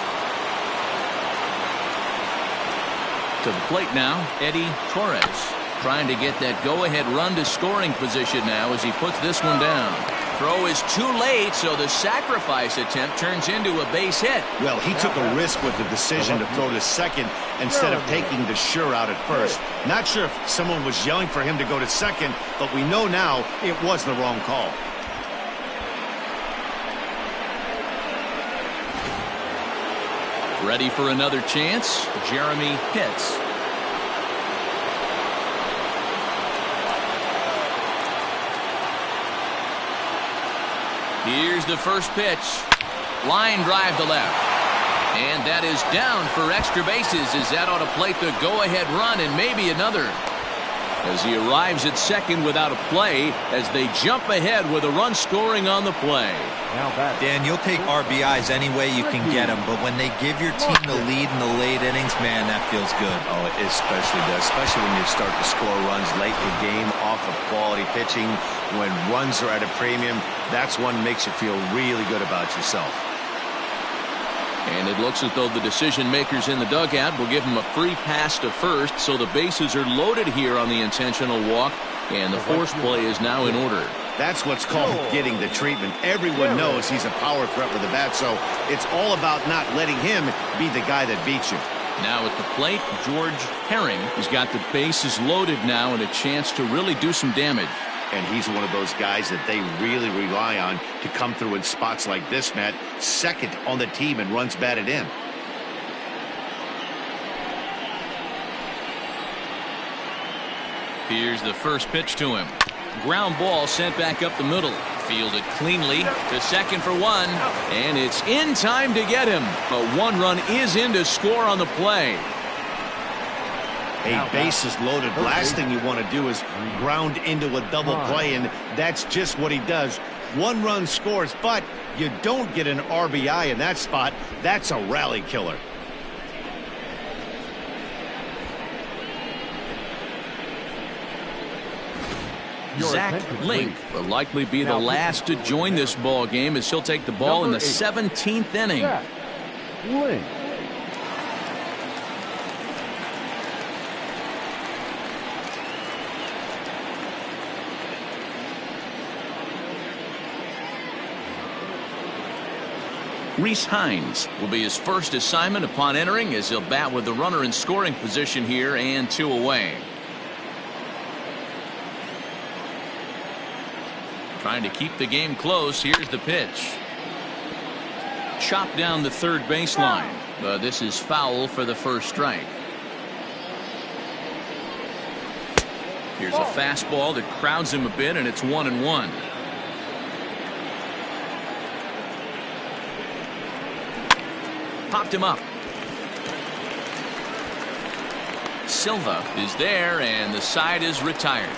To the plate now, Eddie Torres. Trying to get that go-ahead run to scoring position now as he puts this one down. Throw is too late, so the sacrifice attempt turns into a base hit. Well, he took a risk with the decision to throw to second instead of taking the sure out at first. Not sure if someone was yelling for him to go to second, but we know now it was the wrong call. Ready for another chance, Jeremy Pitts. Here's the first pitch. Line drive to left. And that is down for extra bases as that ought to plate the go-ahead run and maybe another. As he arrives at second without a play as they jump ahead with a run scoring on the play. Dan, you'll take RBIs any way you can get them, but when they give your team the lead in the late innings, man, that feels good. Oh, it especially does, especially when you start to score runs late in the game off of quality pitching. When runs are at a premium, that's one that makes you feel really good about yourself. And it looks as though the decision makers in the dugout will give him a free pass to first, so the bases are loaded here on the intentional walk, and the force play is now in order. That's what's called getting the treatment. Everyone knows he's a power threat with the bat, so it's all about not letting him be the guy that beats you. Now at the plate, George Herring has got the bases loaded now and a chance to really do some damage. And he's one of those guys that they really rely on to come through in spots like this, Matt. Second on the team and runs batted in. Here's the first pitch to him. Ground ball sent back up the middle. Fielded cleanly to second for one. And it's in time to get him. But one run is in to score on the play. A bases loaded. Last thing you want to do is ground into a double play, and that's just what he does. One run scores, but you don't get an RBI in that spot. That's a rally killer. Zach Link will likely be the last to join this ball game as he'll take the ball in the 17th inning. Link. Reese Hines will be his first assignment upon entering as he'll bat with the runner in scoring position here and 2 away. Trying to keep the game close. Here's the pitch. Chopped down the third baseline. But this is foul for the first strike. Here's a fastball that crowds him a bit, and it's 1-1. Popped him up. Silva is there, and the side is retired.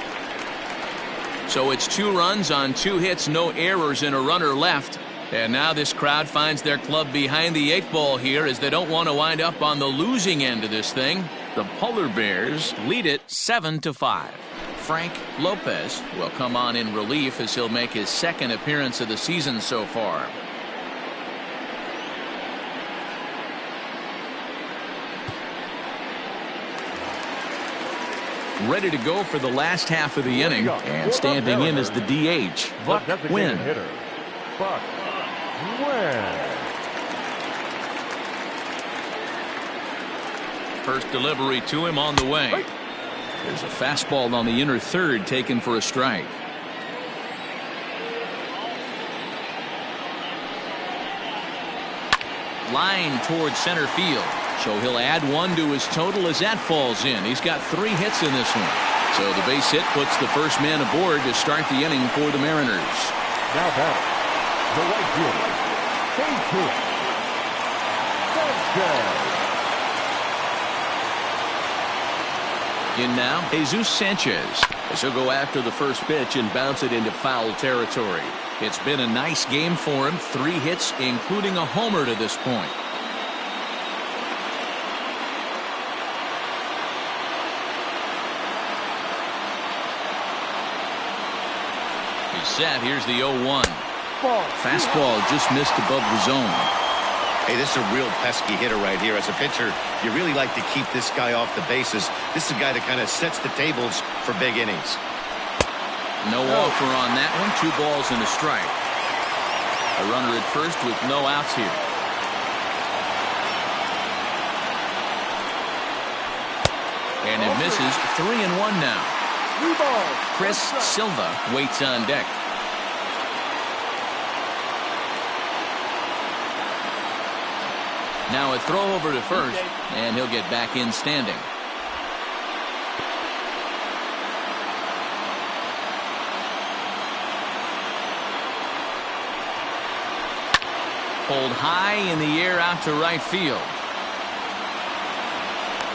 So it's 2 runs on 2 hits, no errors, and a runner left. And now this crowd finds their club behind the 8 ball here as they don't want to wind up on the losing end of this thing. The Polar Bears lead it 7-5. Frank Lopez will come on in relief as he'll make his second appearance of the season so far. Ready to go for the last half of the inning, and standing in is the DH, Buck Wynn. Buck Wynn. First delivery to him on the way. There's a fastball on the inner third taken for a strike. Line towards center field. So he'll add 1 to his total as that falls in. He's got 3 hits in this one. So the base hit puts the first man aboard to start the inning for the Mariners. Now batting, the right fielder, Jesus Sanchez. In now, Jesus Sanchez. As he'll go after the first pitch and bounce it into foul territory. It's been a nice game for him. 3 hits, including a homer to this point. He's set. Here's the 0-1. Fastball just missed above the zone. Hey, this is a real pesky hitter right here. As a pitcher, you really like to keep this guy off the bases. This is a guy that kind of sets the tables for big innings. No offer on that one. 2 balls and a strike. A runner at first with no outs here. And it misses. 3-1 now. Chris Silva waits on deck. Now a throw over to first, and he'll get back in standing. Pulled high in the air out to right field.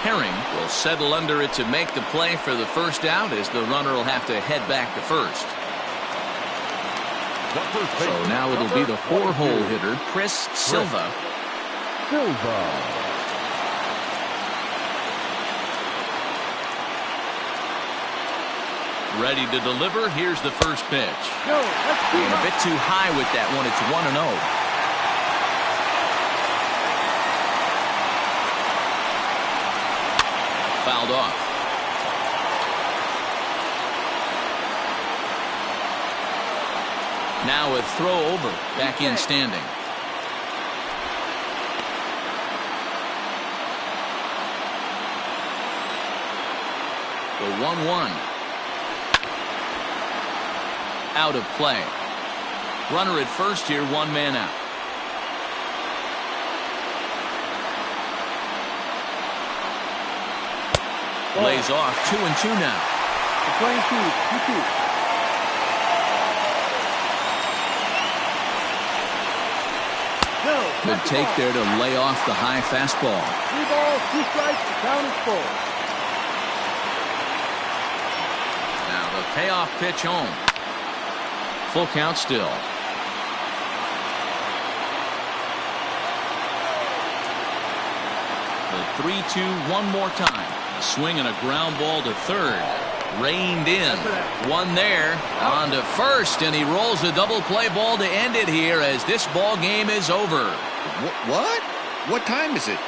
Herring will settle under it to make the play for the first out, as the runner will have to head back to first. So now it'll be the 4-hole hitter, Chris Silva. Ready to deliver. Here's the first pitch. And a bit too high with that one. It's 1-0. Fouled off. Now a throw over. Back in standing. The 1-1. Out of play. Runner at first here, 1 man out. Lays off. 2-2 now. Playing 2-2. Good take there to lay off the high fastball. 3 balls, 2 strikes, the count is full. Now the payoff pitch home. Full count still. The 3-2 one more time. A swing and a ground ball to third. Reined in. 1 there. On to first, and he rolls a double play ball to end it here as this ball game is over. What? What time is it?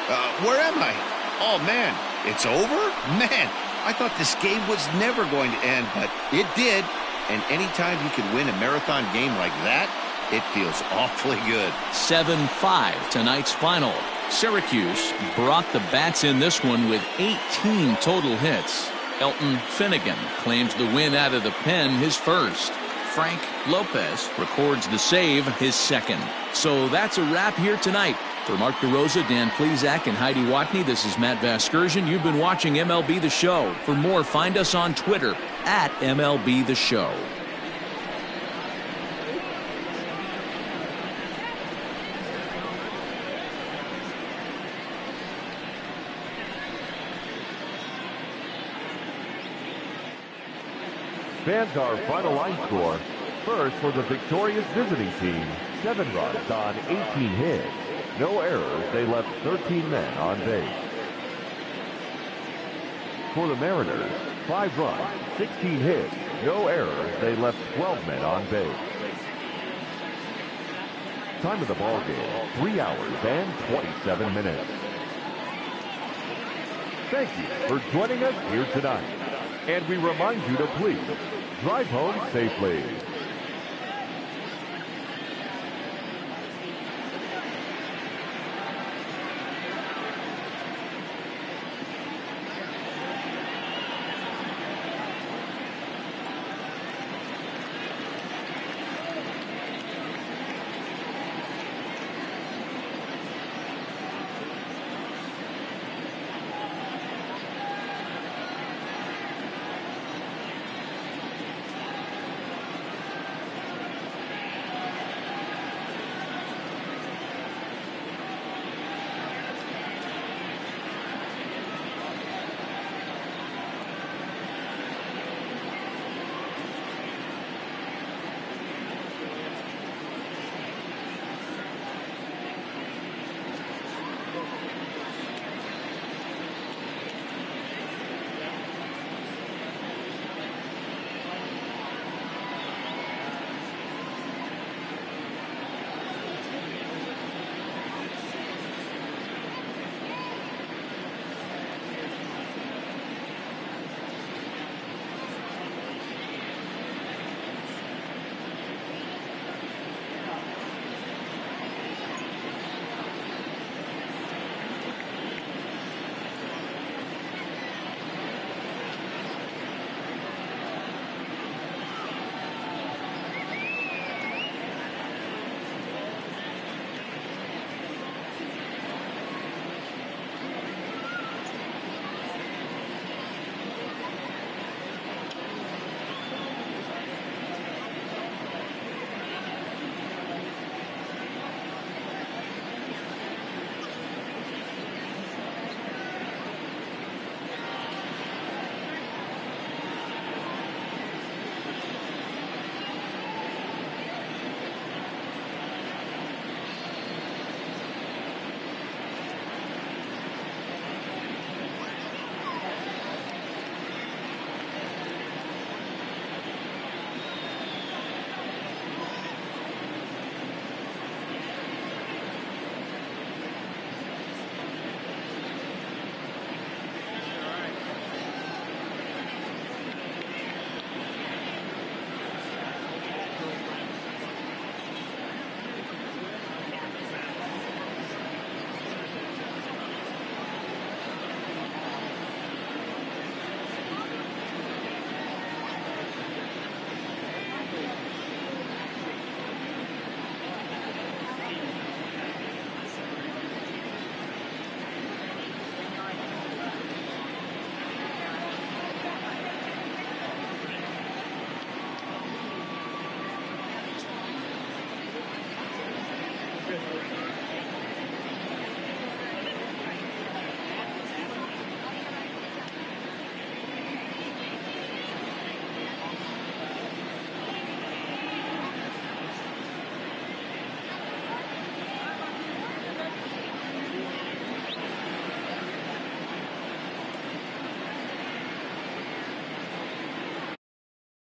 Where am I? Oh, man. It's over? Man, I thought this game was never going to end, but it did. And anytime you can win a marathon game like that, it feels awfully good. 7-5 tonight's final. Syracuse brought the bats in this one with 18 total hits. Elton Finnegan claims the win out of the pen, his first. Frank Lopez records the save, his second. So that's a wrap here tonight. For Mark DeRosa, Dan Plesac, and Heidi Watney, this is Matt Vasgersian. You've been watching MLB The Show. For more, find us on Twitter at MLB The Show. Fans, our final line score. First, for the victorious visiting team, 7 runs on 18 hits. No errors, they left 13 men on base. For the Mariners, 5 runs, 16 hits. No errors, they left 12 men on base. Time of the ball game, 3 hours and 27 minutes. Thank you for joining us here tonight. And we remind you to please drive home safely.